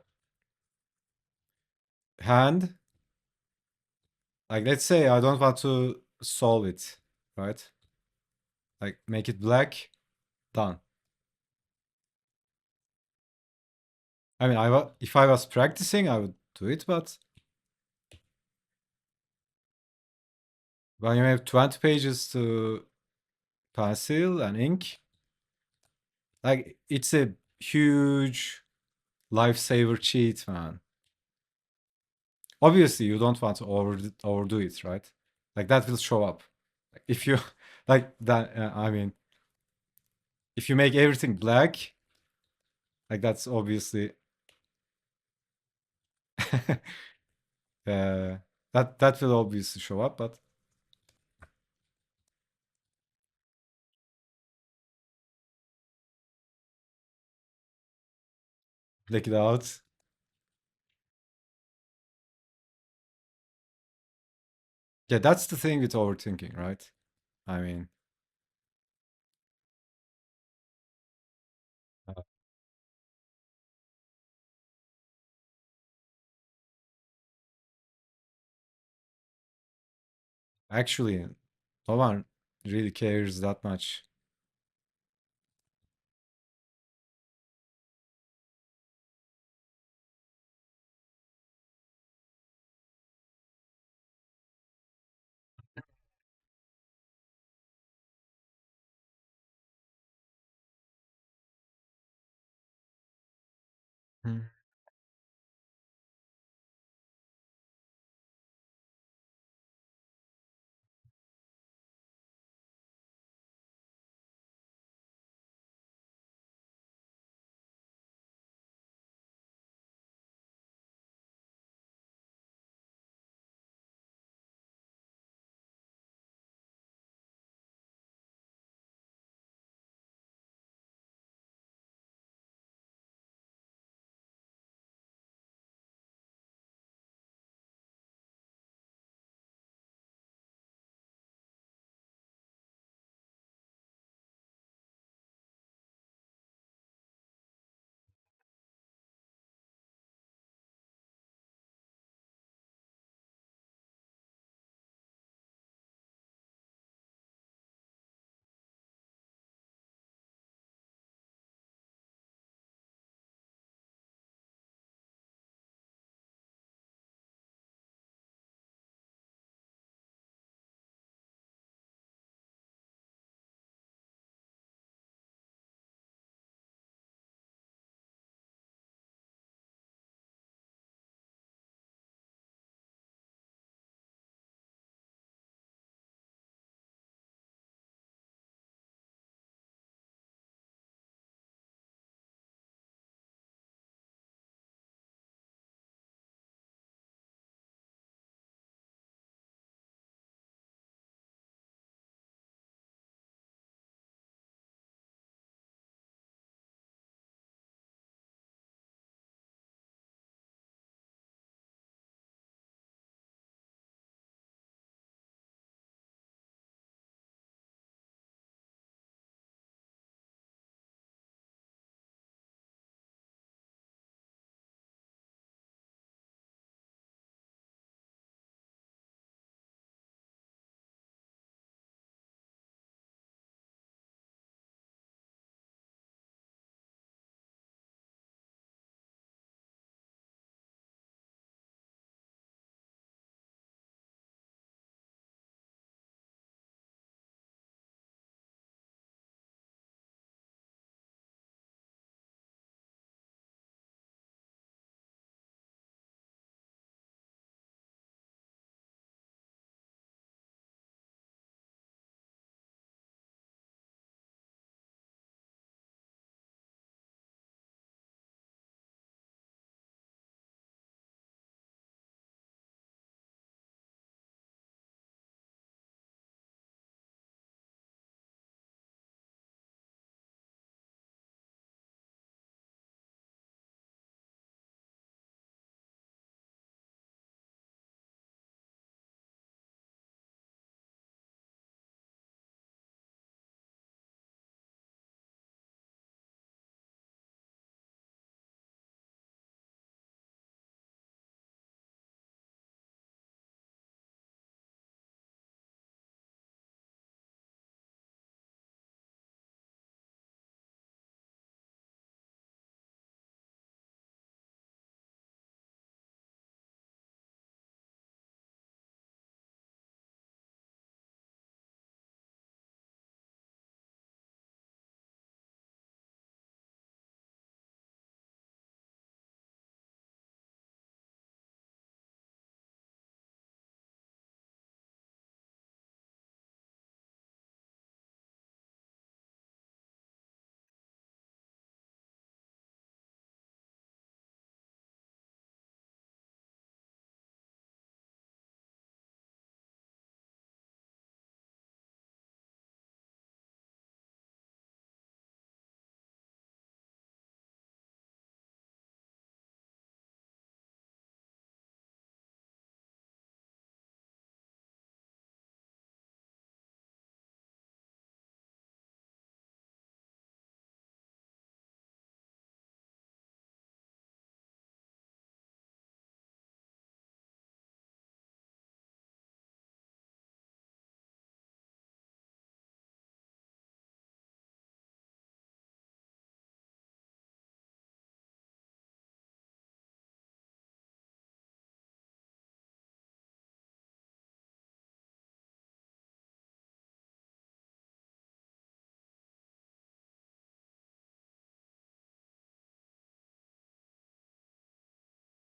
hand, like let's say I don't want to solve it, right? Like make it black, done. I mean, if I was practicing, I would do it, but when you have 20 pages to pencil and ink, like it's a huge lifesaver cheat, man. Obviously, you don't want to overdo it, right? Like that will show up. Like, if you like that, I mean, if you make everything black, like that's obviously uh, that will obviously show up, but black it out. Yeah, that's the thing with overthinking, right? I mean, uh, actually, no one really cares that much. Hmm.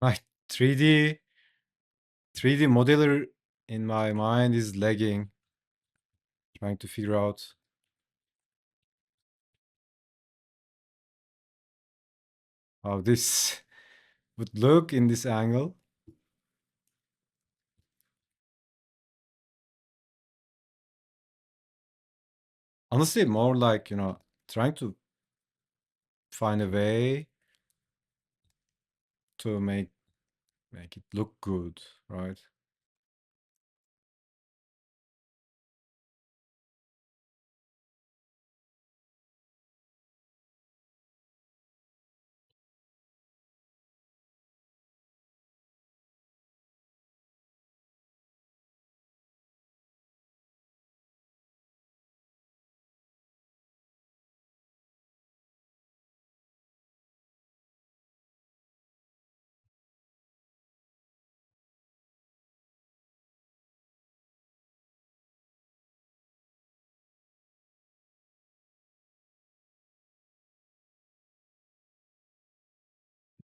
My 3D 3D modeler in my mind is lagging. Trying to figure out how this would look in this angle. Honestly, more like, trying to find a way to make it look good, right?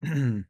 Hmm.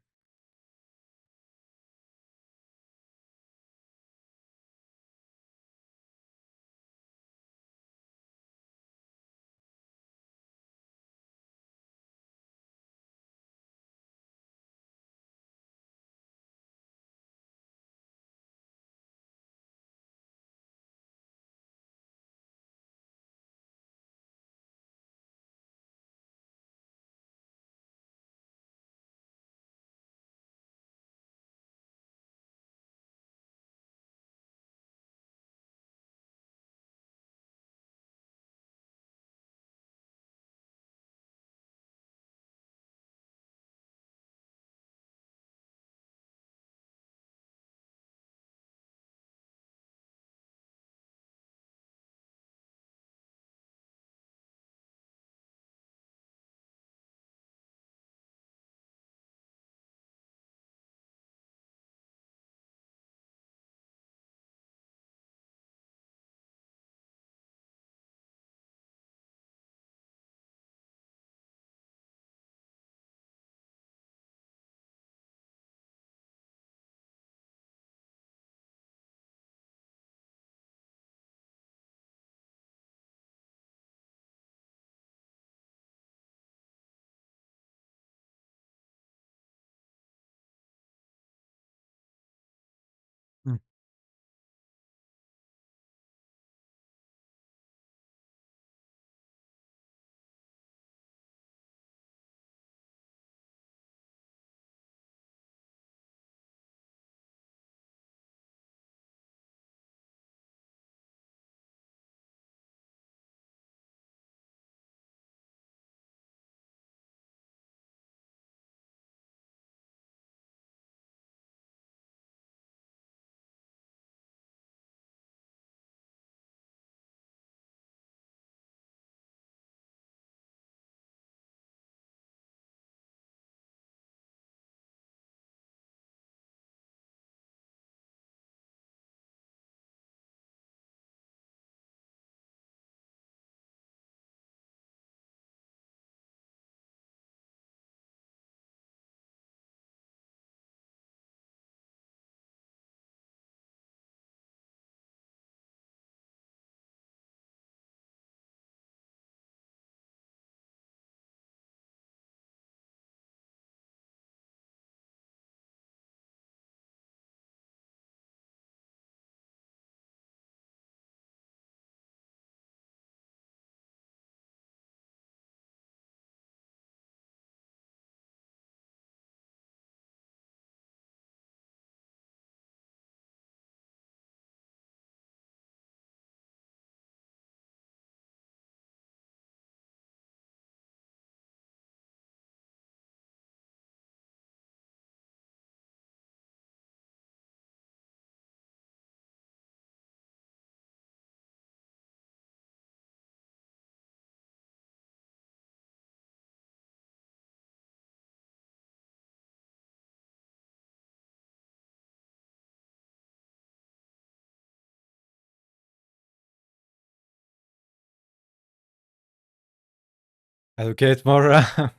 Allocate more RAM.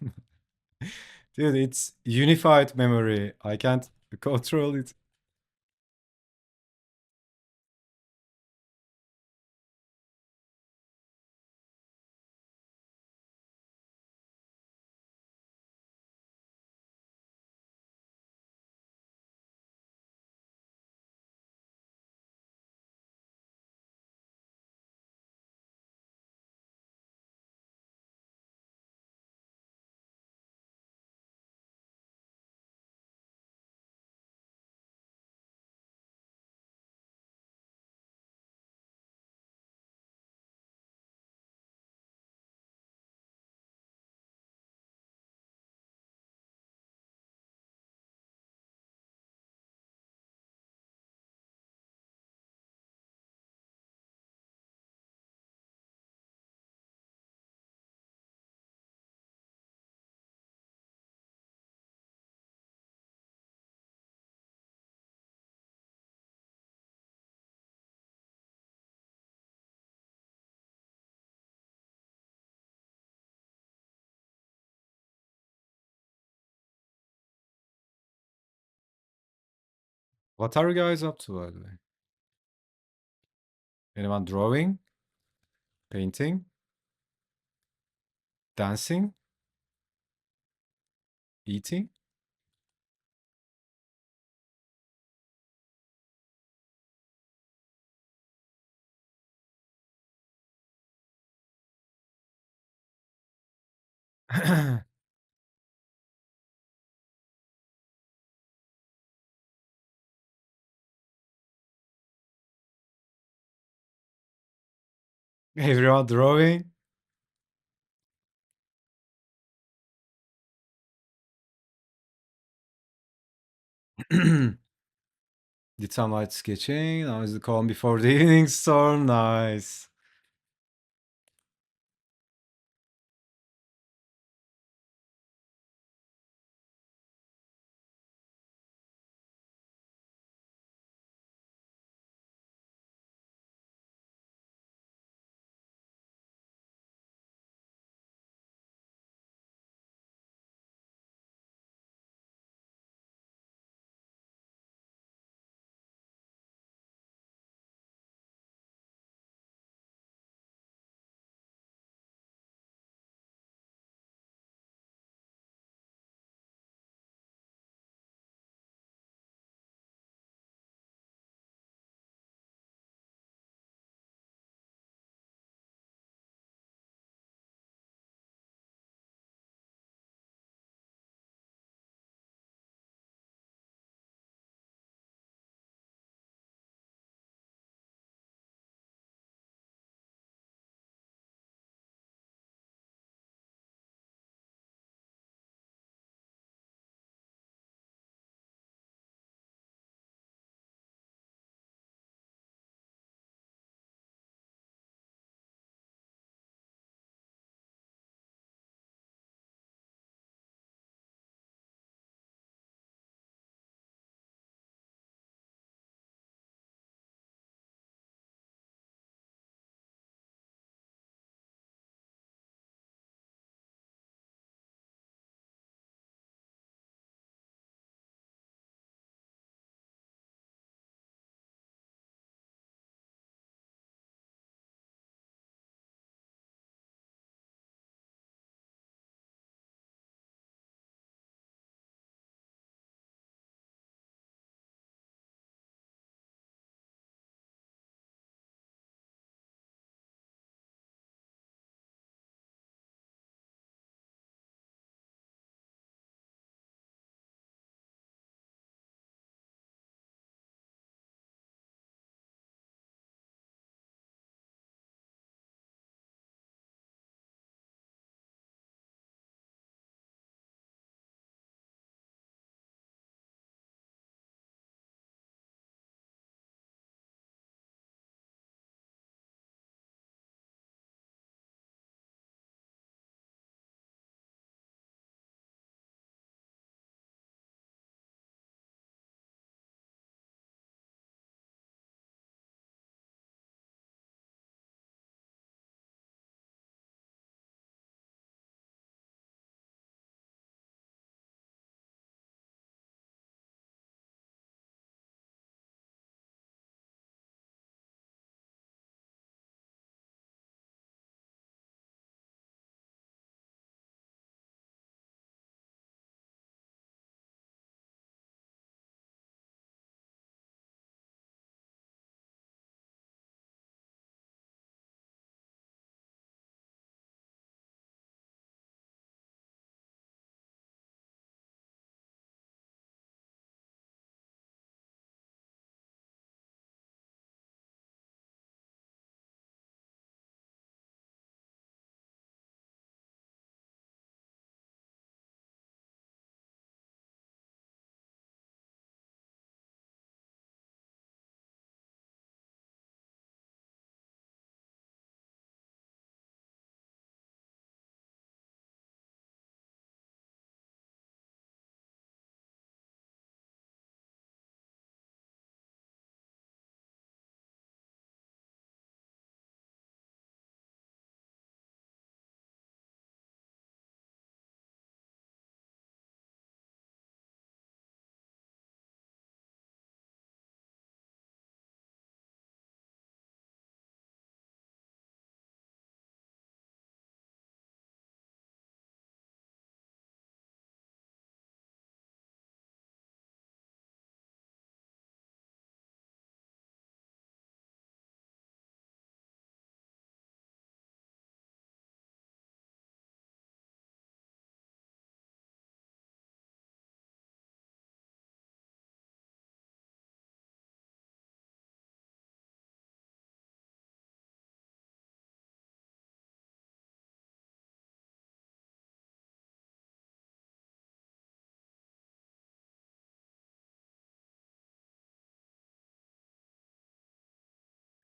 Dude, it's unified memory. I can't Control it. What are you guys up to, by the way? Anyone drawing? Painting? Dancing? Eating? Everyone drawing? Did some light sketching. Now is the calm before the evening storm. Nice.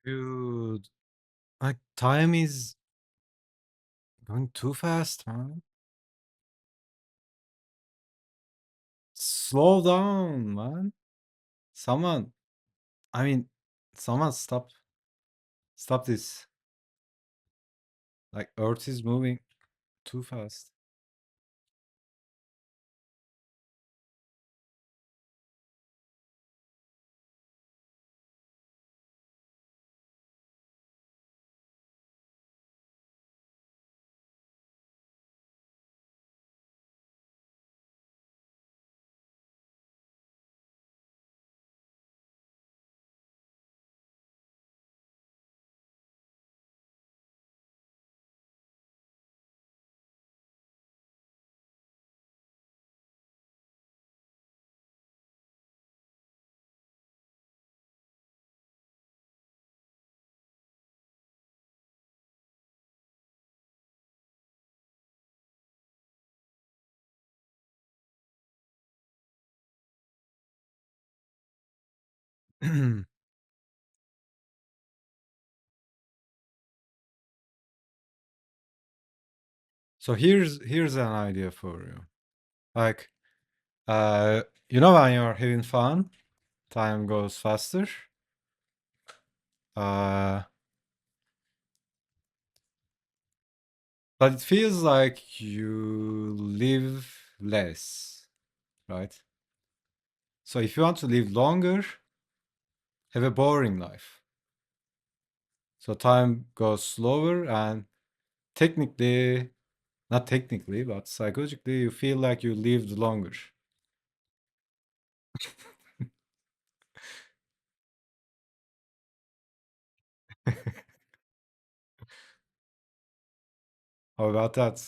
Dude, like time is going too fast, man. Slow down, man. Someone, I mean, someone stop this. Like Earth is moving too fast. So here's an idea for you. Like, you know when you're having fun, time goes faster. Uh, but it feels like you live less, right? So if you want to live longer, have a boring life. So time goes slower and technically, not technically, but psychologically, you feel like you lived longer. How about that?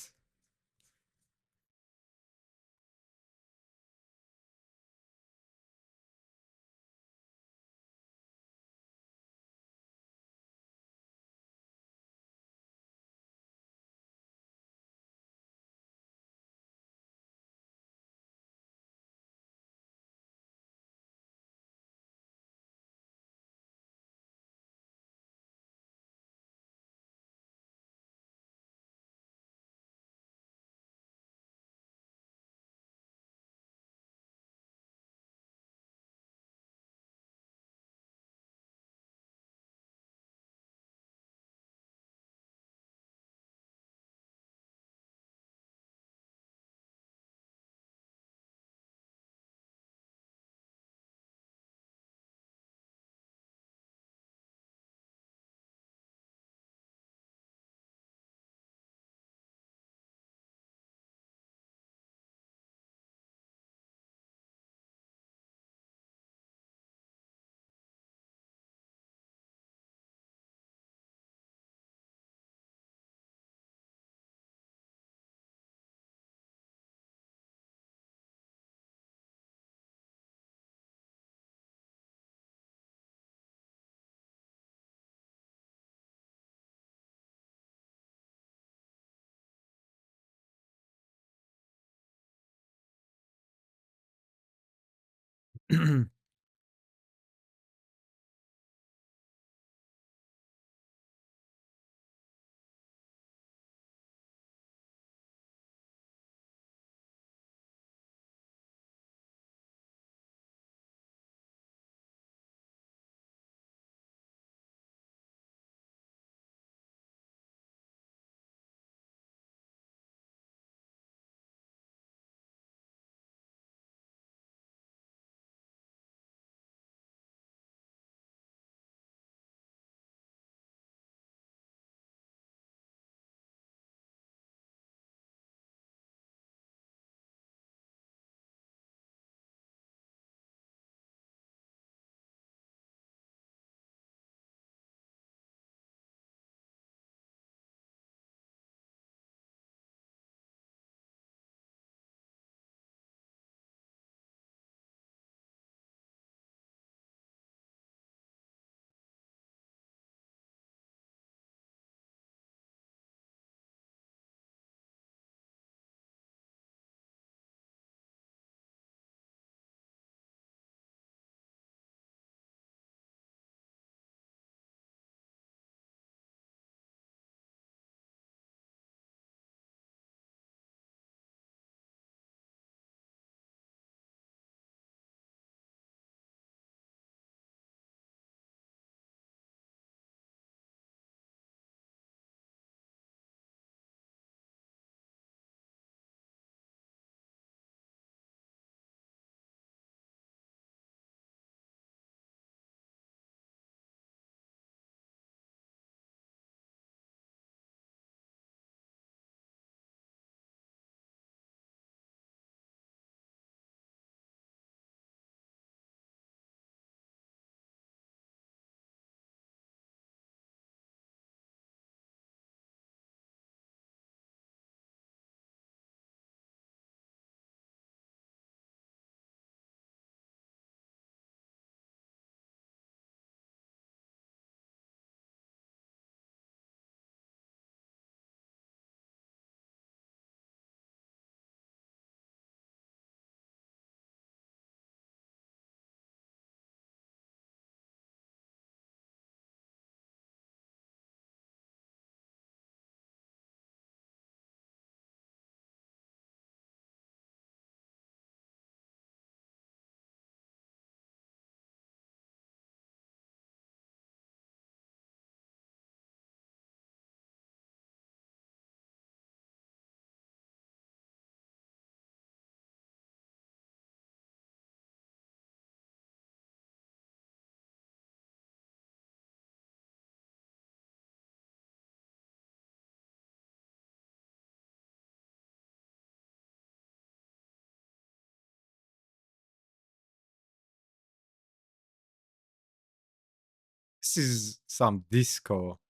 This is some disco.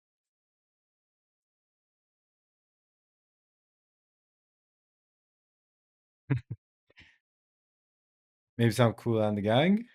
Maybe some Cool and the Gang.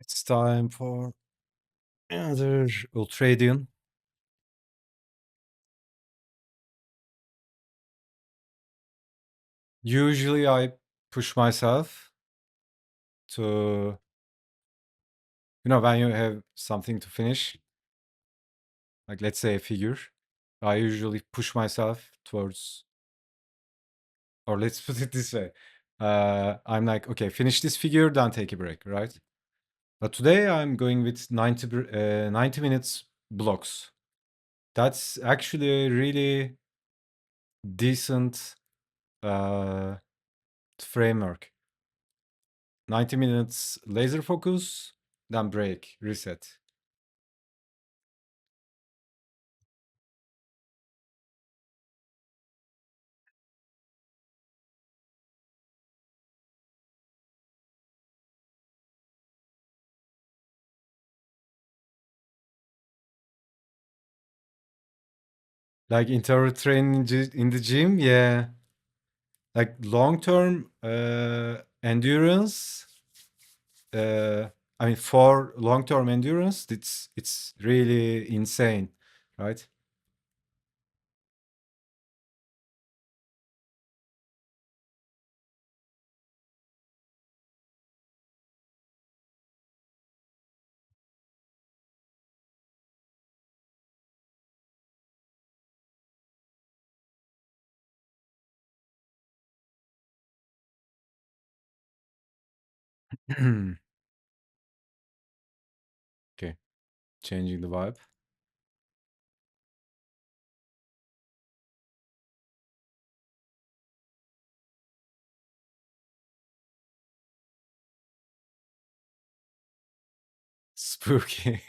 It's time for another Ultradian. Usually I push myself to, when you have something to finish, like let's say a figure, I usually push myself towards, or let's put it this way. I'm like, okay, finish this figure, then take a break, right? But today I'm going with 90 minutes blocks. That's actually a really decent uh, framework. 90 minutes laser focus, then break, reset. Like interval training in the gym, yeah. Like long term endurance. I mean, for long term endurance, it's really insane, right? Okay, changing the vibe. Spooky.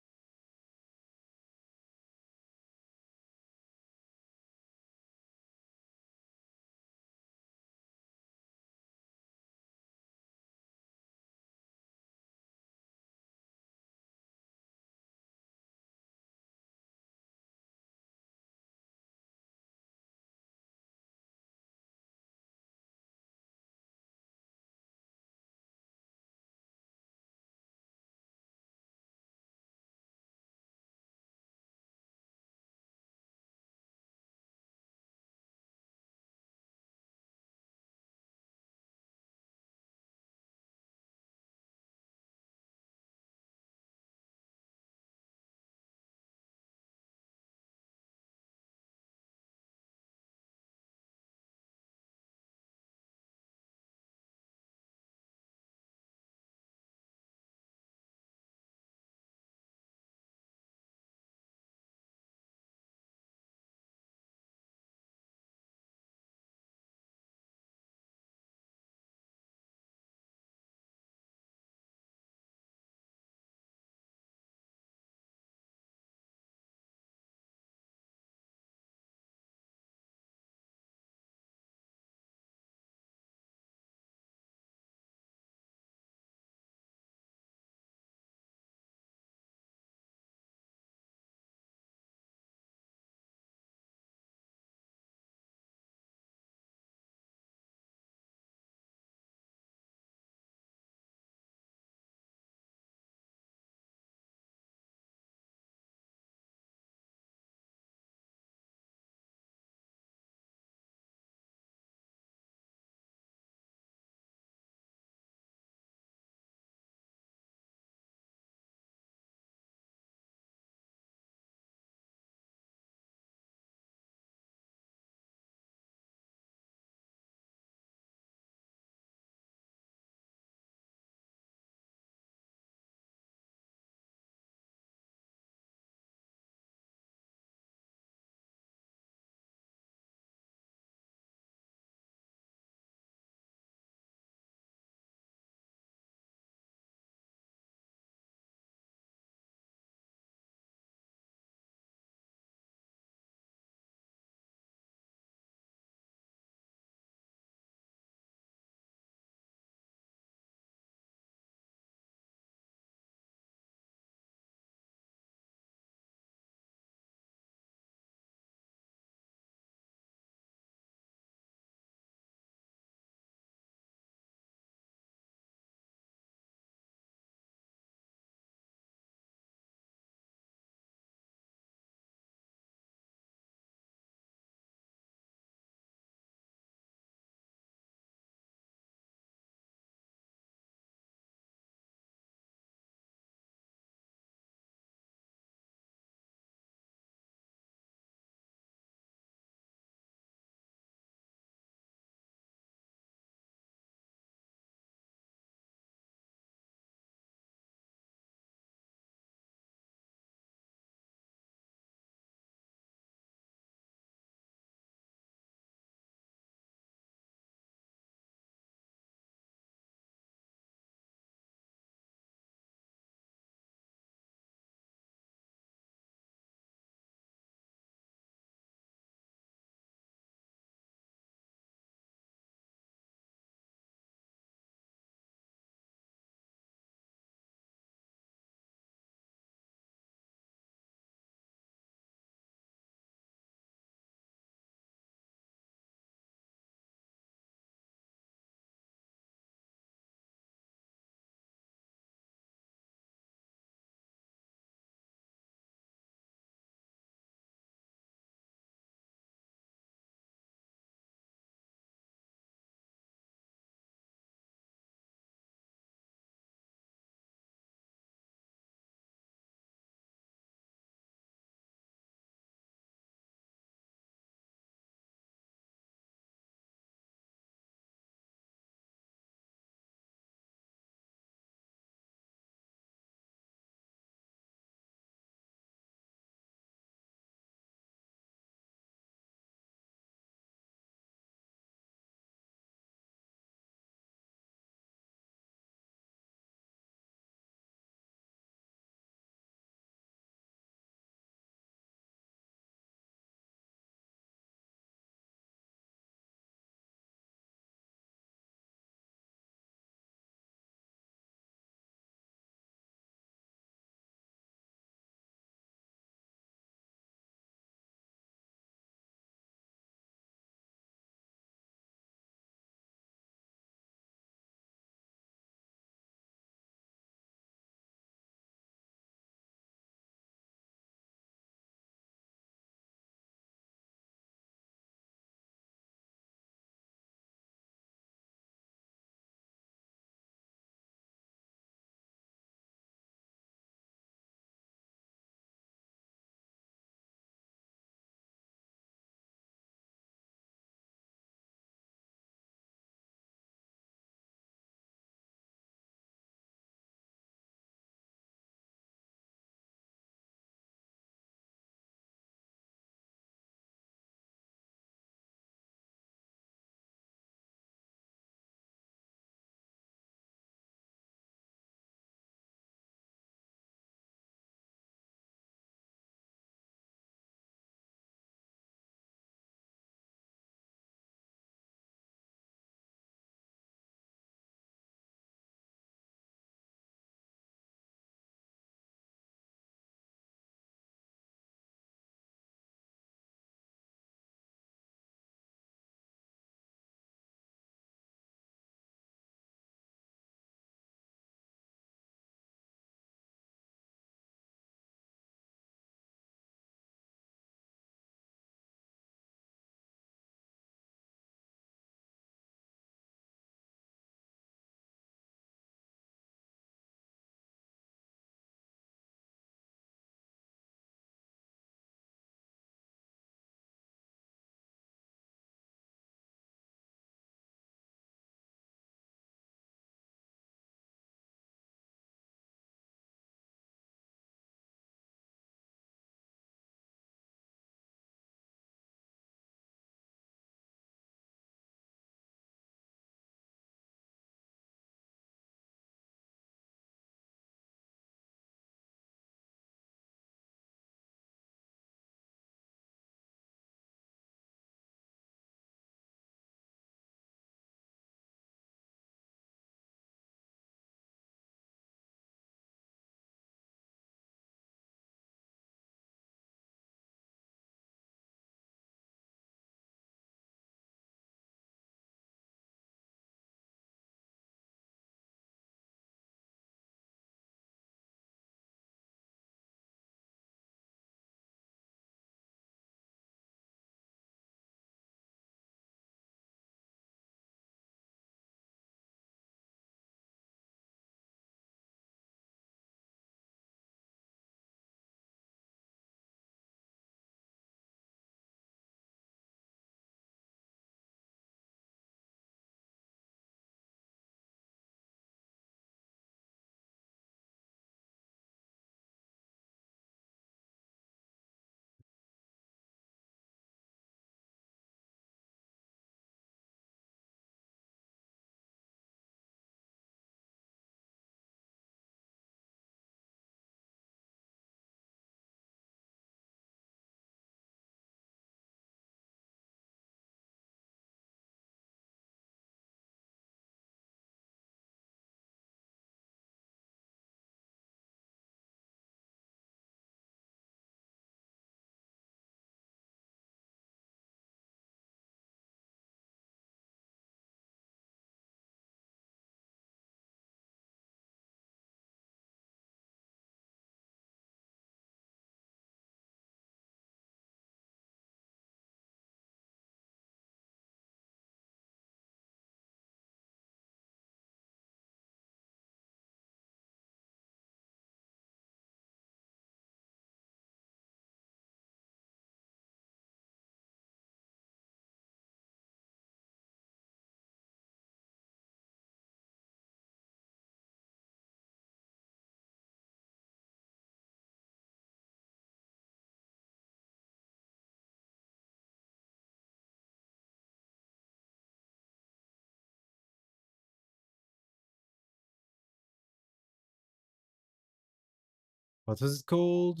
What is it called?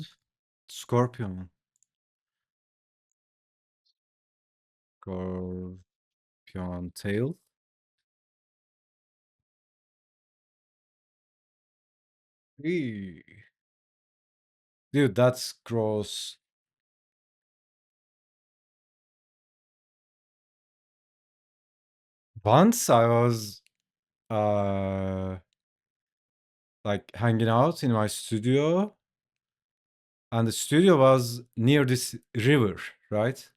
Scorpion. Scorpion tail. Eee. Dude, that's gross. Once I was uh like hanging out in my studio, and the studio was near this river, right?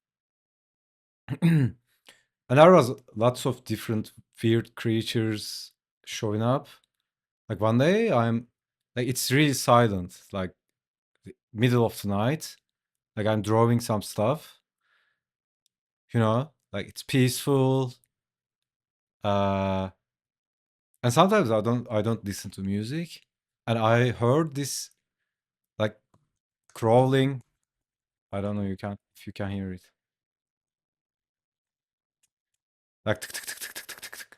And there was lots of different weird creatures showing up. Like one day I'm like it's really silent, like the middle of the night. Like I'm drawing some stuff, like it's peaceful. Uh and sometimes I don't listen to music. And I heard this like crawling. I don't know you can if you can hear it. Like tick, tick, tick, tick, tick, tick, tick, tick.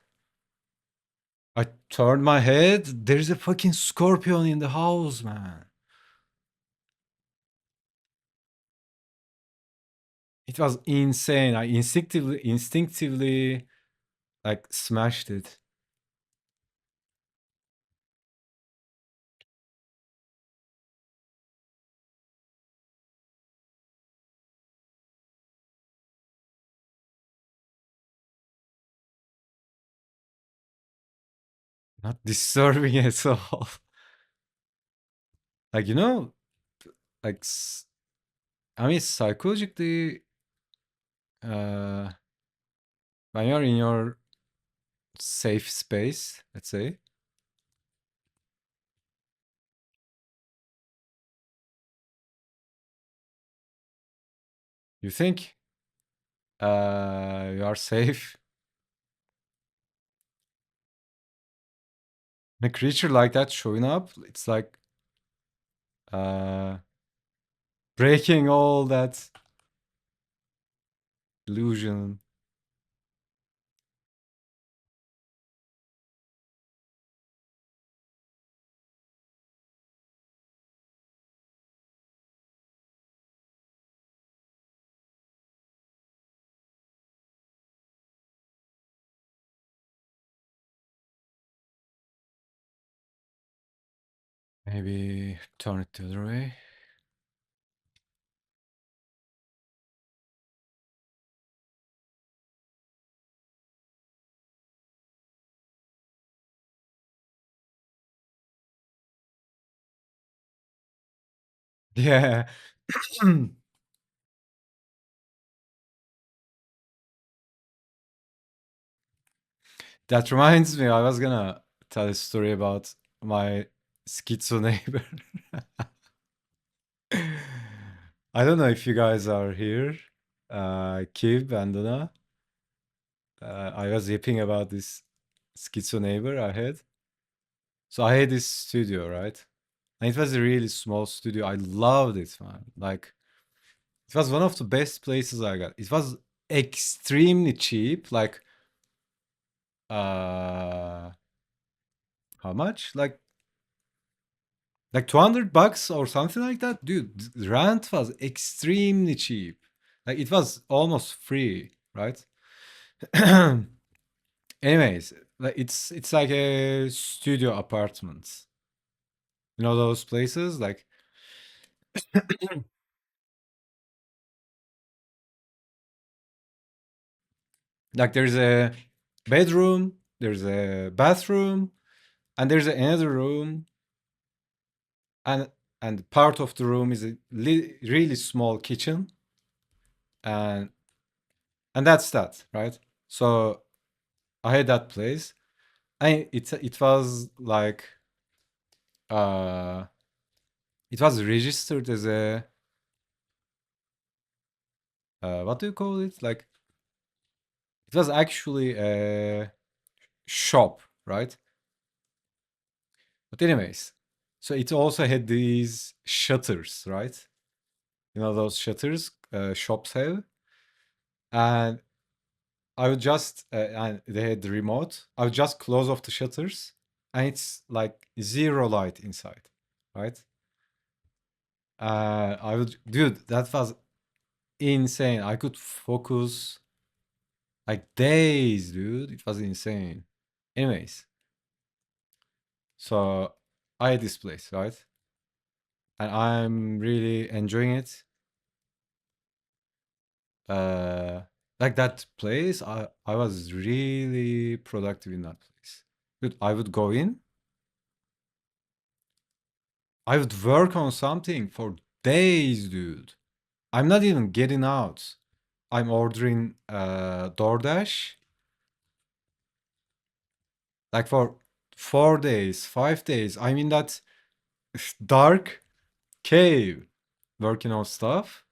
I turned my head. There's a fucking scorpion in the house, man. It was insane. I instinctively like smashed it. Not disturbing at all. Like like I mean psychologically, uh when you're in your safe space, let's say, you think you are safe. A creature like that showing up, it's like uh breaking all that illusion. Maybe turn it the other way. Yeah. That reminds me, I was gonna tell a story about my schizo neighbor. I don't know if you guys are here, Kib and Donna. I was yipping about this schizo neighbor I had. So I had this studio, right? And it was a really small studio. I loved it, man. Like, it was one of the best places I got. It was extremely cheap. Like, uh, how much? Like $200 or something like that, dude. Rent was extremely cheap. Like it was almost free, right? Anyways, like it's like a studio apartment. You know those places, like there's a bedroom, there's a bathroom, and there's another room, and part of the room is a really small kitchen, and that's that, right? So I had that place. It was like uh it was registered as a what do you call it? Like it was actually a shop, right? But anyways, so it also had these shutters, right? You know those shutters shops have, and I would just and they had the remote. I would just close off the shutters, and it's like zero light inside, right? I would, dude, that was insane. I could focus like days, dude. It was insane. Anyways, so I had this place, right? And I'm really enjoying it. Uh, like that place, I was really productive in that place. Dude, I would go in, I would work on something for days, dude. I'm not even getting out. I'm ordering DoorDash like for 4 days, 5 days. I'm in that dark cave working on stuff.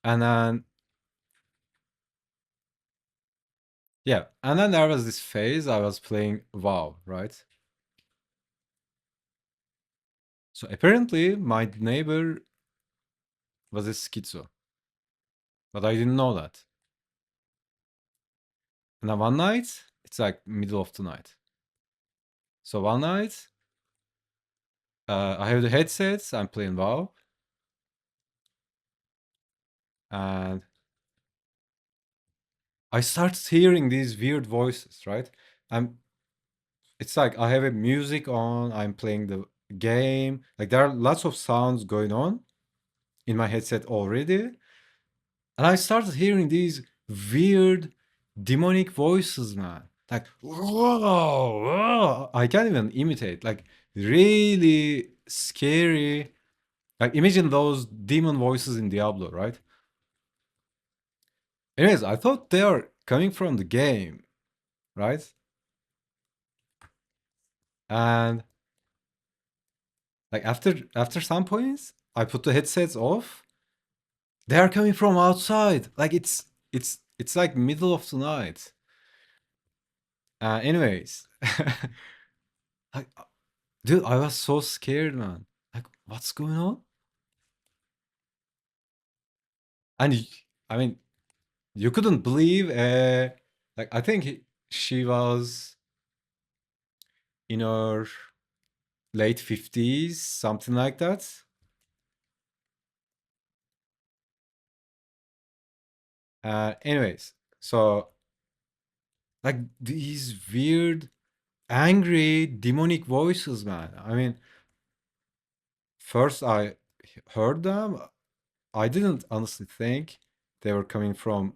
And then, yeah, and then there was this phase I was playing WoW, right? So apparently my neighbor was a schizo, but I didn't know that. And then one night, it's like middle of the night. So one night, I have the headsets, I'm playing WoW, and I start hearing these weird voices, right? I'm It's like I have a music on, I'm playing the game. Like there are lots of sounds going on in my headset already. And I started hearing these weird demonic voices, man. Like, whoa, whoa. I can't even imitate. Like really scary. Like imagine those demon voices in Diablo, right? Anyways, I thought they are coming from the game, right? And like after some points, I put the headsets off. They are coming from outside. Like it's like middle of the night. Anyways, like, dude, I was so scared, man. Like, what's going on? And I mean, you couldn't believe. Like, I think she was in her late 50s, something like that. Anyways, so like these weird, angry, demonic voices, man. I mean, first I heard them. I didn't honestly think they were coming from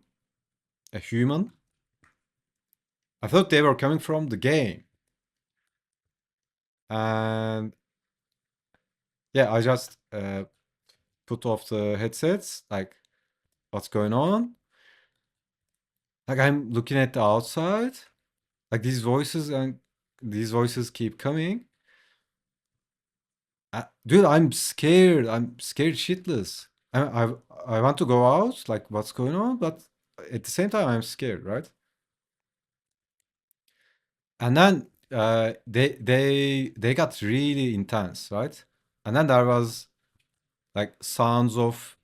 a human. I thought they were coming from the game. And yeah, I just put off the headsets, like, what's going on? Like, I'm looking at the outside, like, these voices keep coming. Dude, I'm scared. I'm scared shitless. I want to go out, like, what's going on? But at the same time, I'm scared, right? And then they got really intense, right? And then there was like sounds of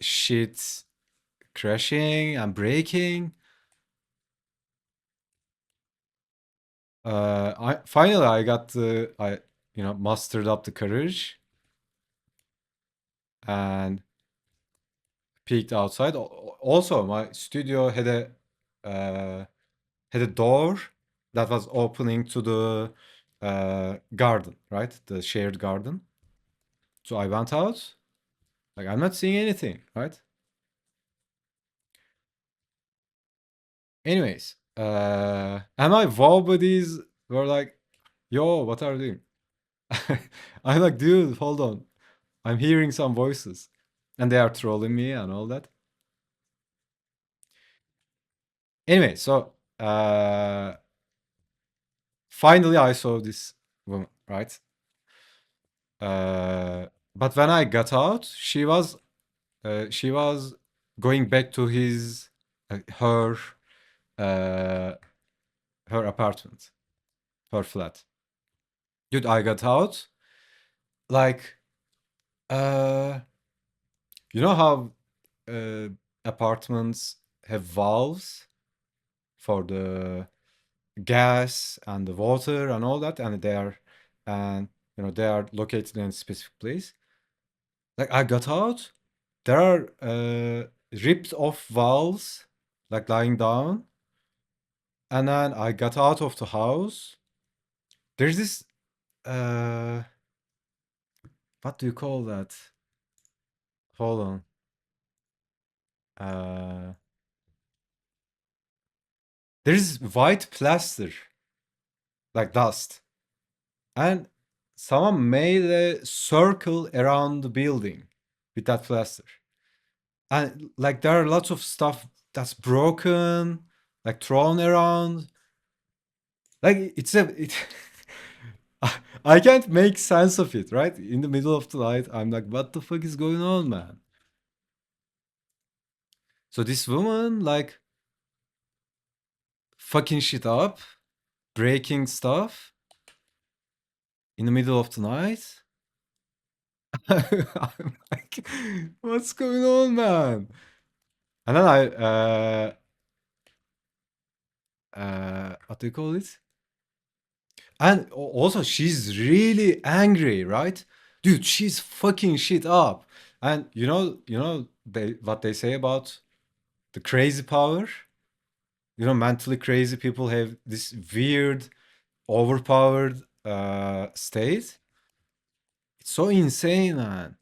shit crashing and breaking. I finally I got the I mustered up the courage and peeked outside. Also, my studio had a door that was opening to the garden, right? The shared garden. So I went out. Like I'm not seeing anything, right? Anyways, and my WoW buddies were like, "Yo, what are you doing?" I'm like, "Dude, hold on. I'm hearing some voices," and they are trolling me and all that. Anyway, so finally I saw this woman, right? But when I got out, she was going back to his her uh, her apartment, her flat. Dude, I got out like uh you know how uh, apartments have valves for the gas and the water and all that, and they are and You know, they are located in a specific place. Like I got out, there are ripped off walls, like lying down, and then I got out of the house. There's this uh, what do you call that? Hold on. Uh, there's white plaster, like dust, and someone made a circle around the building with that plaster. And like there are lots of stuff that's broken, like thrown around. Like I can't make sense of it, right? In the middle of the night, I'm like, what the fuck is going on, man? So this woman, like, fucking shit up, breaking stuff in the middle of the night. I'm like, what's going on, man? And then what do you call it? And also, she's really angry, right? Dude, she's fucking shit up. And they what they say about the crazy power. You know, mentally crazy people have this weird, overpowered state. It's so insane, man.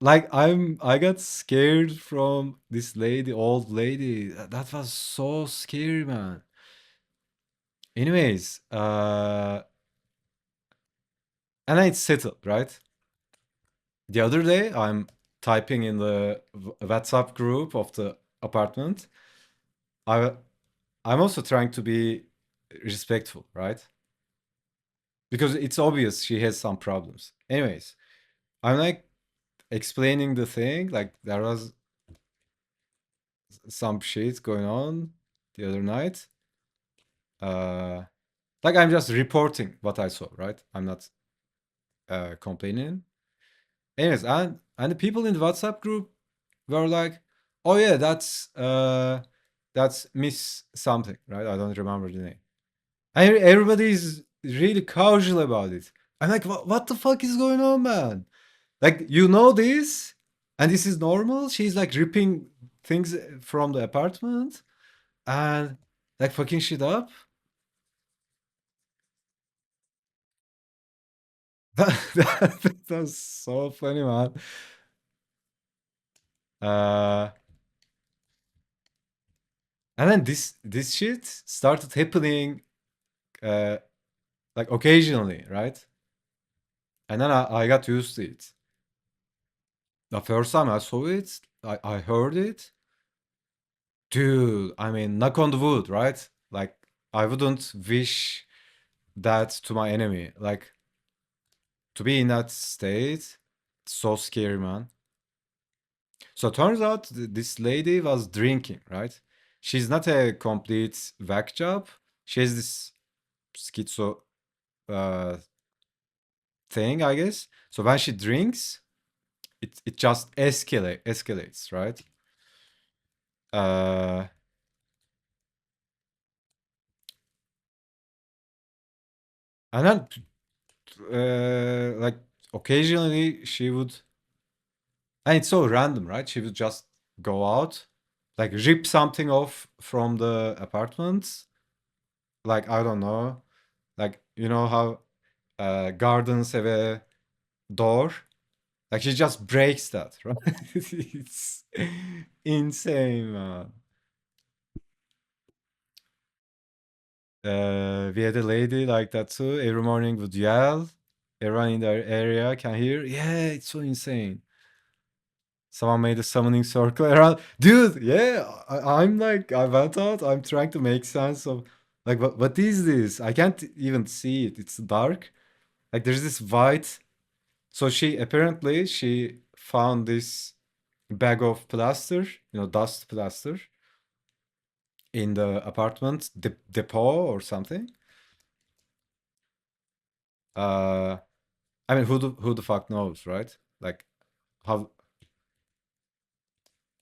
Like I got scared from this lady, old lady. That was so scary, man. Anyways, and then it's settled, right? The other day, I'm typing in the WhatsApp group of the apartment. I I'm also trying to be respectful, right? Because it's obvious she has some problems. Anyways, I'm like explaining the thing, like there was some shit going on the other night. Uh, like I'm just reporting what I saw, right? I'm not complaining. Anyways, and the people in the WhatsApp group were like, "Oh yeah, that's Miss something, right? I don't remember the name." And everybody is really casual about it. I'm like, what the fuck is going on, man? Like, you know this, and this is normal. She's like ripping things from the apartment and like fucking shit up. That's so funny, man. Uh, and then this shit started happening uh, like occasionally, right? And then I got used to it. The first time I saw it, I heard it. Dude, I mean, knock on the wood, right? Like, I wouldn't wish that to my enemy. Like, to be in that state, so scary, man. So turns out this lady was drinking, right? She's not a complete whack job. She has this schizo uh, thing, I guess. So when she drinks, it just escalates, right? Uh, and then like occasionally she would, and it's so random, right? She would just go out, like rip something off from the apartment, like I don't know, like you know how gardens have a door, like she just breaks that, right? It's insane, man. We had a lady like that too. Every morning would yell. Everyone in their area can hear. Yeah, it's so insane. Someone made a summoning circle around. Dude, yeah, I'm like, I went out. I'm trying to make sense of, like, what is this? I can't even see it. It's dark. Like, there's this white. So she found this bag of plaster, dust plaster in the apartment depot or something. Uh, I mean, who the fuck knows, right? Like, how,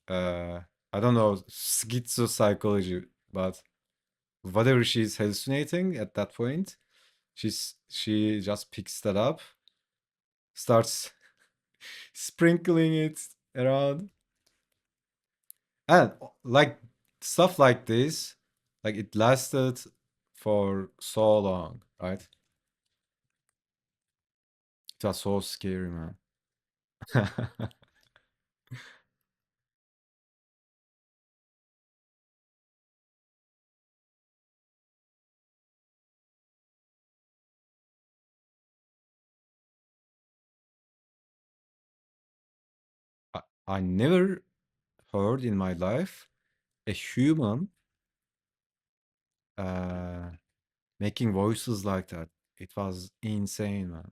uh, I don't know schizo psychology, but whatever she's hallucinating at that point. she just picks that up, starts sprinkling it around, and like stuff like this, like it lasted for so long, right? It was so scary, man. I never heard in my life a human uh, making voices like that. It was insane, man.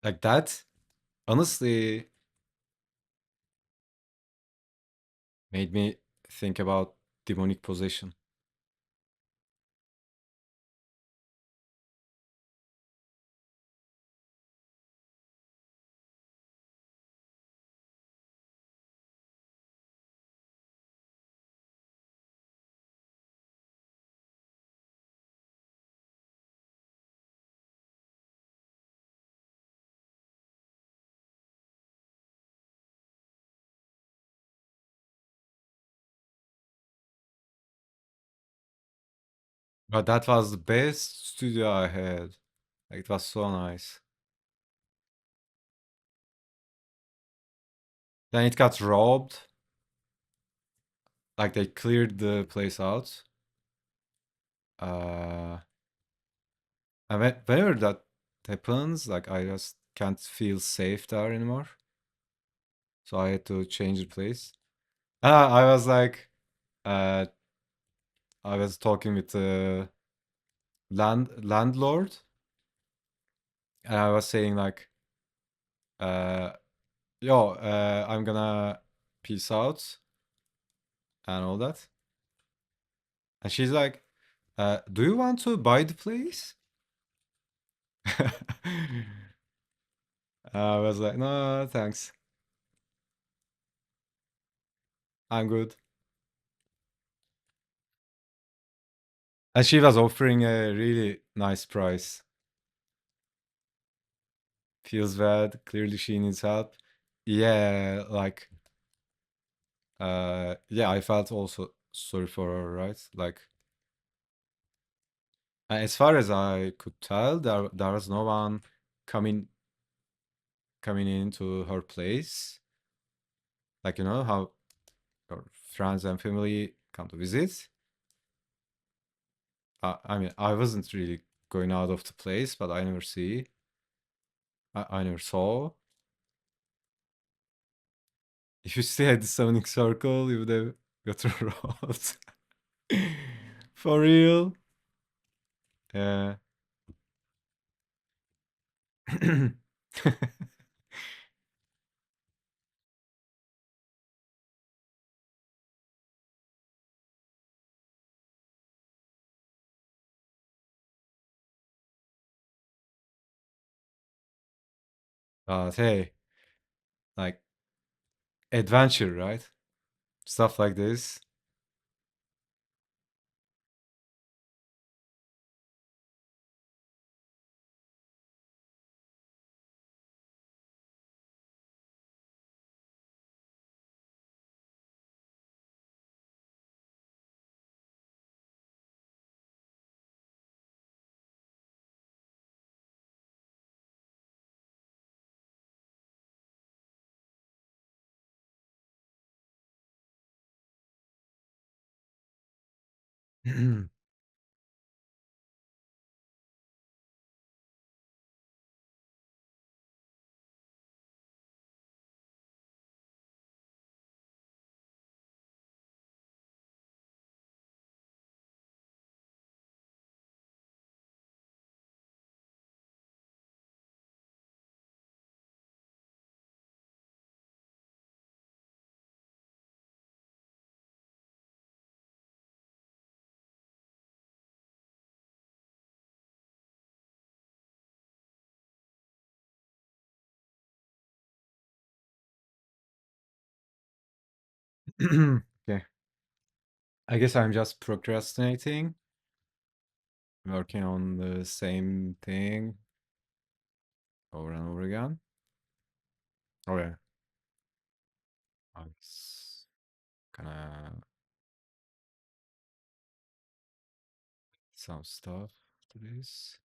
Like that, honestly, made me think about demonic possession. But that was the best studio I had. Like, it was so nice. Then it got robbed. Like they cleared the place out. Uh, and whenever that happens, like I just can't feel safe there anymore. So I had to change the place. I was like, uh, I was talking with the landlord, and I was saying like, uh, yo, I'm gonna peace out and all that. And she's like, do you want to buy the place? I was like, no, thanks. I'm good. And she was offering a really nice price. Feels bad. Clearly she needs help. Yeah, like, yeah, I felt also sorry for her, right? Like, as far as I could tell, there was no one coming coming into her place. Like, you know how her friends and family come to visit. I mean, I wasn't really going out of the place, but I never saw. If you stay at the summoning circle, you would have got robbed. For real. Yeah. But hey, like adventure, right? Stuff like this. Okay. I guess I'm just procrastinating, working on the same thing over and over again. Okay. I'm gonna some stuff to this.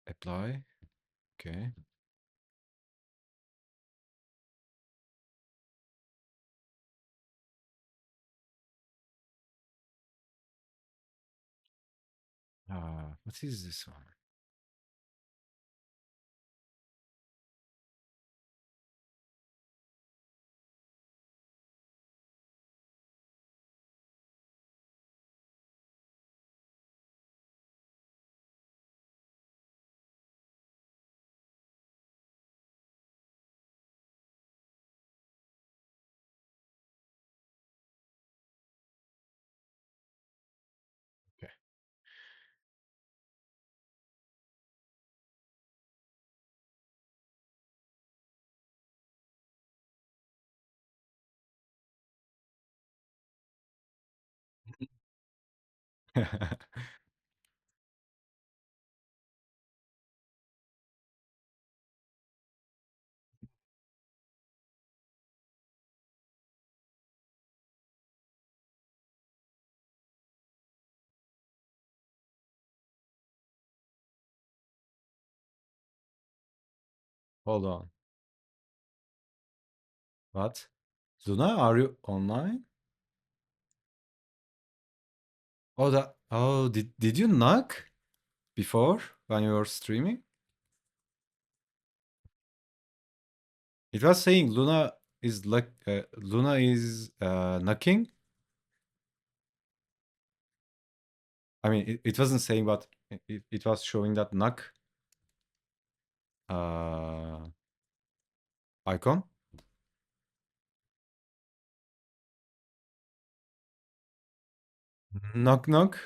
Apply. Okay. What is this one? Okay. Hold on. What? Luna, are you online? Oh, did you knock before when you were streaming? It was saying Luna is knocking. I mean, it wasn't saying, but it was showing that knock uh, icon. Knock knock.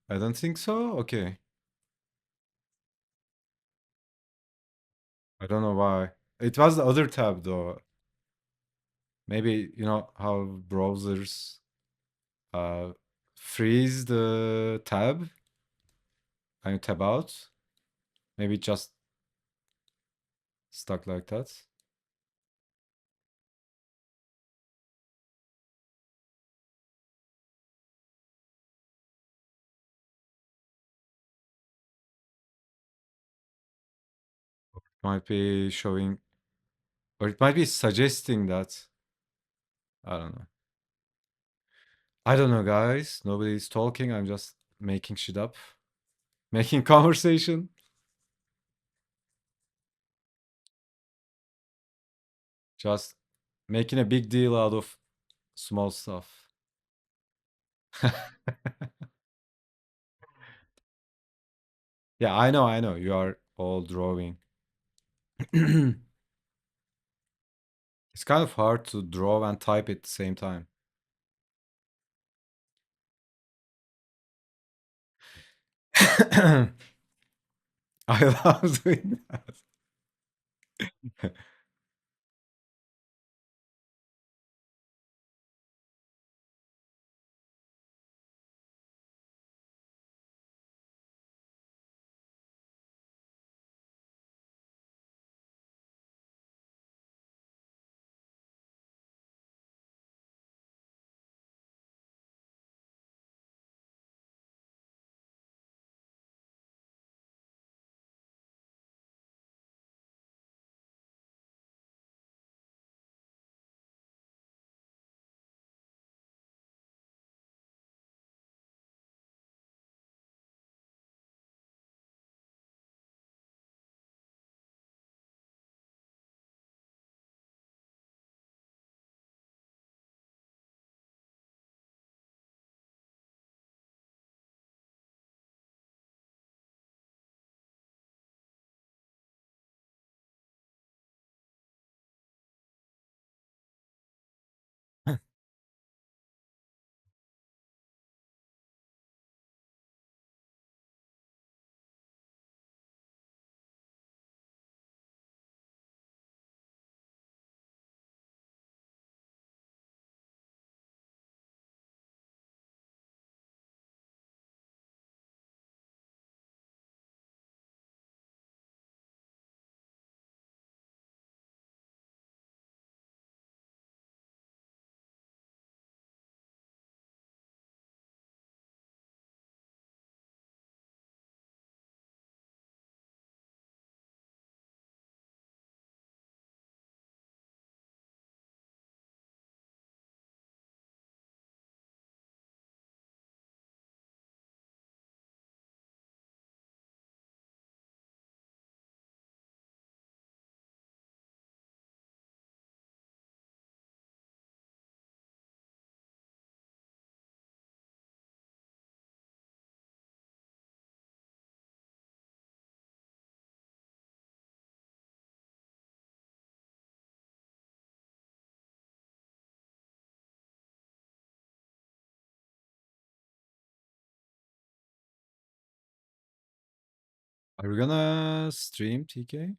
I don't think so. Okay. I don't know why. It was the other tab though. Maybe you know how browsers uh freeze the tab and you tab out. Maybe it just stuck like that. Might be showing, or it might be suggesting that. I don't know. I don't know, guys. Nobody's talking. I'm just making shit up, making conversation, just making a big deal out of small stuff. Yeah, I know, I know. You are all drawing. It's kind of hard to draw and type at the same time. I love doing that. Are we gonna stream TK?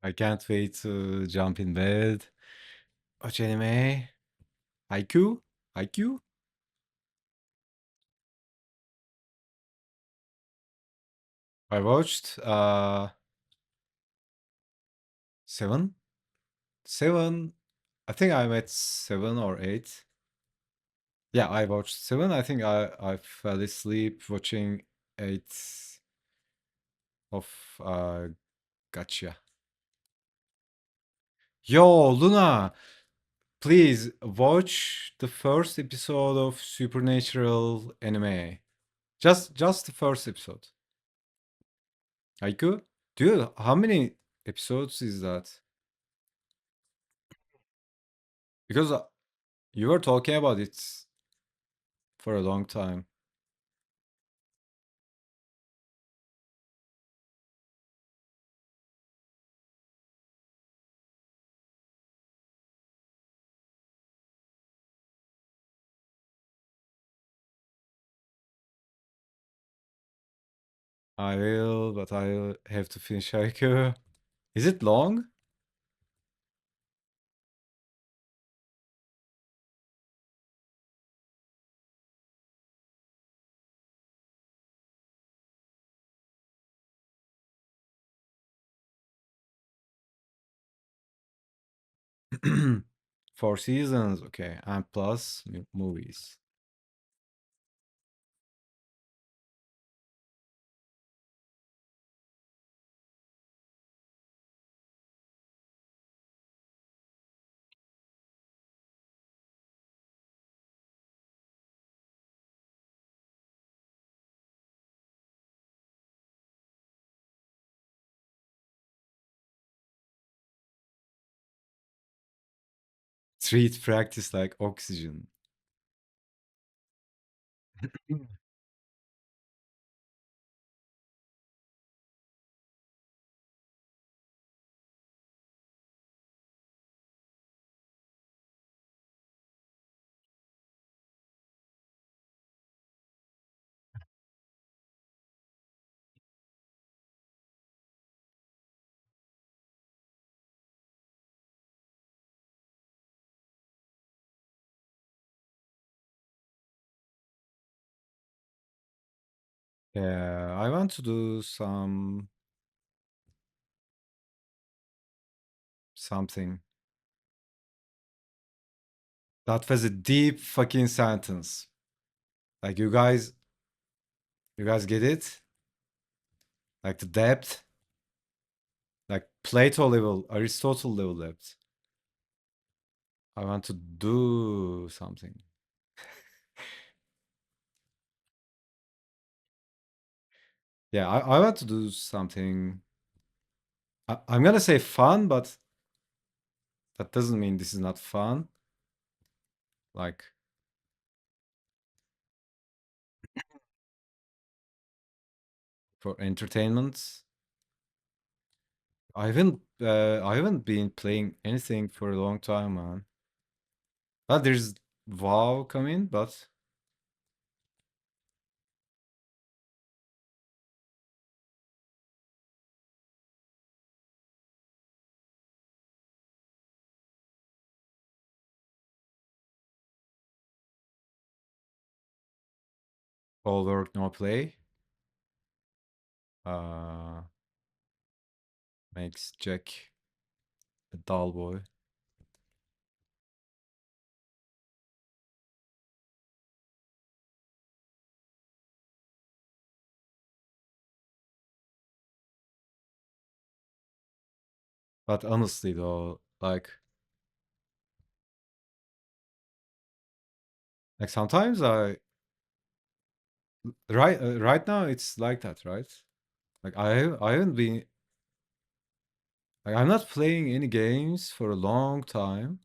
I can't wait to jump in bed. Watch anime. Haiku? Haiku? I watched 7? 7. I think I'm at 7 or 8. Yeah, I watched 7. I think I fell asleep watching 8 of Gotcha. Yo, Luna, please watch the first episode of Supernatural anime. Just the first episode. Haiku? Dude, how many episodes is that? Because you were talking about it for a long time. I will, but I have to finish Haiku. Is it long? Four seasons, okay, and plus movies. Treat practice like oxygen. Yeah, I want to do something. That was a deep fucking sentence. Like you guys get it? Like the depth, like Plato level, Aristotle level depth. I want to do something. Yeah, I want to do something. I'm gonna say fun, but that doesn't mean this is not fun. Like for entertainment. I haven't been playing anything for a long time, man. But there's WoW coming, but all work no play. Uh, makes Jack a dull boy. But honestly though, like sometimes right now it's like that, right? Like I haven't been like I'm not playing any games for a long time.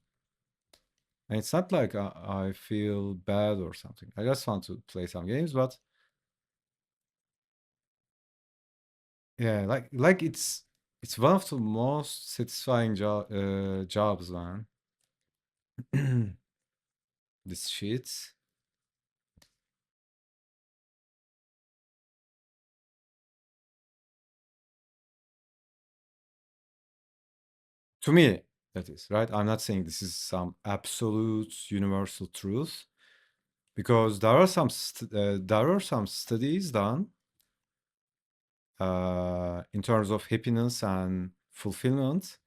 And it's not like I feel bad or something. I just want to play some games, but yeah, like it's one of the most satisfying jobs, man. This shit. To me, that is, right? I'm not saying this is some absolute universal truth because there are some studies done in terms of happiness and fulfillment.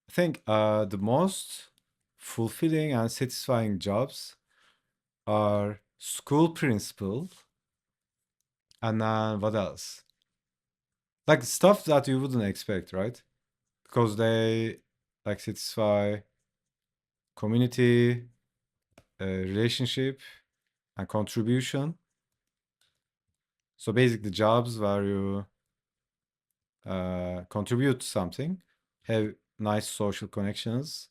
I think the most fulfilling and satisfying jobs are school principal and then what else? Like stuff that you wouldn't expect, right? Because they like satisfy community, relationship, and contribution. So basically, jobs where you contribute to something, have nice social connections,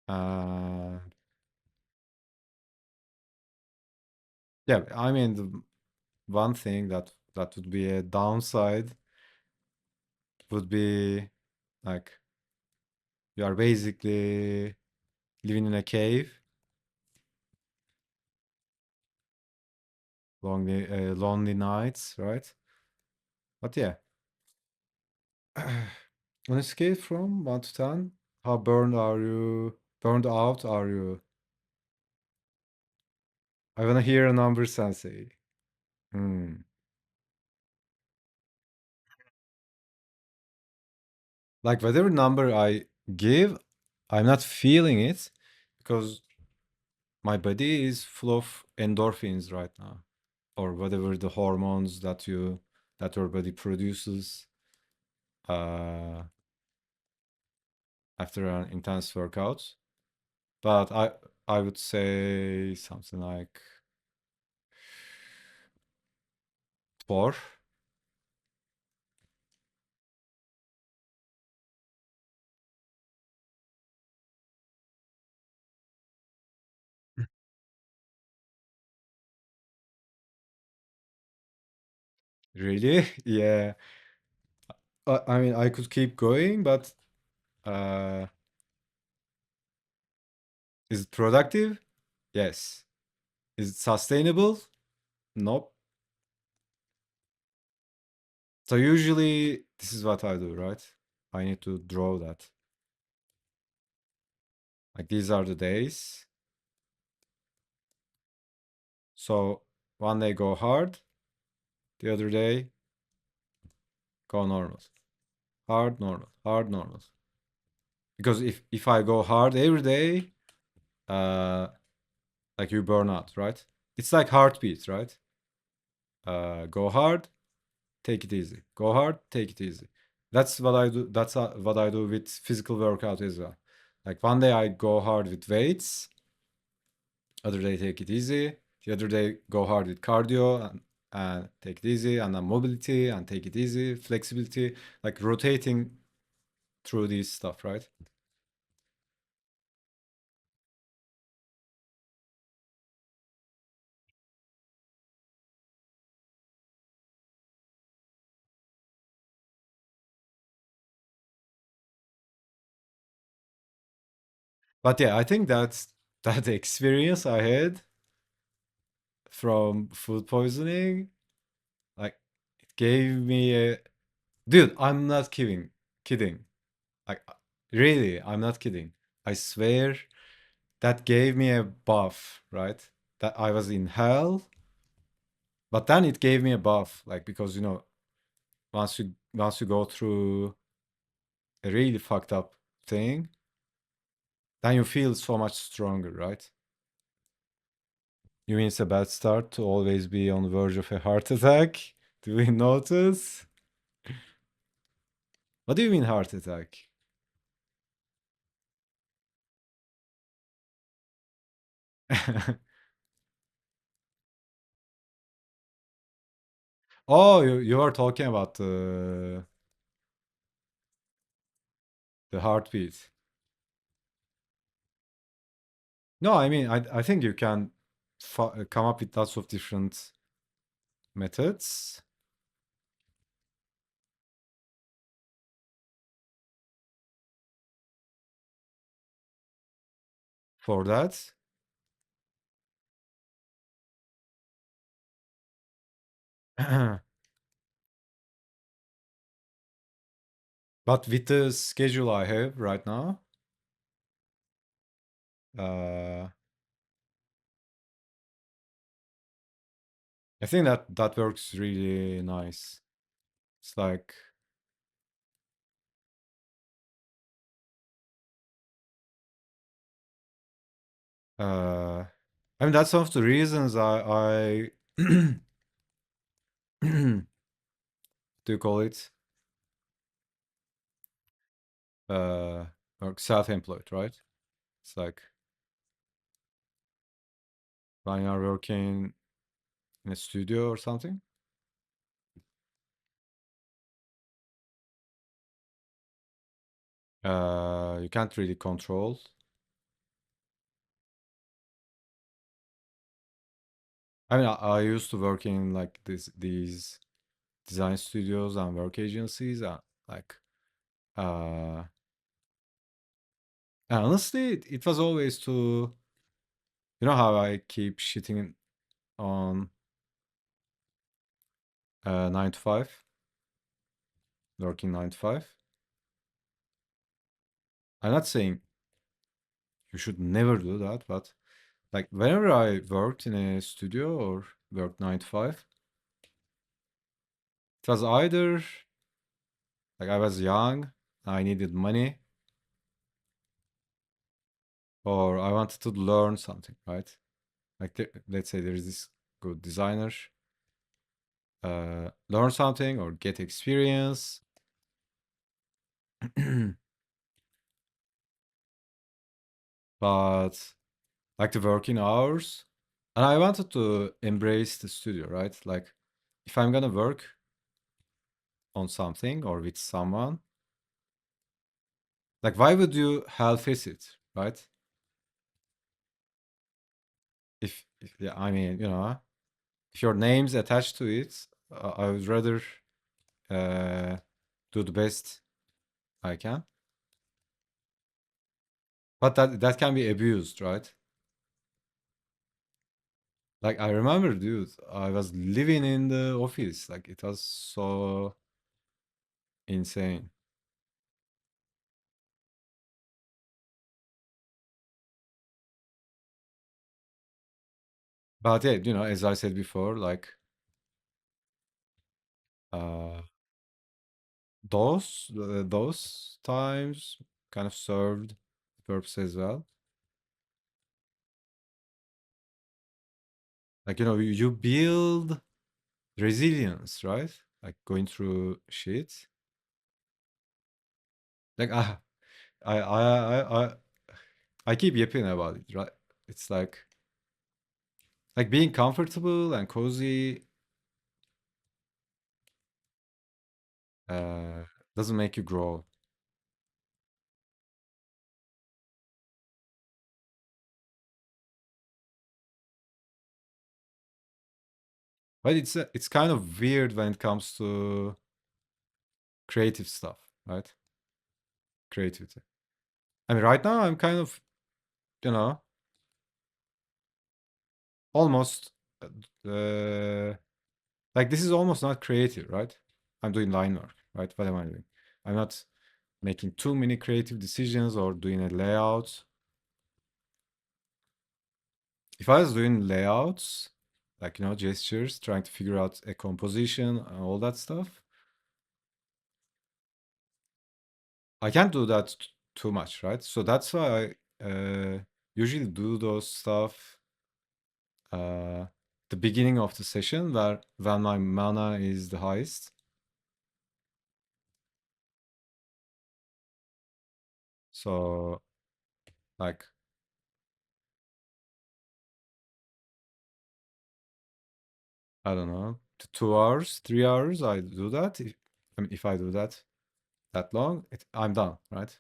uh, yeah, I mean the one thing that would be a downside would be like you are basically living in a cave, lonely nights, right? But yeah, on a scale from 1 to 10, how burned are you? Burned out are you? I wanna hear a number, Sensei. Hmm. Like whatever number I give, I'm not feeling it because my body is full of endorphins right now, or whatever the hormones that your body produces uh, after an intense workout. But I would say something like 4. Really? Yeah. I mean, I could keep going, but uh, is it productive? Yes. Is it sustainable? Nope. So usually this is what I do, right? I need to draw that. Like these are the days. So one day go hard, the other day go normal. Hard, normal, hard, normal. Because if I go hard every day, uh like you burn out, right? It's like heartbeat, right? Go hard, take it easy. Go hard, take it easy. That's what I do. That's what I do with physical workout as well. Like one day I go hard with weights, other day take it easy. The other day go hard with cardio and take it easy, and then mobility and take it easy, flexibility, like rotating through these stuff, right? But yeah, I think that's that experience I had from food poisoning, like it gave me a dude, I'm not kidding. Like really, I'm not kidding. I swear that gave me a buff, right? That I was in hell, but then it gave me a buff, like because once you go through a really fucked up thing, then you feel so much stronger, right? You mean it's a bad start to always be on the verge of a heart attack? Do we notice? What do you mean heart attack? Oh, you are talking about the heartbeat. No, I mean I think you can come up with lots of different methods for that. But with the schedule I have right now, uh, I think that works really nice. It's like, uh, I mean, that's one of the reasons I do you call it, uh, or self-employed, right? It's like when you're working in a studio or something, you can't really control. I mean, I used to work in like these design studios and work agencies, and like, uh, and honestly, it was always to, you know how I keep shitting on 9 to 5, working 9 to 5. I'm not saying you should never do that, but like whenever I worked in a studio or worked 9 to 5, it was either like I was young, I needed money, or I wanted to learn something, right? Like let's say there's this good designer, learn something or get experience. But like the working hours, and I wanted to embrace the studio, right? Like if I'm gonna work on something or with someone, like why would you half-face it, right? If yeah, I mean, if your name's attached to it, I would rather uh, do the best I can. But that can be abused, right? Like I remember, dude, I was living in the office. Like it was so insane. But yeah, as I said before, like uh, those times kind of served the purpose as well. Like you build resilience, right? Like going through shit. Like I I keep yipping about it, right? It's like being comfortable and cozy uh, doesn't make you grow. But it's kind of weird when it comes to creative stuff, right? Creativity. I mean, right now I'm kind of, you know, almost uh, like this is almost not creative, right? I'm doing line work, right? What am I doing? I'm not making too many creative decisions or doing a layout. If I was doing layouts, like gestures, trying to figure out a composition and all that stuff, I can't do that too much, right? So that's why I usually do those stuff uh, the beginning of the session where when my mana is the highest. So like I don't know, 2 hours, 3 hours, I do that. If I do that long, I'm done, right?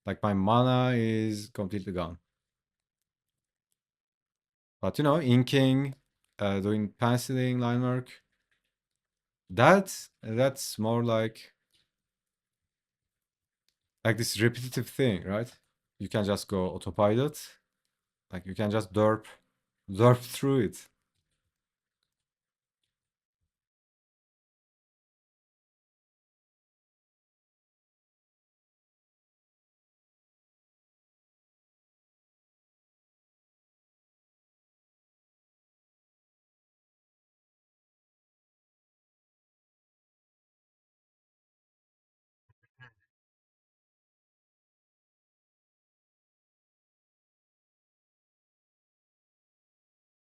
Like my mana is completely gone. But inking, doing penciling, line work, that's more like this repetitive thing, right? You can just go autopilot, like you can just derp through it.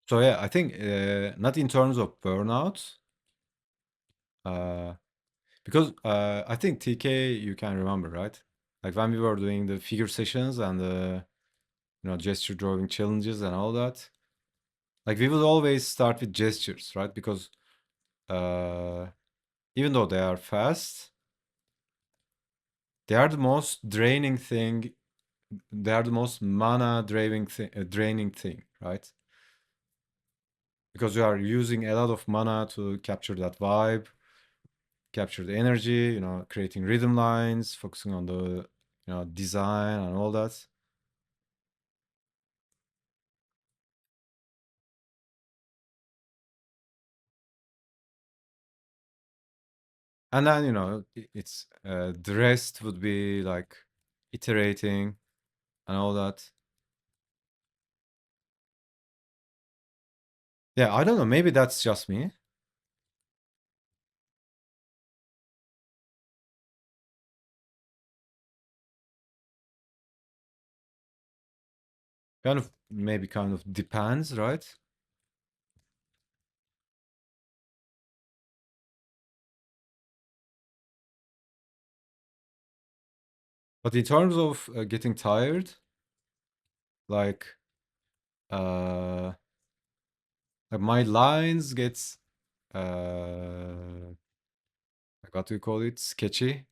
So yeah, I think not in terms of burnout, uh, because I think TK you can remember, right? Like when we were doing the figure sessions and the gesture drawing challenges and all that. Like we would always start with gestures, right? Because uh, even though they are fast, they are the most draining thing. They are the most mana draining thing, right? Because you are using a lot of mana to capture that vibe, capture the energy, creating rhythm lines, focusing on the design and all that. And then it's the rest would be like iterating and all that. Yeah, I don't know. Maybe that's just me. Kind of depends, right? But in terms of getting tired, like uh like my lines gets like what do you call it? Sketchy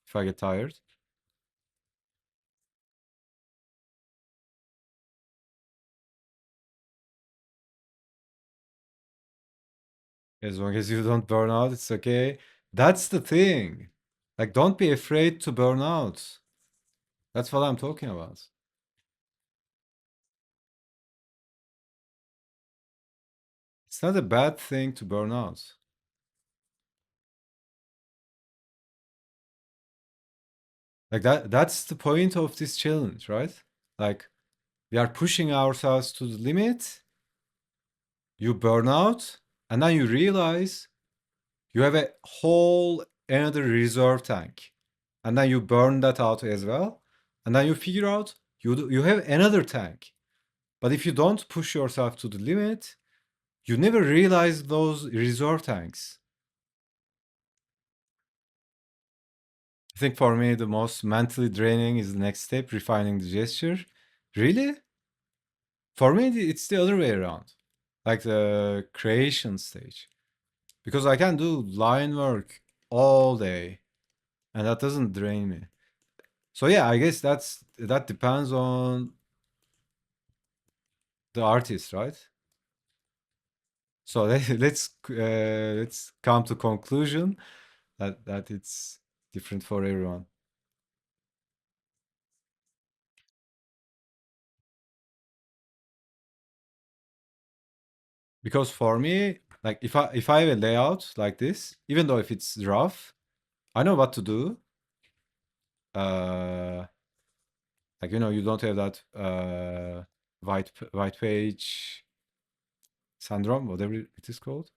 if I get tired. As long as you don't burn out, it's okay. That's the thing. Like don't be afraid to burn out. That's what I'm talking about. It's not a bad thing to burn out. Like that's the point of this challenge, right? Like we are pushing ourselves to the limit, you burn out, and then you realize you have a whole another reserve tank. And then you burn that out as well. And then you figure out you have another tank. But if you don't push yourself to the limit, you never realize those reserve tanks. I think for me, the most mentally draining is the next step, refining the gesture. Really? For me, it's the other way around, like the creation stage. Because I can do line work all day and that doesn't drain me. So yeah, I guess that depends on the artist, right? So let's come to conclusion that it's different for everyone. Because for me, like if I have a layout like this, even though if it's rough, I know what to do. Uh, like you don't have that white page syndrome, whatever it is called.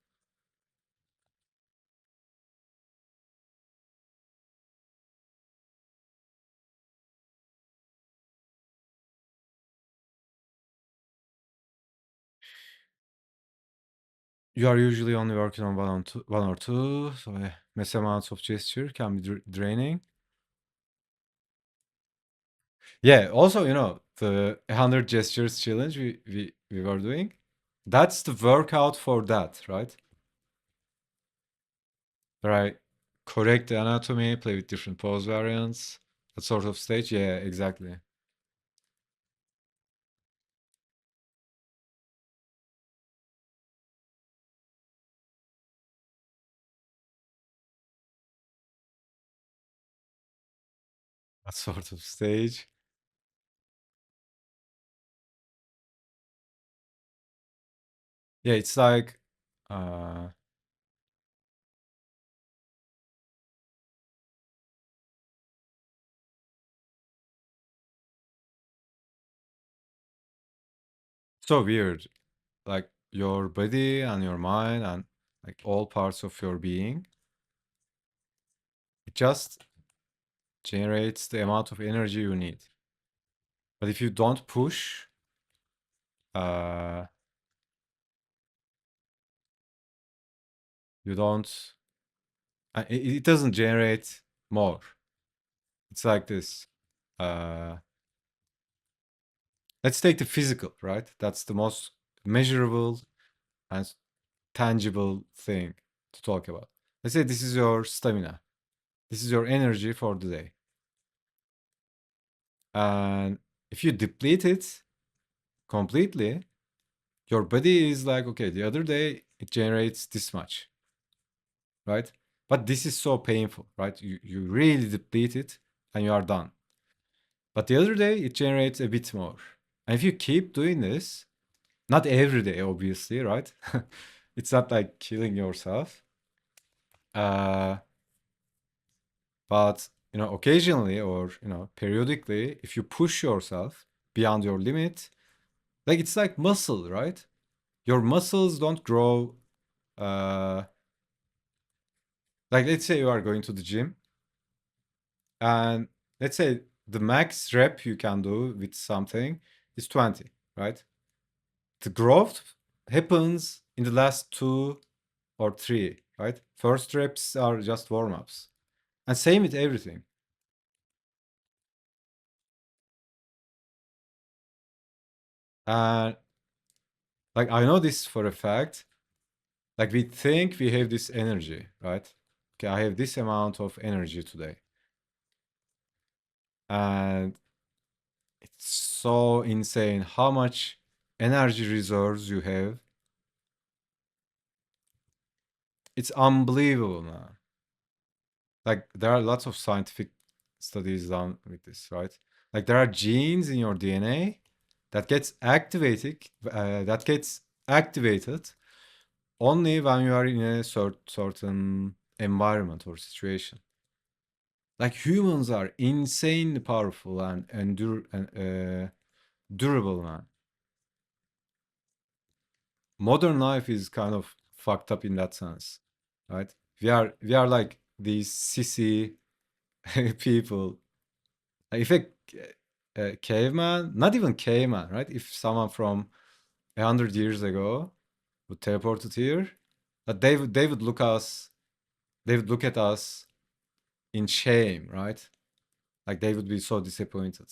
You are usually only working on one or two, so mass amounts of gesture can be draining. Yeah, also, the 100 gestures challenge we were doing, that's the workout for that, right? Where I correct the anatomy, play with different pose variants, that sort of stage. Yeah, exactly. That sort of stage. Yeah, it's like, uh, so weird. Like your body and your mind and like all parts of your being, it just generates the amount of energy you need. But if you don't push, uh, you don't, it doesn't generate more. It's like this. Uh, let's take the physical, right? That's the most measurable and tangible thing to talk about. Let's say this is your stamina. This is your energy for the day. And if you deplete it completely, your body is like, okay, the other day it generates this much, right? But this is so painful, right? You really deplete it and you are done. But the other day it generates a bit more. And if you keep doing this, not every day, obviously, right? It's not like killing yourself. Uh, but occasionally or periodically, if you push yourself beyond your limit, like it's like muscle, right? Your muscles don't grow. Uh, like let's say you are going to the gym, and let's say the max rep you can do with something is 20, right? The growth happens in the last two or three, right? First reps are just warm ups. And same with everything. And like I know this for a fact. Like we think we have this energy, right? Okay, I have this amount of energy today. And it's so insane how much energy reserves you have. It's unbelievable, man. Like there are lots of scientific studies done with this, right? Like there are genes in your DNA that gets activated only when you are in a certain environment or situation. Like humans are insanely powerful and durable, man. Modern life is kind of fucked up in that sense, right? We are like these sissy people. Like if a caveman, not even caveman, right? If someone from 100 years ago would teleport it here, that they would look at us in shame, right? Like they would be so disappointed.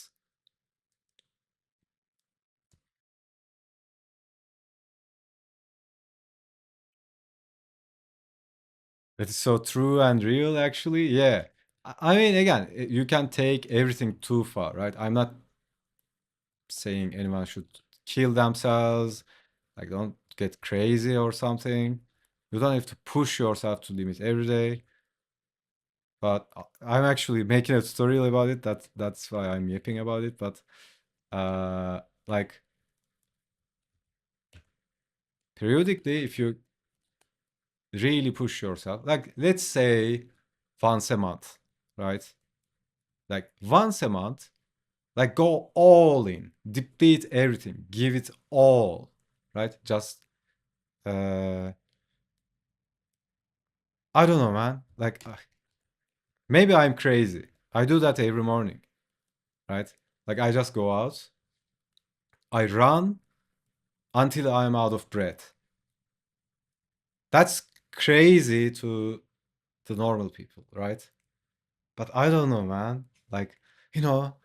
That is so true and real, actually. Yeah. I mean, again, you can take everything too far, right? I'm not saying anyone should kill themselves, like don't get crazy or something. You don't have to push yourself to limit every day. But I'm actually making a tutorial about it. That's why I'm yapping about it. But like periodically, if you really push yourself, like let's say once a month, right? Like once a month, like go all in, deplete everything, give it all, right? Just I don't know, man. Like maybe I'm crazy. I do that every morning, right? Like I just go out, I run until I'm out of breath. That's crazy to normal people, right? But I don't know, man. Like, you know,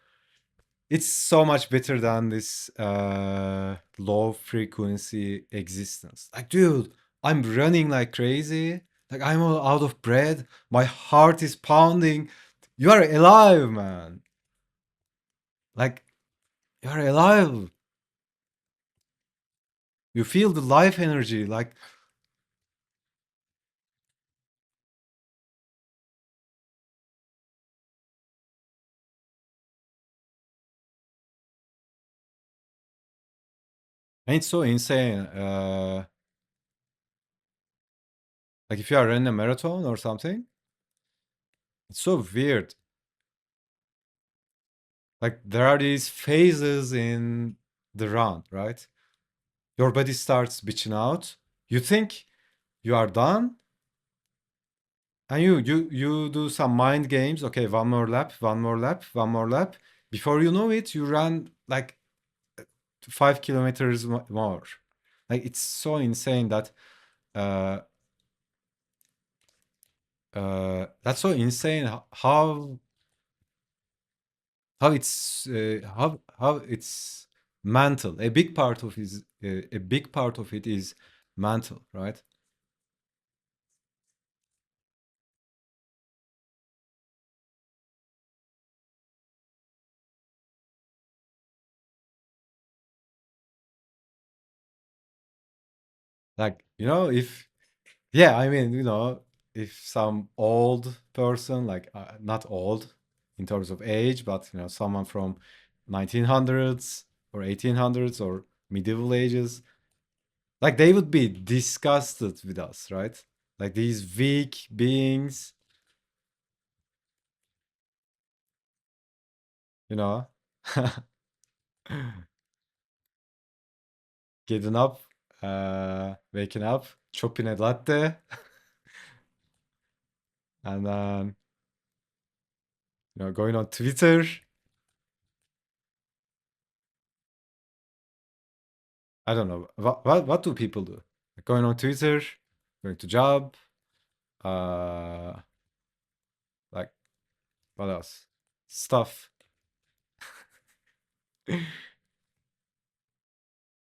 It's so much better than this low frequency existence. Like, dude, I'm running like crazy. Like, I'm all out of breath. My heart is pounding. You are alive, man. Like, you are alive. You feel the life energy. Like, and it's so insane. Like, if you are running a marathon or something, it's so weird. Like, there are these phases in the run, right? Your body starts bitching out. You think you are done, and you do some mind games. Okay, one more lap, one more lap, one more lap. Before you know it, you run like 5 kilometers more. Like, it's so insane that uh that's so insane how it's mental. A big part of is a big part of it is mental, right? Like, if yeah, I mean, if some old person, like not old in terms of age, but someone from 1900s or 1800s or medieval ages, like they would be disgusted with us, right? Like these weak beings, you know, getting up, waking up, chopping a latte, and then going on Twitter. I don't know what do people do? Going on Twitter, going to job, uh, like what else? Stuff.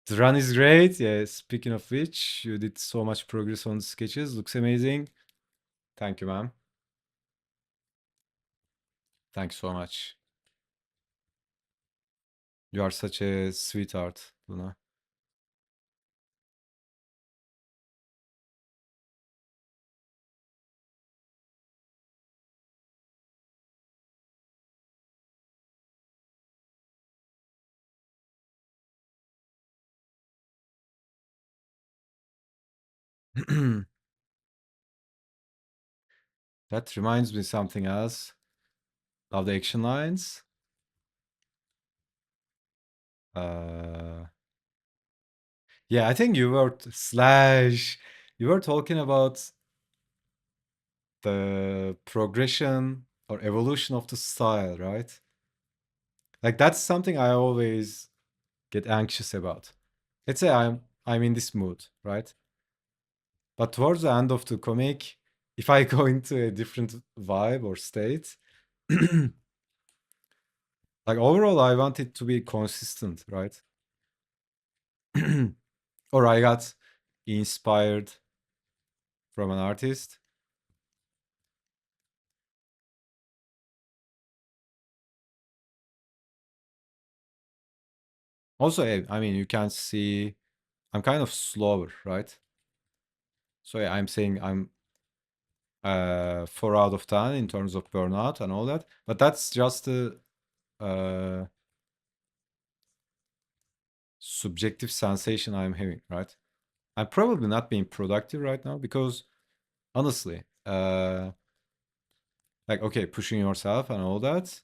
The run is great. Yeah. Speaking of which, you did so much progress on sketches. Looks amazing. Thank you, ma'am. Thanks so much. You are such a sweetheart, Luna. That reminds me something else. Love the action lines. Uh, yeah, I think you were slash. You were talking about the progression or evolution of the style, right? Like that's something I always get anxious about. Let's say I'm in this mood, right? But towards the end of the comic, if I go into a different vibe or state, like overall I want it to be consistent, right? Or I got inspired from an artist. Also, I mean, you can see I'm kind of slower, right? So yeah, I'm saying I'm 4 out of 10 in terms of burnout and all that. But that's just a uh, subjective sensation I'm having, right? I'm probably not being productive right now because honestly, like okay, pushing yourself and all that,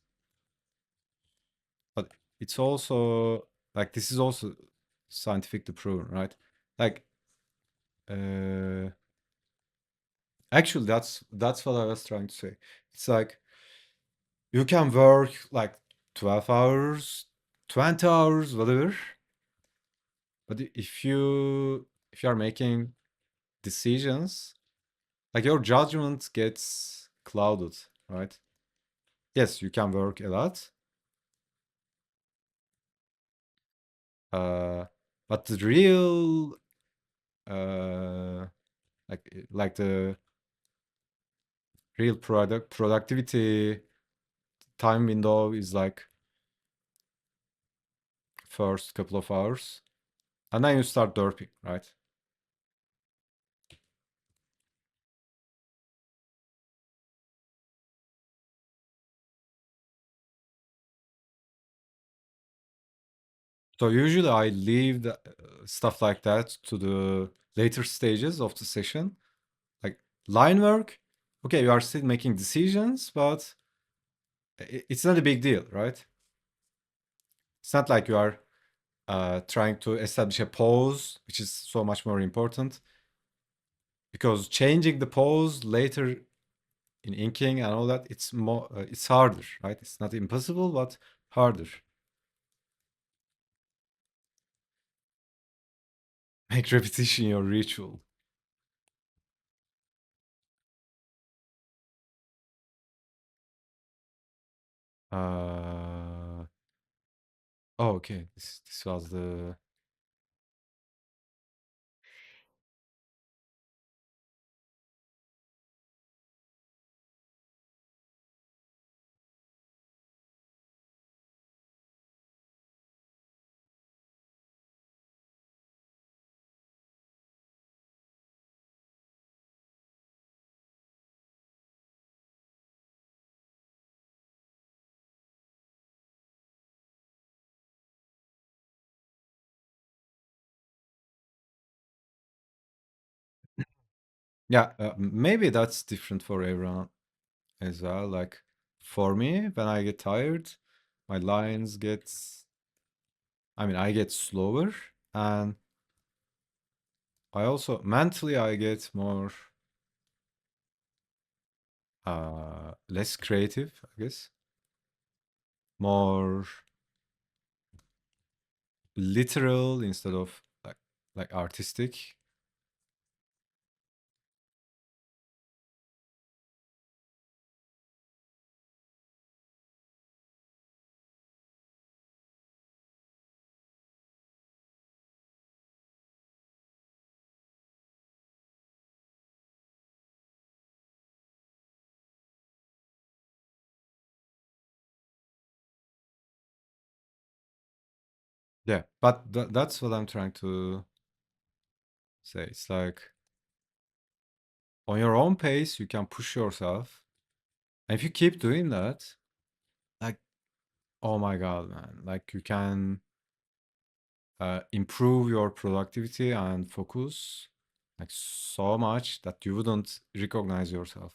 but it's also like this is also scientifically proven, right? Like uh, actually, that's what I was trying to say. It's like you can work like 12 hours, 20 hours, whatever, but if you are making decisions, like your judgment gets clouded, right? Yes, you can work a lot, Uh, but the real uh, like the real productivity time window is like first couple of hours, and then you start derping, right? So usually I leave the, stuff like that to the later stages of the session. Like line work, okay, you are still making decisions, but it's not a big deal, right? It's not like you are trying to establish a pose, which is so much more important. Because changing the pose later in inking and all that, it's more, it's harder, right? It's not impossible, but harder. Make repetition your ritual. Uh, oh, okay. This was the. Yeah, maybe that's different for everyone as well. Like for me, when I get tired, my lines get. I mean, I get slower, and I also mentally I get more, less creative, I guess, more literal instead of like artistic. Yeah, but that's what I'm trying to say. It's like on your own pace, you can push yourself, and if you keep doing that, like, oh my god, man, like you can improve your productivity and focus like so much that you wouldn't recognize yourself.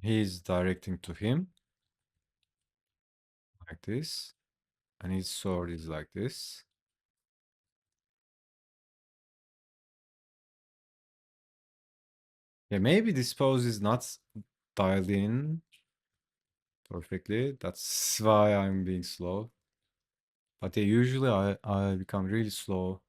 He's directing to him like this, and his sword is like this. Yeah, maybe this pose is not dialed in perfectly. That's why I'm being slow. But yeah, usually I become really slow.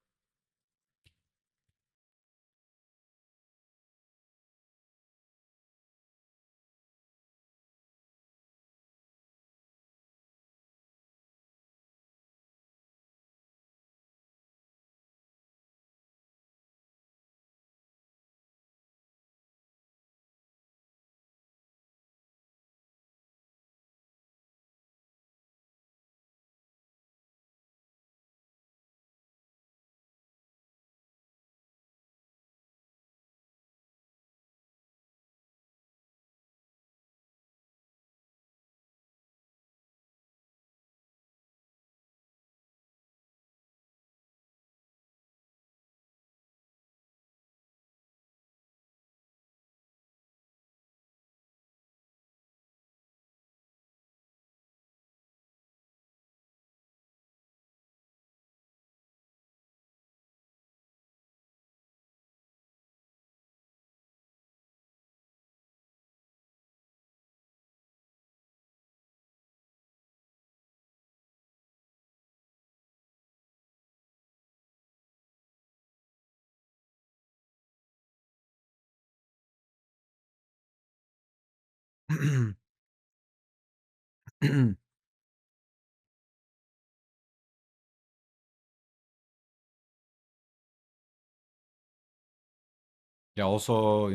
Yeah, also,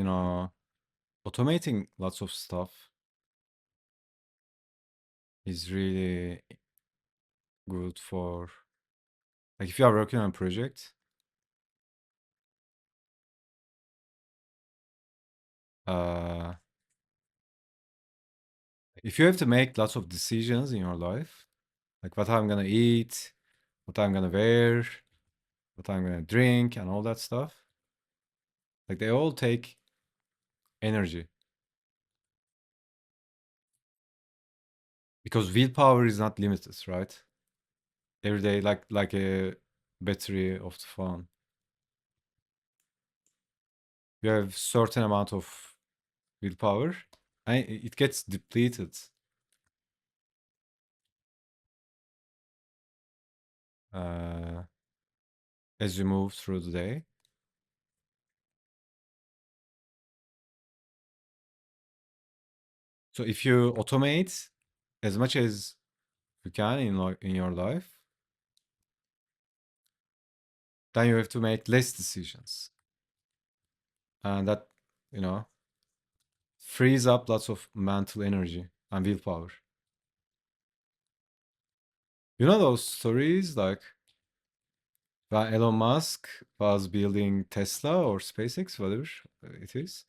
automating lots of stuff is really good for, like, if you are working on a project, uh, if you have to make lots of decisions in your life, like what I'm gonna eat, what I'm gonna wear, what I'm gonna drink, and all that stuff, like they all take energy because willpower is not limited, right? Every day, like a battery of the phone, you have certain amount of willpower, and it gets depleted uh, as you move through the day. So if you automate as much as you can in your life, then you have to make less decisions, and that you know frees up lots of mental energy and willpower. You know those stories like when Elon Musk was building Tesla or SpaceX, whatever it is.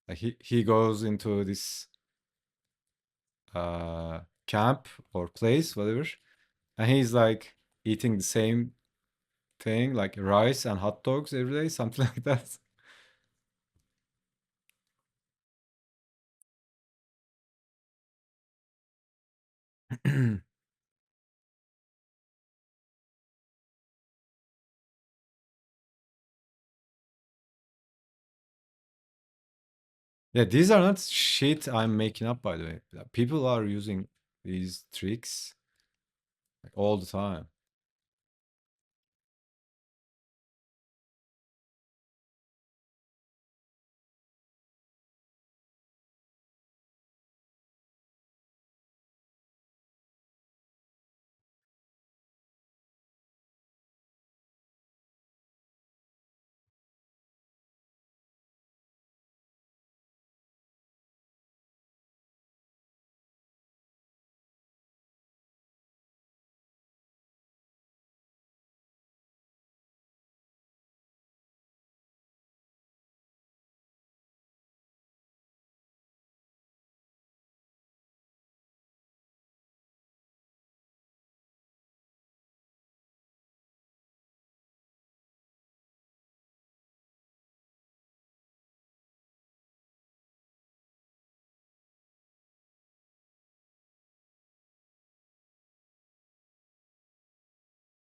Like he goes into this camp or place, whatever, and he's like eating the same thing, like rice and hot dogs every day, something like that. Yeah, these are not shit I'm making up, by the way. People are using these tricks like all the time.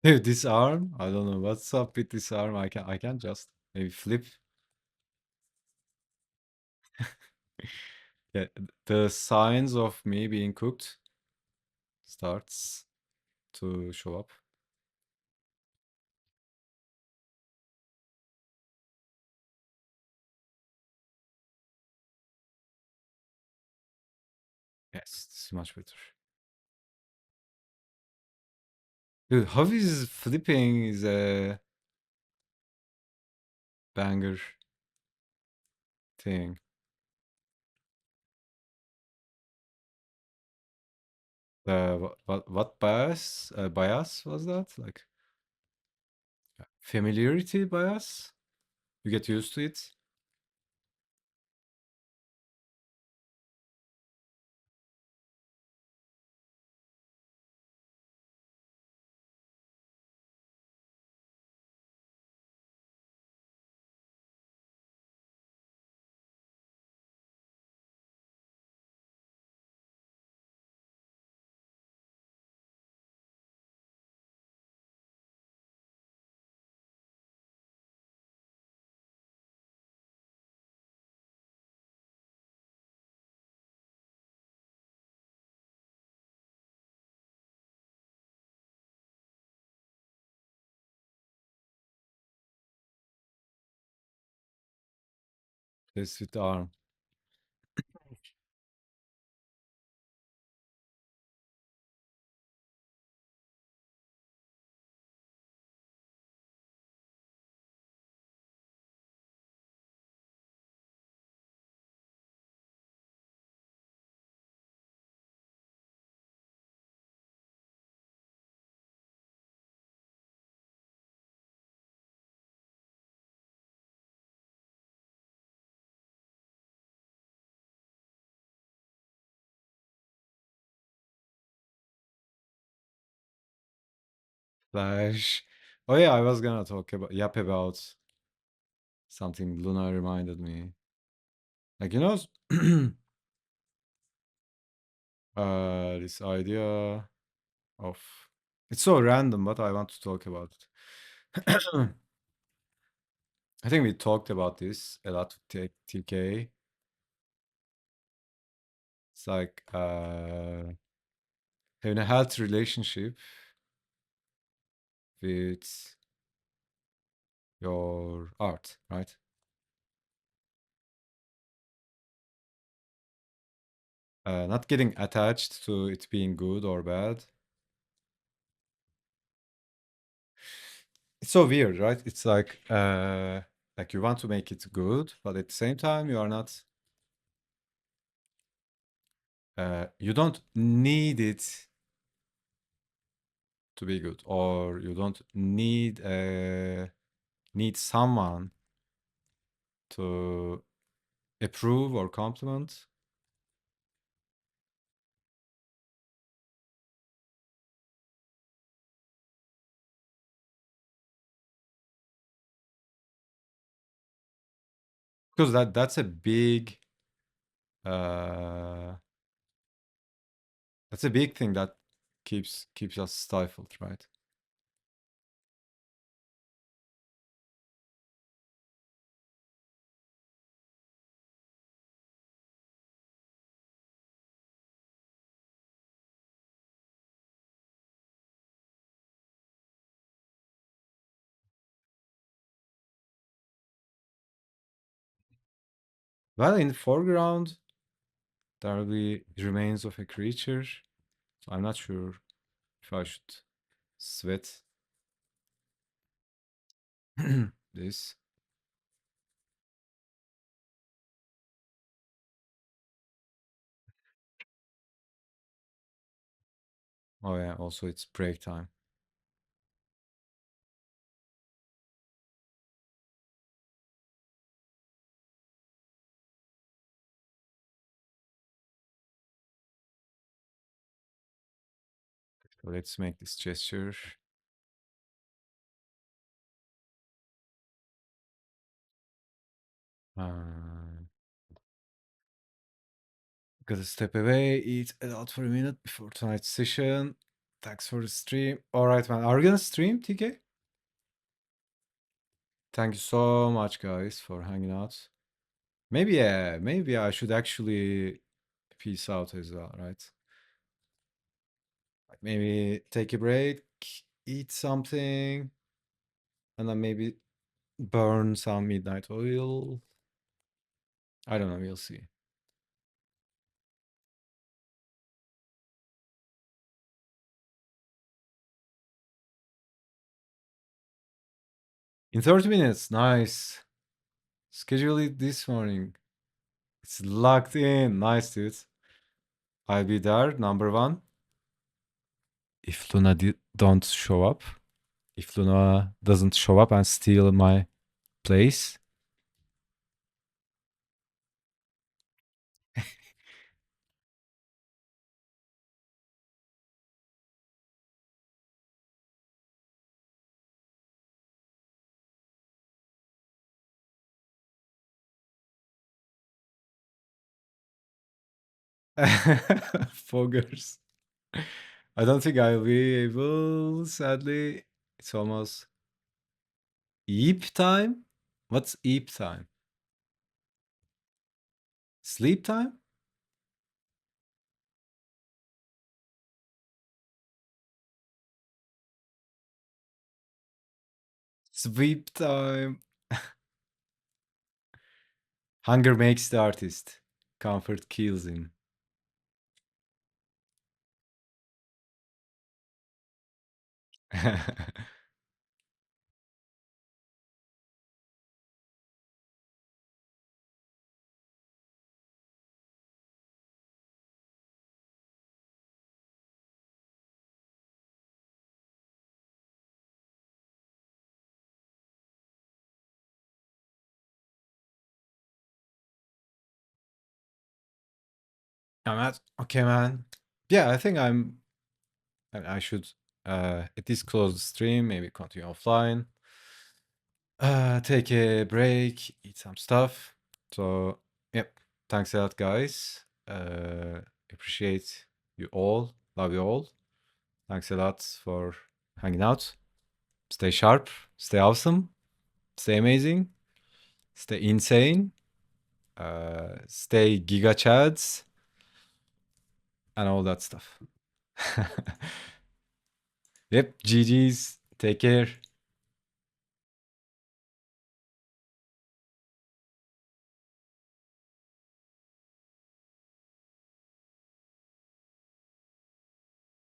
Dude, this arm, I don't know what's up with this arm. I can just maybe flip. Yeah, the signs of me being cooked starts to show up. Yes, this is much better. Dude, how is flipping is a banger thing. What bias was that? Like familiarity bias? You get used to it. This with the arm. Flash. Oh yeah, I was gonna talk about yap about something Luna reminded me. Like, this idea of it's so random, but I want to talk about it. I think we talked about this a lot with TK. It's like having a healthy relationship with your art, right? Not getting attached to it being good or bad. It's so weird, right? It's like you want to make it good, but at the same time you are not you don't need it to be good, or you don't need someone to approve or compliment. Because uh that's a big thing that keeps us stifled, right? Well, in the foreground there will be remains of a creature. So I'm not sure if I should sweat this. Oh yeah, also it's break time. So let's make this gesture. Uh, Gotta step away, eat it out for a minute before tonight's session. Thanks for the stream. All right, man. Are we gonna stream, TK? Thank you so much, guys, for hanging out. Maybe, yeah, maybe I should actually peace out as well, right? Like maybe take a break, eat something, and then maybe burn some midnight oil. I don't know. We'll see. In 30 minutes. Nice. Schedule it this morning. It's locked in. Nice, dude. I'll be there, number one. If Luna don't show up, if Luna doesn't show up and steal my place. Foggers. I don't think I'll be able, sadly. It's almost eep time? What's eep time? Sleep time? Sweep time. Hunger makes the artist. Comfort kills him. I'm at okay, man. Yeah, I think I should At least close the stream, maybe continue offline. Take a break, eat some stuff. So, yep. Thanks a lot, guys. Appreciate you all. Love you all. Thanks a lot for hanging out. Stay sharp. Stay awesome. Stay amazing. Stay insane. Stay giga chads. And all that stuff. Yep. GG's. Take care.